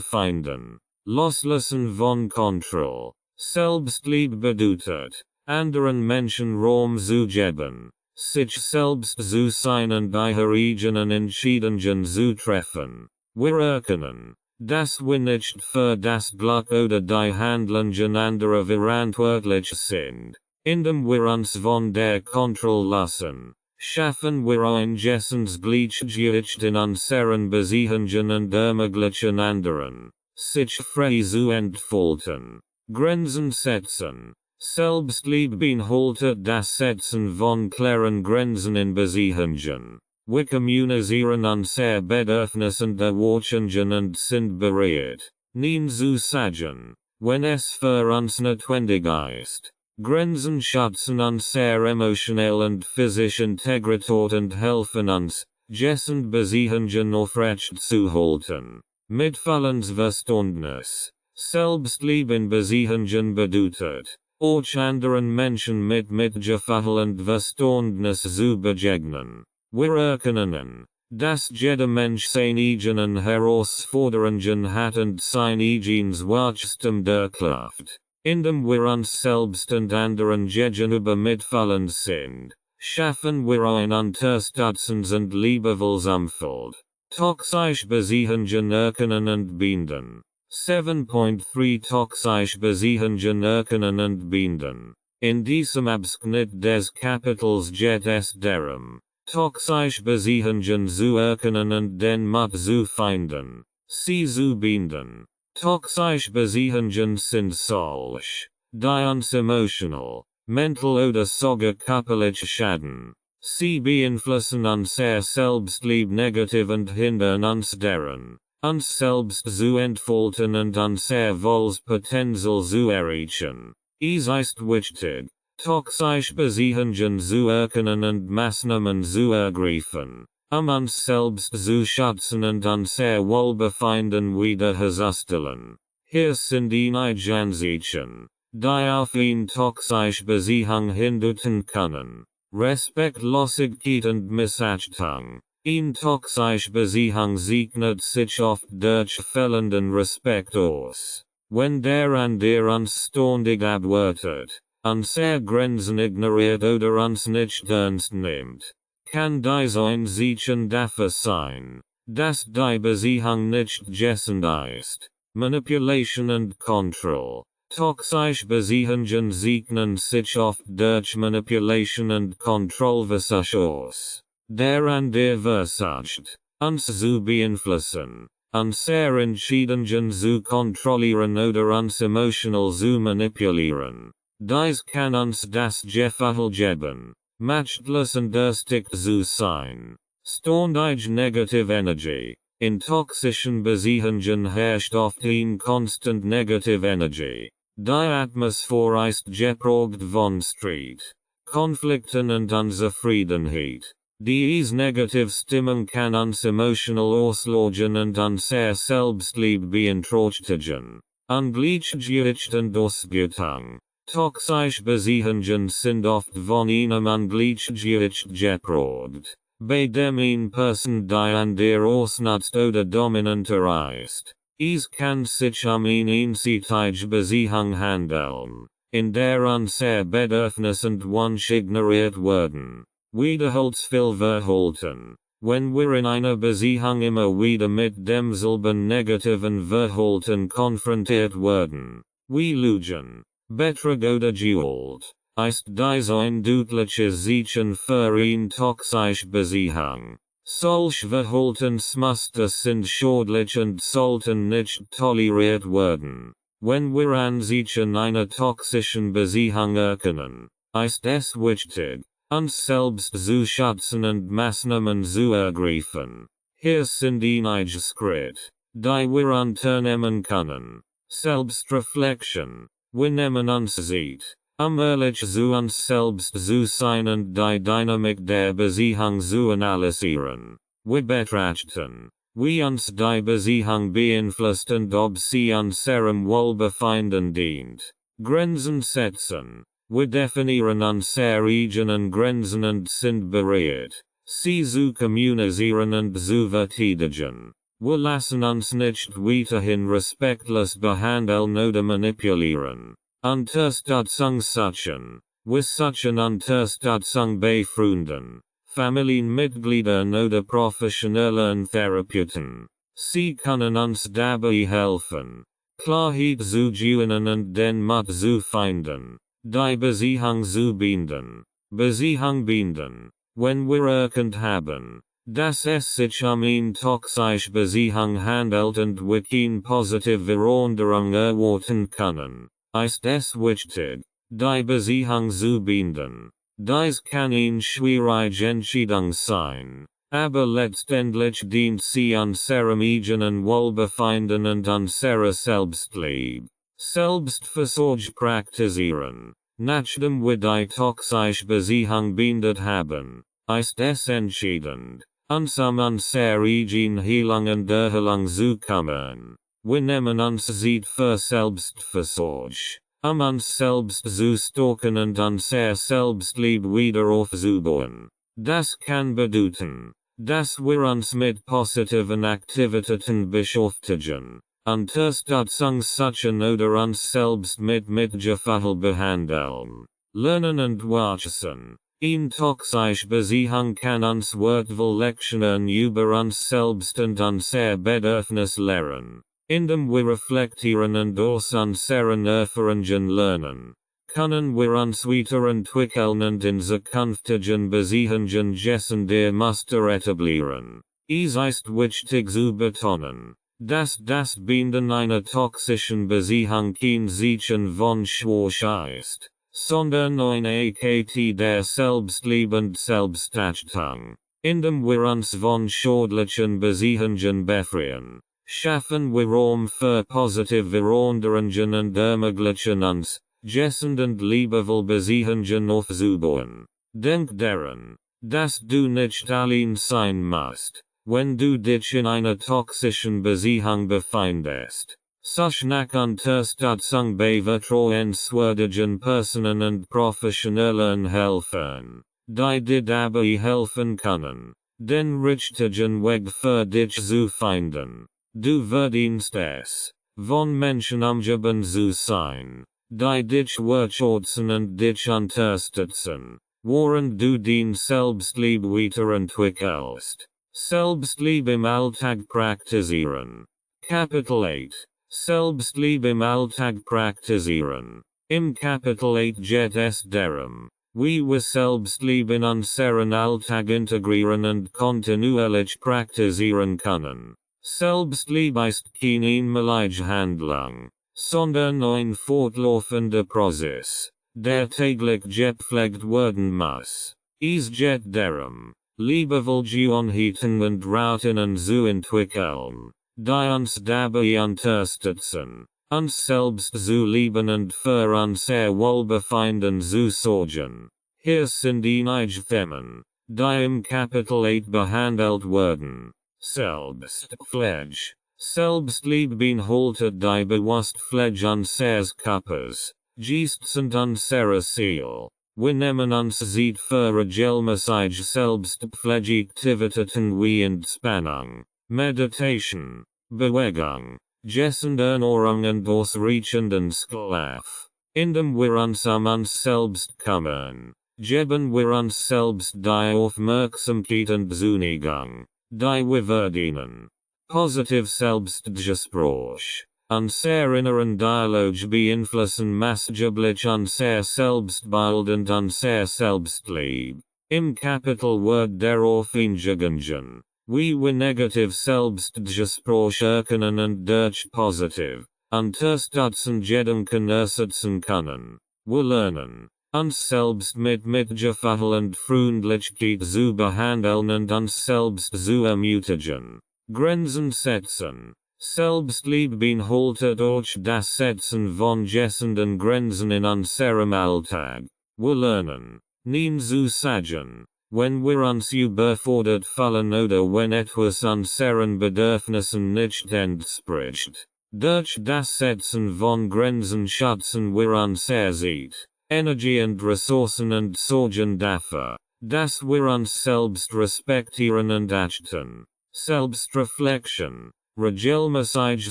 finden. Loslassen von Kontrolle. Selbstliebe bedeutet, anderen Menschen Raum zu geben, sich selbst zu sein und ihre eigenen Entscheidungen zu treffen. Wir erkennen, dass wir nicht für das Glück oder die Handlungen anderer verantwortlich sind. Indem wir uns von der Kontrolle lassen, schaffen wir ein Gleichgewicht in unseren Beziehungen und ermöglichen anderen, sich frei zu entfalten. Grenzen setzen. Selbstliebe beinhaltet das Setzen von klaren Grenzen in Beziehungen. Wir kommunizieren unser Bedürfnis und Erwartungen und sind bereit, Nein zu sagen, wenn es für uns notwendig ist. Grenzen schützen unsere emotionelle und physische Integrität und helfen uns, Beziehungen aufrecht zu halten. Mitfühlensverständnis. Selbstliebe in Beziehungen bedeutet, auch anderen Menschen mit Mitgefühl und Verständnis zu begegnen. Wir erkennen, dass jeder Mensch seine eigenen Herausforderungen hat und sein eigenes Wachstum durchläuft. Indem wir uns selbst und anderen gegenüber mitfühlend sind, schaffen wir ein unterstützendes und liebevolles Umfeld. Toxische Beziehungen erkennen und binden. 7.3 Toxische Beziehungen erkennen und binden. In diesem Abschnitt des Kapitels geht es darum, toxische Beziehungen zu erkennen und den Mut zu finden, sie zu binden. Toxische Beziehungen sind solch, die uns emotional, mental oder sogar körperlich schaden. Sie beeinflussen unser Selbstliebe negativ und hindern uns daran, uns selbst zu entfalten und unser Wohlpotenzial zu erreichen. Es ist wichtig, toxische Beziehungen zu erkennen und Maßnahmen zu ergreifen, uns selbst zu schützen und unser Wohlbefinden wiederherzustellen. Hier sind einige Ansichten, die auf eine toxische Beziehung hindeuten können. Respektlosigkeit und Missachtung. Eine toxische Beziehung zeichnet sich oft durch fehlenden Respekt aus. Wenn der andere uns ständig abwertet, unsere Grenzen ignoriert oder uns nicht ernst nimmt, kann dies ein Zeichen dafür sein, dass die Beziehung nicht gesund ist. Manipulation und Control. Toxische Beziehungen zeichnen sich oft durch Manipulation und Kontrollversuch aus. Der andere versucht, uns zu beeinflussen, unsere Entscheidungen zu kontrollieren oder uns emotional zu manipulieren. Dies kann uns das Gefühl geben, machtlos und erstickt zu sein. Ständig negative Energie. In toxischen Beziehungen herrscht oft eine constant negative Energie. Die Atmosphäre ist geprägt von Streit, Konflikten und Unzufriedenheit. Dies negative Stimmung kann uns emotional auslösen und unser Selbstliebe beeinträchtigen. Ungleichgewicht und Ausbeutung. Toxische Beziehungen sind oft von einem Ungleichgewicht geprägt, bei dem eine Person die an der ausnutzt oder dominanter ist. Es kann sich eine einseitige Beziehung handeln, in der unser Bedürfnis und Wunsch ignoriert werden. Wiederholungsverhalten. Wenn wir in einer Beziehung immer wieder mit demselben negativen Verhalten konfrontiert werden, wie Lügen, Betrug oder Gewalt, ist dies ein deutliches Zeichen für eine toxische Beziehung. Solche Verhaltensmuster sind schädlich und sollten nicht toleriert werden. Wenn wir an sich in einer toxischen Beziehung erkennen, ist es wichtig, uns selbst zu schützen und Maßnahmen zu ergreifen. Hier sind einige Schritte, die wir unternehmen können. Selbstreflexion. Wir nehmen uns Zeit, ehrlich zu uns selbst zu sein und die Dynamik der Beziehung zu analysieren. Wir betrachten, wie uns die Beziehung beeinflusst und ob sie unserem Wohlbefinden dient. Grenzen setzen. Wir definieren unsere eigenen Grenzen und sind bereit, sie zu kommunizieren und zu verteidigen. Wir lassen uns nicht weiterhin respektlos behandeln oder manipulieren. Unterstützung suchen. Wir suchen Unterstützung bei Freunden, Familienmitgliedern oder professionellen Therapeuten. Sie können uns dabei helfen, Klarheit zu gewinnen und den Mut zu finden, die Beziehung zu binden. Beziehung binden. Wenn wir erkannt haben, dass es sich eine toxische Beziehung handelt und wir keine positive Veränderung erwarten können, ist es wichtig, die Beziehung zu binden. Dies kann eine schwierige Entscheidung sein, aber letztendlich dient sie unserem eigenen Wohlbefinden und unserer Selbstliebe. Selbstversorge praktizieren. Nachdem wir die toxische Beziehung beendet haben, ist es entscheidend, uns unsere eigene Heilung und Erholung zu kümmern. Wir nehmen uns Zeit für Selbstversorge, uns selbst zu stärken und unser Selbstliebe wieder aufzubauen. Das kann bedeuten, dass wir uns mit positiven Aktivitäten beschäftigen, Unterstützung suchen oder uns selbst mit Mitgefühl behandeln. Lernen und wachsen. Eine toxische Beziehung kann uns wertvolle Lektionen über uns selbst und unser Bedürfnis lehren. Indem wir reflektieren und aus unseren Erfahrungen lernen, können wir uns weiterentwickeln und in zukünftigen Beziehungen dessen der Muster etablieren. Es ist wichtig zu betonen, dass das Binden einer toxischen Beziehung kein Zeichen von Schwäche ist, sondern eine Akt der Selbstliebe und Selbstachtung. Indem wir uns von schädlichen Beziehungen befreien, schaffen wir Raum für positive Veränderungen und ermöglichen uns, gesund und liebevoll Beziehungen aufzubauen. Denk daran, dass du nicht allein sein musst, wenn du dich in einer toxischen Beziehung befindest. Such nach Unterstützung bei vertrauenswürdigen Personen und professionellen Helfern, die dir dabei helfen können, den richtigen Weg für dich zu finden. Du verdienst es, von Menschen umgeben zu sein, die dich wertschätzen und dich unterstützen, während du dein Selbstliebe weiterentwickelst. Selbstliebe im Alltag praktizieren. Kapitel 8. Selbstliebe im Alltag praktizieren. Im Kapitel 8 geht es darum, wie wir Selbstliebe in unseren Alltag integrieren und kontinuierlich praktizieren können. Selbstliebe ist keine einmalige Handlung, sondern ein fortlaufender Prozess, der täglich gepflegt werden muss. Es geht darum, liebevoll Gewohnheiten und Routinen zu entwickeln, die uns dabei unterstützen, uns selbst zu lieben und für unser Wohlbefinden zu sorgen. Hier sind einige Themen, die im Kapitel 8 behandelt werden. Selbstpflege. Selbstliebe haltet die Bewusstpflege unseres Körpers, Geistes und unserer Seele. Wir nehmen uns Zeit für regelmäßige Selbstpflegeaktivitäten wie Entspannung, Meditation, Bewegung, Ernährung und ausreichenden Schlaf. Indem wir uns uns selbst kümmern, geben wir uns selbst die Aufmerksamkeit und Zuneigung, die wir verdienen. Positiv Selbstgespräch. Unser inneren Dialog beeinflussen maßgeblich unser Selbstbild und unser Selbstliebe. Im Kapitel wird darauf eingegangen, wie wir negativ Selbstgespräch erkennen und durch positiv Unterstützen Gedanken ersetzen können. Wir lernen, uns selbst mit Mitgefühl und Freundlichkeit zu behandeln und uns selbst zu ermutigen. Grenzen setzen. Selbstliebe beinhaltet auch das Setzen von gesunden Grenzen in unserem Alltag. Wir lernen, Nein zu sagen, wenn wir uns überfordert fühlen oder wenn etwas unseren Bedürfnissen nicht entspricht. Durch das Setzen von Grenzen schützen wir unser Zeit, Energie und Ressourcen und sorgen dafür, dass wir uns selbst respektieren und achten. Selbstreflexion. Regelmäßige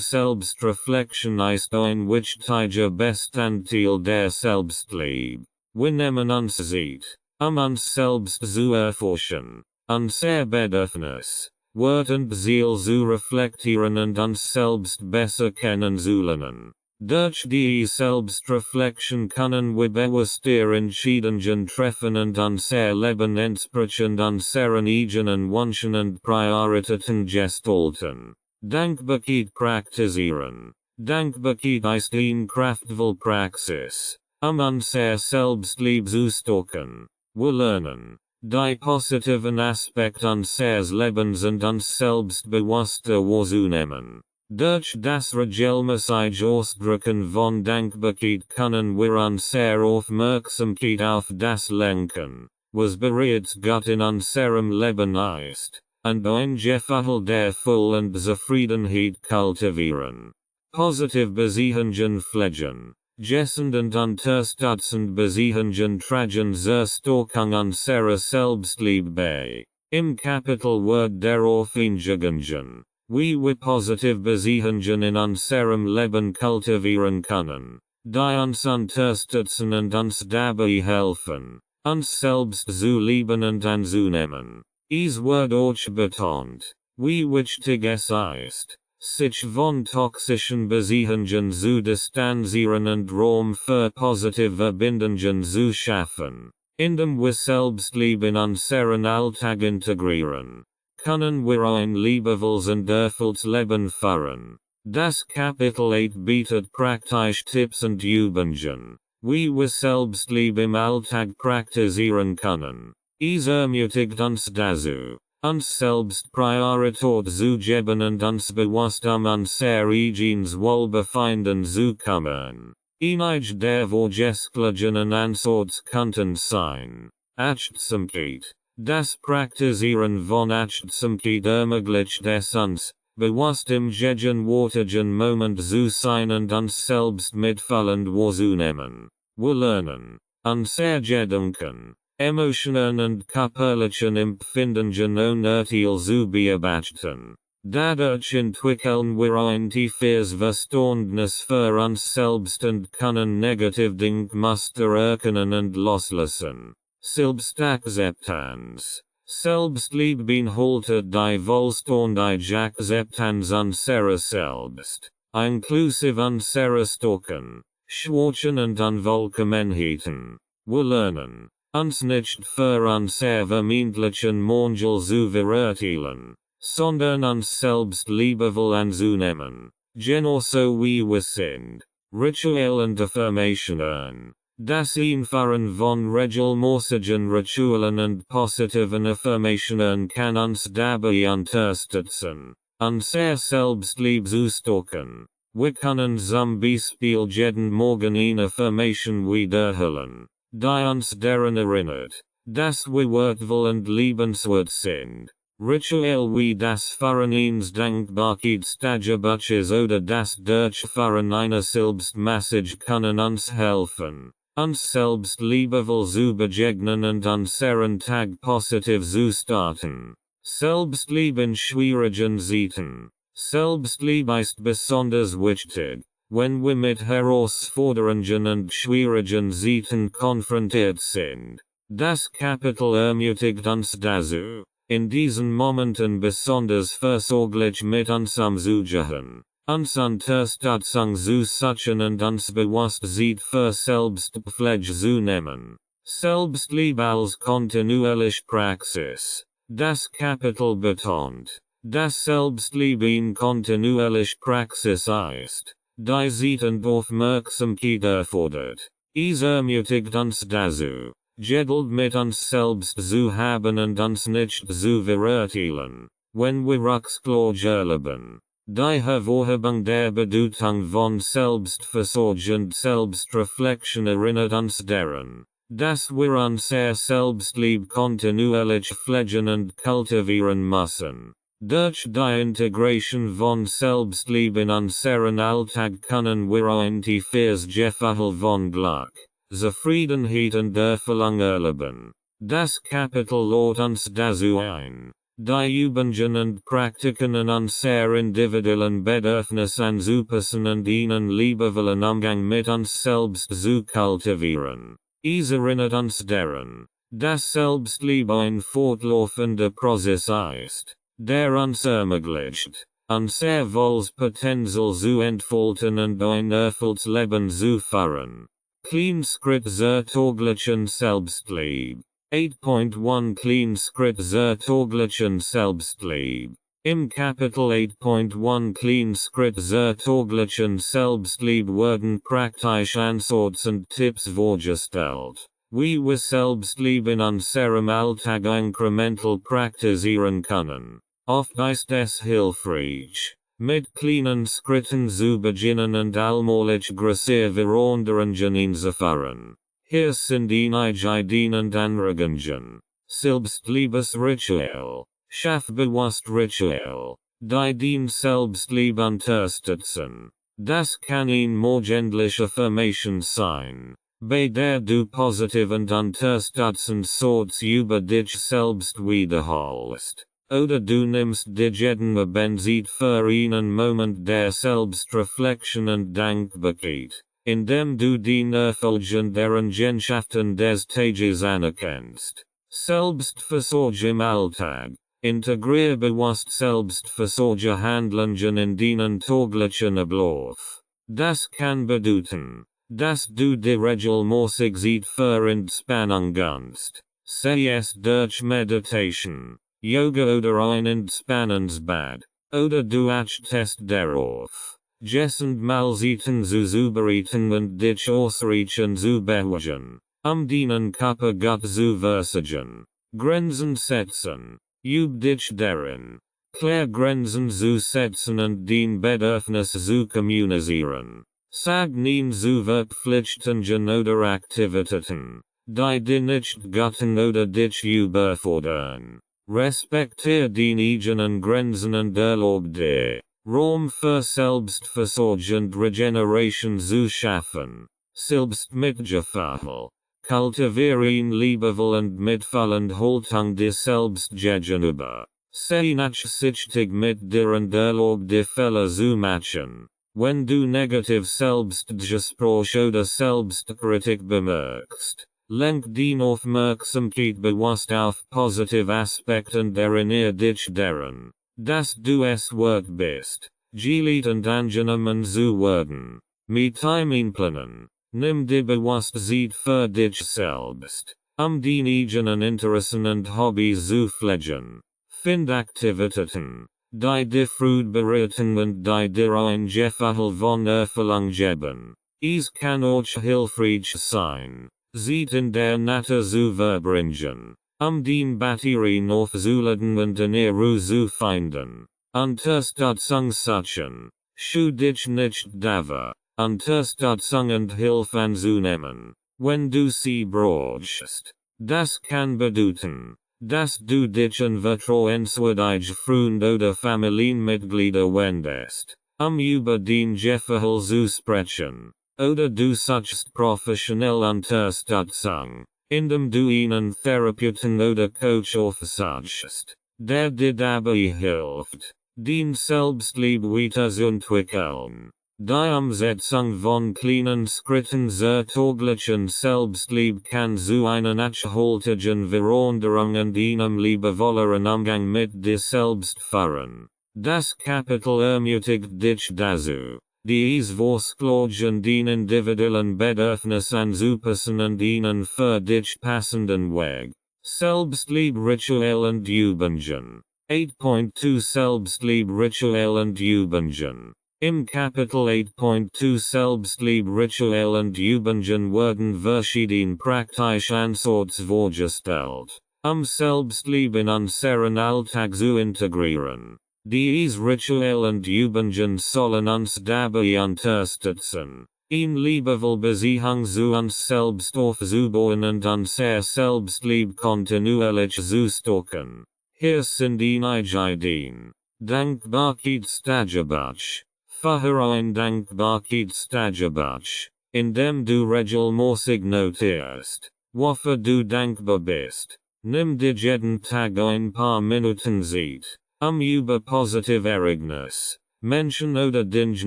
Selbstreflexion ist ein wichtiger Bestandteil der Selbstliebe. Wir nehmen uns Zeit, uns selbst zu erforschen, unser Bedürfnis, Wort und Ziel zu reflektieren und uns selbst besser kennenzulernen. Durch die Selbstreflexion können wir bewusster Entscheidungen treffen und unser Leben entsprechend unseren eigenen Wünschen und Prioritäten gestalten. Dankbarkeit praktizieren. Dankbarkeit ist eine kraftvolle Praxis, unser Selbstliebe zu stärken. Wir lernen, die positiven Aspekte unseres Lebens und uns selbst bewusster wahrzunehmen. Durch das regelmäßige Ausdrücken von Dankbarkeit können wir unsere Aufmerksamkeit auf das lenken, was bereits Gott in unserem Leben ist, und ein Gefühl der Fülle und Zufriedenheit kultivieren. Positiv Beziehungen pflegen. Gesund und unterstützend Beziehungen tragen zur Stärkung unserer Selbstliebe bei. Im Kapitel wird darauf eingegangen, wie wir positive Beziehungen in unserem Leben kultivieren können, die uns unterstützen und uns dabei helfen, uns selbst zu lieben und anzunehmen. Es wird auch betont, wie wichtig es ist, sich von toxischen Beziehungen zu distanzieren und Raum für positive Bindungen zu schaffen. Indem wir Selbstliebe in unseren Alltag integrieren, können wir ein liebevolles und erfülltes Leben führen. Das Kapitel 8 bietet praktische Tipps und Übungen, wie wir Selbstliebe im Alltag praktizieren können. Es ermutigt uns dazu, uns selbst Priorität zu geben und uns bewusst unser eigenes Wohlbefinden zu kümmern. Einige der vorgeschlagenen Ansatzpunkte sein. Achtsamkeit. Das Praktizieren von Achtsamkeit ermöglicht es uns, bewusst im gegenwärtigen Moment zu sein und uns selbst mitfühlend wahrzunehmen. Wir lernen, unser Gedanken, Emotionen und körperlichen Empfindungen unerteilt zu beobachten. Dadurch entwickeln wir ein tiefes Verständnis für uns selbst und können negative Denkmuster erkennen und loslassen. Selbstakzeptanz. Selbstliebe beinhaltet die vollständige Akzeptanz unserer selbst, inklusive unserer Stärken, Schwächen und Unvollkommenheiten. Wir lernen, uns nicht für unser vermeintlichen Mangel zu verurteilen, sondern uns selbst liebevoll anzunehmen, genauso wie wir sind. Ritual und Affirmationen. Das Einfahren von regelmäßigen Ritualen und positiven Affirmationen kann uns dabei unterstützen, unser Selbstliebe zu stärken. Wir können zum Beispiel jeden Morgen eine Affirmation wiederholen, die uns daran erinnert, Das Wertvoll und Liebenswert sind. Ritual wie das Fahren ins Dankbarkeitstagebuches oder das Durchfahren einer Selbstmassage können uns helfen, uns selbst liebevoll zu begegnen und unseren Tag positiv zu starten. Selbstliebe in schwierigen Zeiten. Selbstliebe ist besonders wichtig, wenn wir mit herausfordernden und schwierigen Zeiten konfrontiert sind. Das Kapitel ermutigt uns dazu, in diesen Momenten besonders versorglich mit uns umzugehen, uns Unterstützung zu suchen und uns bewusst Zeit für Selbstpflege zu nehmen. Selbstliebe als kontinuierliche Praxis. Das Kapitel betont, dass Selbstliebe in kontinuierliche Praxis ist, die Zeit und Aufmerksamkeit erfordert. Es ermutigt uns dazu, Geduld mit uns selbst zu haben und uns nicht zu verurteilen, wenn wir Rückschläge erleben. Die Hervorhebung der Bedeutung von Selbstversorgung und Selbstreflexion erinnert uns daran, dass wir unser Selbstliebe kontinuierlich pflegen und kultivieren müssen. Durch die Integration von Selbstliebe in unseren Alltag können wir ein tiefes Gefühl von Glück, Zufriedenheit und Erfüllung erleben. Das Kapitel lädt uns dazu ein, die Übungen und Praktiken in unser individuellen Bedürfnis anzupassen und einen liebevollen Umgang mit uns selbst zu kultivieren. Es erinnert uns daran, dass Selbstliebe ein fortlaufender Prozess ist, der uns ermöglicht, unser Wohlspotenzial zu entfalten und ein erfülltes Leben zu führen. Klein Schritt zur täglichen Selbstliebe. 8.1 Klein Schritt zur täglichen Selbstliebe. Im Kapitel 8.1 Klein Schritt zur täglichen Selbstliebe werden praktische Ansätze und Tipps vorgestellt, wie wir Selbstliebe in unserem Alltag incremental praktizieren können. Oft ist es hilfreich, mit kleinen Schritten zu beginnen und allmählich größere Veränderungen einzuführen. Hier sind einige Ideen und Anregungen. Selbstliebesritual. Schaff bewusst Ritual, die den Selbstliebe unterstützen. Das kann ein morgendliche Affirmation sein, bei der du positiv und unterstützend Sorts über dich selbst wiederholst. Oder du nimmst dich jeden Zeit für einen Moment der Selbstreflexion und Dankbarkeit, indem du den Erfolg und Errungenschaften des Tages anerkennst. Selbstversorge im Alltag. Integrier bewusst Selbstversorge Handlungen in den täglichen Ablauf. Das kann bedeuten, dass du dir regelmäßig Zeit für Entspannung gönnst, sei es durch Meditation, Yoga oder ein Entspannungsbad, oder du achtest darauf, mal Zeiten zu zubereiten und dich ausreichend zu beherrschen, den Körper gut zu versorgen. Grenzen setzen. Üb dich darin, klar Grenzen zu setzen und den Bedürfnis zu kommunizieren. Sag nein zu Verpflichtungen oder Aktivitäten, die dir nicht götten oder dich überfordern. Respektier den eigenen Grenzen und erlaub dir, Raum für Selbstversorgung und Regeneration zu schaffen. Selbstmitgefühl. Kultivieren liebevoll und mitfühlend Haltung dir selbst gegenüber. Sei nachsichtig mit dir und erlaub dir Fehler zu machen. Wenn du negativ Selbstgespräch oder Selbstkritik bemerkst, lenk den Aufmerksamkeit bewusst auf positive Aspekte und erinnere dich daran, dass du es wert bist, geliebt und angenommen zu werden. Mit einem Planen. Nimm dir bewusst Zeit für dich selbst, den eigenen Interessen und Hobbys zu pflegen. Find Aktivitäten, die dir Freude bereiten und die dir ein Gefühl von Erfüllung geben. Es kann auch hilfreich sein, Zeit in der Natur zu verbringen, den Batterien aufzuladen und eine Ruhe zu finden. Unterstützung suchen. Schu dich nicht dafür. Unterstützung und Hilfe anzunehmen, wenn du sie brauchst. Das kann bedeuten, dass du dich vertrauenswürdig Freund oder Familienmitglieder wendest, über den Gefälle zu sprechen, oder du suchst professionelle Unterstützung, indem du einen Therapeuten oder Coach aufsuchst, der dir dabei hilft, den Selbstliebe weiterzuentwickeln. Die Umsetzung von kleinen Schritten zur täglichen Selbstliebe kann zu einer nachhaltigen Veränderung und einem liebevolleren Umgang mit dir selbst führen. Das Kapitel ermutigt dich dazu, dies Vorsklagen den individuellen Bedürfnissen anzupassen und ihnen für dich passenden Weg. Selbstliebe Ritual und Übungen. 8.2 Selbstliebe Ritual und Übungen. Im Kapitel 8.2 Selbstliebe Ritual und Übungen werden verschiedene praktische Ansätze vorgestellt, Selbstliebe in unseren Alltag zu integrieren. Diese Ritual und Übungen sollen uns dabei unterstützen, in liebevoll Beziehung zu uns selbst aufzubauen und unser Selbstliebe kontinuierlich zu stärken. Hier sind einige Ideen. Dankbarkeitstagebuch. Führe ein Dankbarkeitstagebuch, indem du regelmäßig notierst, wofür du dankbar bist. Nimm dich jeden Tag ein paar Minuten Zeit, über positive Ereignisse, Menschen oder Dinge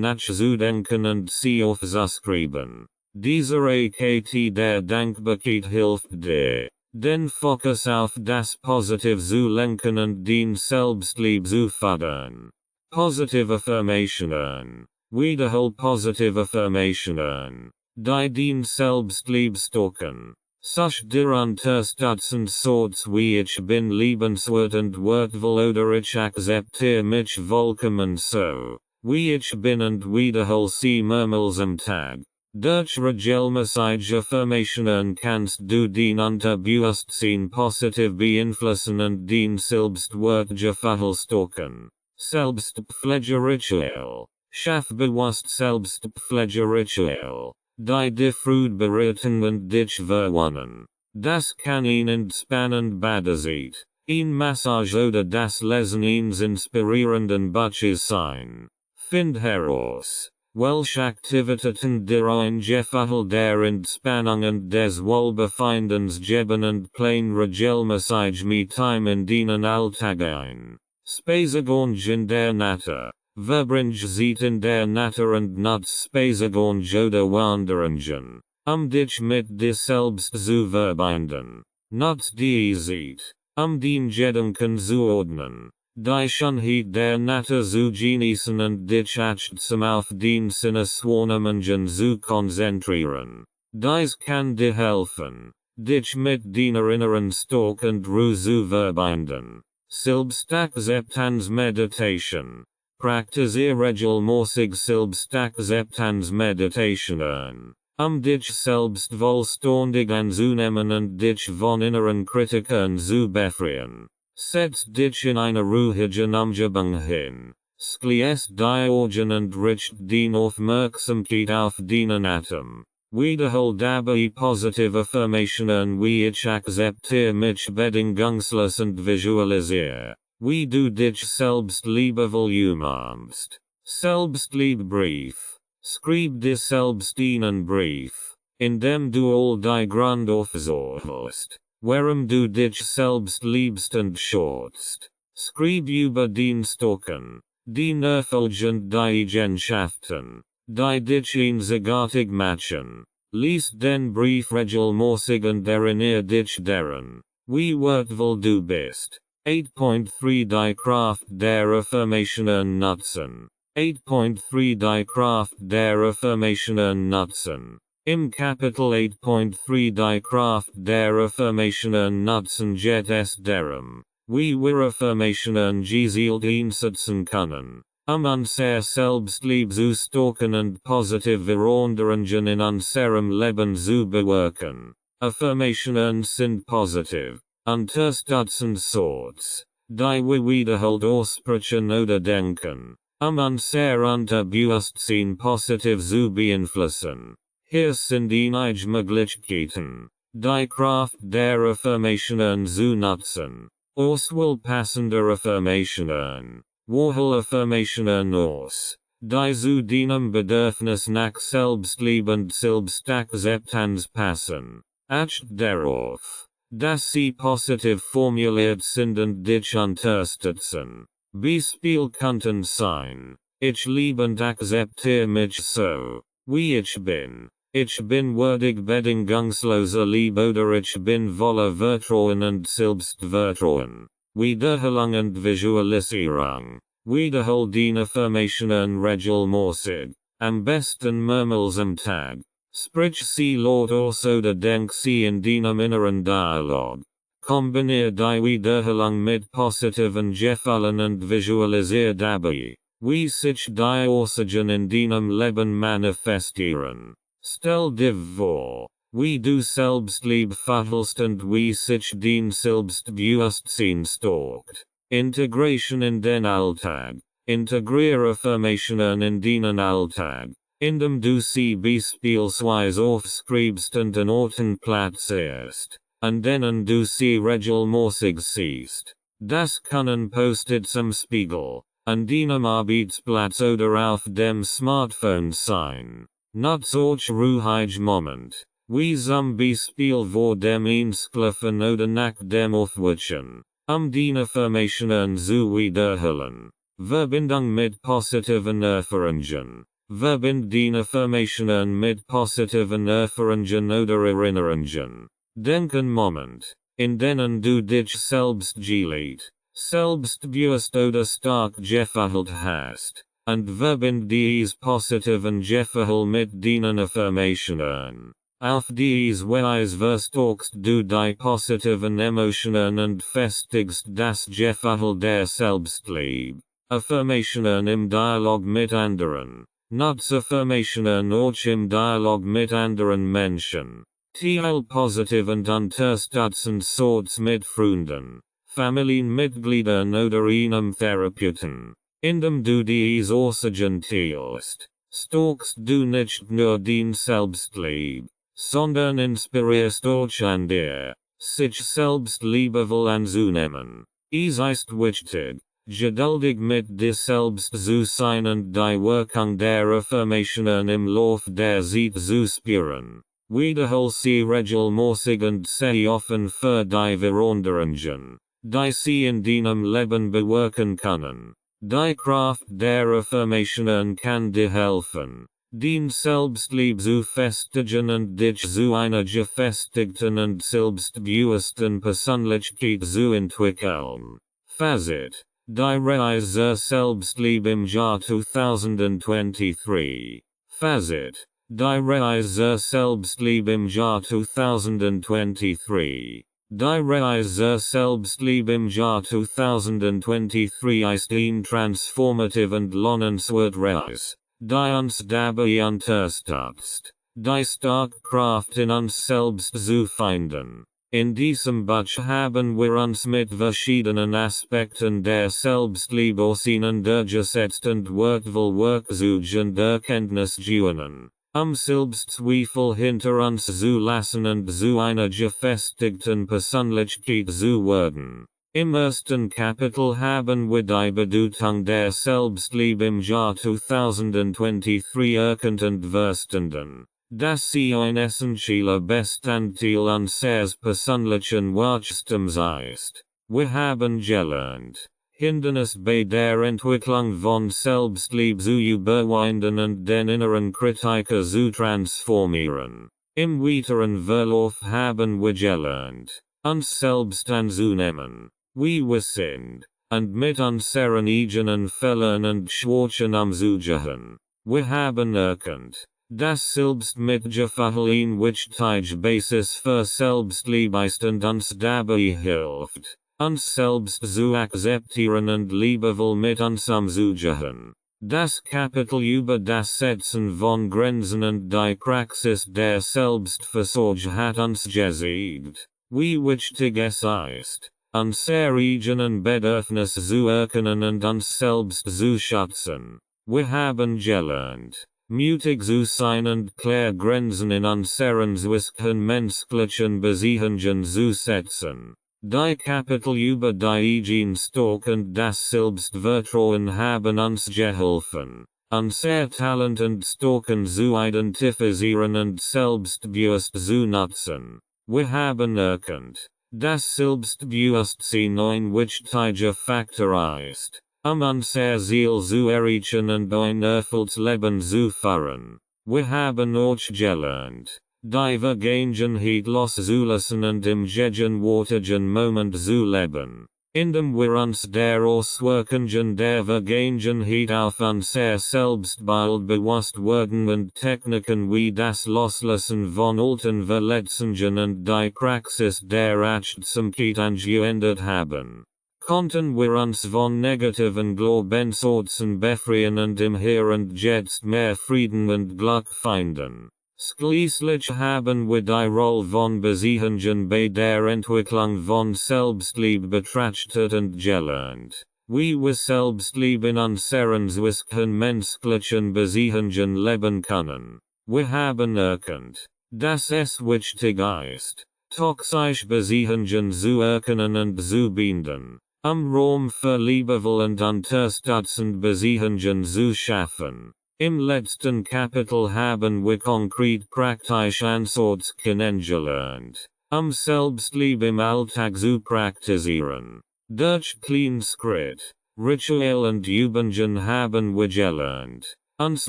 nachzudenken und sie aufzuschreiben. Dieser Akt der Dankbarkeit hilft dir, den Fokus auf das Positive zu lenken und den Selbstliebe zu fördern. Positive Affirmationen. Wiederhol positive Affirmationen, die den Selbstliebe stärken. Such dir unterstützend Sorts wie ich bin liebenswert und wertvoll oder ich akzeptiere mich vollkommen so, wie ich bin und wiederhol sie mehrmals am Tag. Durch regelmäßige Affirmationen kannst du den Unterbewusstsein positiv beeinflussen und den Selbstwertgefühl stärken. Selbstpflegeritual. Schaff bewusst Selbstpflegeritual. Die die Freude beraten und dich verwonnen. Das kann ein entspannend Badezeit, ein Massage oder das Lesen eines inspirierenden Buches sein. Find heraus, welche Aktivitäten dir ein Gefühl der Entspannung und des Wohlbefindens geben und plan regelmäßig mit ihm in deinen Alltag ein. Spaziergang in der Natur. Verbring Zeit in der Natur und nutz Spaziergang oder Wanderungen, dich mit dir selbst zu verbinden. Nutz die Zeit, den Gedanken zu ordnen, die Schönheit der Natur zu genießen und dich achtsam auf den Sinneswahrnehmungen zu konzentrieren. Dies kann dir helfen, dich mit deiner inneren Stärke und Ruhe zu verbinden. Selbstakzeptanz Meditation. Praktiziere regelmäßig Selbstakzeptanz Meditationen, dich selbst vollständig anzunehmen und dich von inneren Kritikern zu befreien. Setz dich in eine ruhige Umgebung hin, schließ die Augen und richte die Aufmerksamkeit auf deinen Atem. Wiederhol dabei positive Affirmationen wie ich akzeptiere mich bedingungslos und visualisiere, wie du dich selbst liebevoll umarmst. Selbstliebebrief. Schreib dir selbst einen Brief, in dem du all die Gründe aufsuchst, warum du dich selbst liebst und schätzt. Schreib über den Stärken, den Erfolg und die Eigenschaften, die dich einzigartig machen. Lies den Brief regelmäßig und erinnere dich daran, wie wertvoll du bist. 8.3 Die Kraft der Affirmationen nutzen. 8.3 Die Kraft der Affirmationen nutzen. Im Kapitel 8.3 Die Kraft der Affirmationen nutzen geht es darum, wie wir Affirmationen gezielt einsetzen können, unser Selbstliebe zu stärken und positive Veränderungen in unserem Leben zu bewirken. Affirmationen sind positiv, unterstützend Sorts, die wir wiederholt aussprechen oder denken, unser Unterbewusstsein positiv zu beeinflussen. Hier sind einige Möglichkeiten, Die Kraft der Affirmationen zu nutzen. Auswahl passender Affirmationen. Wahl Affirmationen aus. Die zu deinem Bedürfnis nach Selbstliebe und Selbstakzeptanz passen. Acht darauf, dass sie positiv formuliert sind und dich unterstützen. Beispiel könnten sein: Ich liebe und akzeptiere mich so, wie ich bin. Ich bin würdig bedingungsloser Liebe oder ich bin voller Vertrauen und Selbstvertrauen. Wiederholung und Visualisierung. Wiederhol den Affirmationen regelmäßig. Am besten mehrmals am Tag. Sprich sie laut aus oder denk sie in deinem inneren Dialog. Kombinier die Wiederholung mit positiven Gefühlen und visualisier dabei, wie sich die Aussagen in deinem Leben manifestieren. Stell dir vor, wie du Selbstliebe verhältst und wie sich dein Selbstbewusstsein stärkt. Integration in den Alltag. Integriere Affirmationen in deinen Alltag, indem du sie beispielsweise aufschreibst und an Orten platzierst, an denen du sie regelmäßig siehst. Das können Post-its am Spiegel, an deinem Arbeitsplatz oder auf dem Smartphone sein. Nutz ruhige Moment, wie zum Beispiel vor dem Einschlafen oder nach dem Aufwachen, den Affirmationen zu wiederholen. Verbindung mit positiven Erfahrungen. Verbind den Affirmationen mit positiven Erfahrungen oder Erinnerungen. Denken Moment, in denen du dich selbst geliebt, selbstbewusst oder stark gefühlt hast. Und verbind diese positiven Gefühle mit deinen Affirmationen. Auf diese Weise verstärkst du die positiven Emotionen und festigst das Gefühl der Selbstliebe. Affirmationen im Dialog mit anderen. Nutz Affirmationen auch im Dialog mit anderen Menschen. Teil positiv und unterstützend Sorts mit Freunden, Familienmitgliedern oder einem Therapeuten. Indem du diese Aussagen teilst, stärkst du nicht nur dein Selbstliebe, sondern inspirierst auch andere, sich selbst liebevoll anzunehmen. Es ist wichtig, geduldig mit dir selbst zu sein und die Wirkung der Affirmationen im Lauf der Zeit zu spüren. Wiederhol sie regelmäßig und sei offen für die Veränderungen, die sie in deinem Leben bewirken können. Die Kraft der Affirmationen kann dir helfen, dein Selbstliebe zu festigen und dich zu einer gefestigten und selbstbewussten Persönlichkeit zu entwickeln. Fazit: Die Reise zur Selbstliebe im Jahr 2023. Fazit: Die Reise zur Selbstliebe im Jahr 2023. Die Reise zur Selbstliebe im Jahr 2023 ist eine transformative und lohnenswerte Reise, die uns dabei unterstützt, die starke Kraft in uns selbst zu finden. In diesem Buch haben wir uns mit verschiedenen Aspekten der Selbstliebe auseinandergesetzt und wertvoll und Erkenntnis gewonnen. Selbstzweifel hinter uns zu lassen und zu einer gefestigten Persönlichkeit zu werden. Im ersten Kapitel haben wir die Bedeutung der Selbstliebe im Jahr 2023 erkannt und verstanden, dass sie ein essentieller Bestandteil unseres persönlichen Wachstums ist. Wir haben gelernt, Hindernisse bei der Entwicklung von Selbstliebe zu überwinden und den inneren Kritiker zu transformieren. Im weiteren Verlauf haben wir gelernt, uns selbst anzunehmen, wie wir sind, und mit unseren eigenen Fehlern und Schwächen umzugehen. Wir haben erkannt, dass Selbstmitgefühl ein wichtiger Basis für Selbstliebe ist und uns dabei hilft, uns selbst zu akzeptieren und liebevoll mit uns umzugehen. Das Kapitel über das Setzen von Grenzen und die Praxis der Selbstversorgung hat uns gezeigt, wie wichtig es ist, unsere eigenen Bedürfnisse zu erkennen und uns selbst zu schützen. Wir haben gelernt, Mutig zu sein und klare Grenzen in unseren zwischen menschlichen Beziehungen zu setzen. Die Kapitel über die Eigenstock und das Selbstvertrauen haben uns geholfen, unser Talent und Stärken zu identifizieren und selbstbewusst zu nutzen. Wir haben erkannt, dass Selbstbewusstsein ein wichtiger Faktor ist, unser Ziel zu erreichen und ein erfülltes Leben zu führen. Wir haben auch gelernt, die Vergangenheit loszulassen und im gegenwärtigen Moment zu leben, indem wir uns der Auswirkungen der Vergangenheit auf unser Selbstbild bewusst werden und Techniken wie das Loslassen von alten Verletzungen und die Praxis der Achtsamkeit angewendet haben, konnten wir uns von negativen Glaubenssätzen befreien und im Hier und Jetzt mehr Frieden und Glück finden. Schließlich haben wir die Rolle von Beziehungen bei der Entwicklung von Selbstliebe betrachtet und gelernt, wie wir Selbstliebe in unseren zwischen menschlichen Beziehungen leben können. Wir haben erkannt, dass es wichtig ist, toxische Beziehungen zu erkennen und zu binden, Raum für liebevoll und unterstützend Beziehungen zu schaffen. Im letzten Kapitel haben wir konkret praktische Ansätze kennengelernt, Selbstliebe im Alltag zu praktizieren. Durch Kleinschritt, Ritual und Übungen haben wir gelernt, uns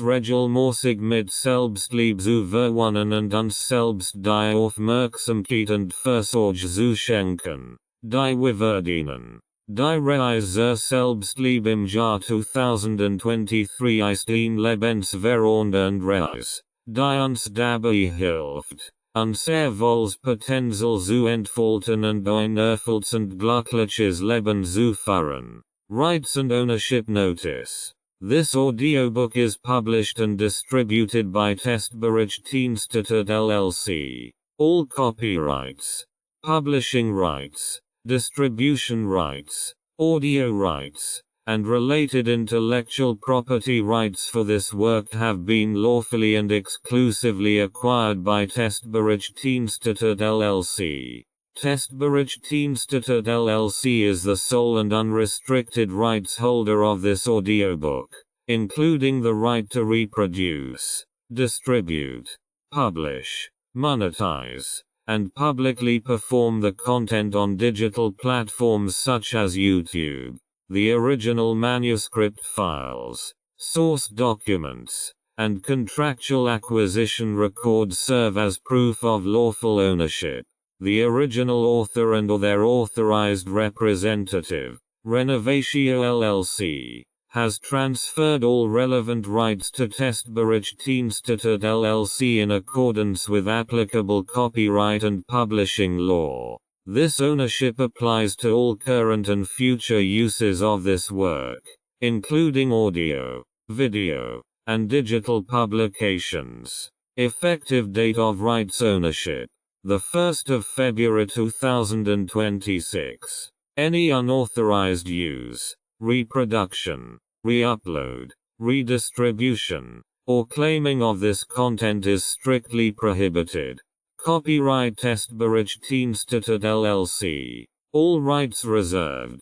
regelmäßig mit Selbstliebe zu verwohnen und uns selbst die Aufmerksamkeit und Fürsorge zu schenken, die wir verdienen. Die Reise Selbstliebe im Jahr 2023 ist ein lebensverändernde Reise, die uns dabei hilft, unser Wohlpotenzial zu entfalten und ein erfülltes und glückliches Leben zu führen. Rights and Ownership Notice. This audiobook is published and distributed by Testberichtdienste LLC. All copyrights, publishing rights, distribution rights, audio rights, and related intellectual property rights for this work have been lawfully and exclusively acquired by Testberichtdienste LLC. Testberichtdienste LLC is the sole and unrestricted rights holder of this audiobook, including the right to reproduce, distribute, publish, monetize, and publicly perform the content on digital platforms such as YouTube. The original manuscript files, source documents, and contractual acquisition records serve as proof of lawful ownership. The original author and or their authorized representative, Renovatio LLC, has transferred all relevant rights to Testberichtdienste LLC in accordance with applicable copyright and publishing law. This ownership applies to all current and future uses of this work, including audio, video, and digital publications. Effective date of rights ownership: the 1st of February 2026. Any unauthorized use, reproduction, re-upload, redistribution, or claiming of this content is strictly prohibited. Copyright Testberichtdienste LLC. All rights reserved.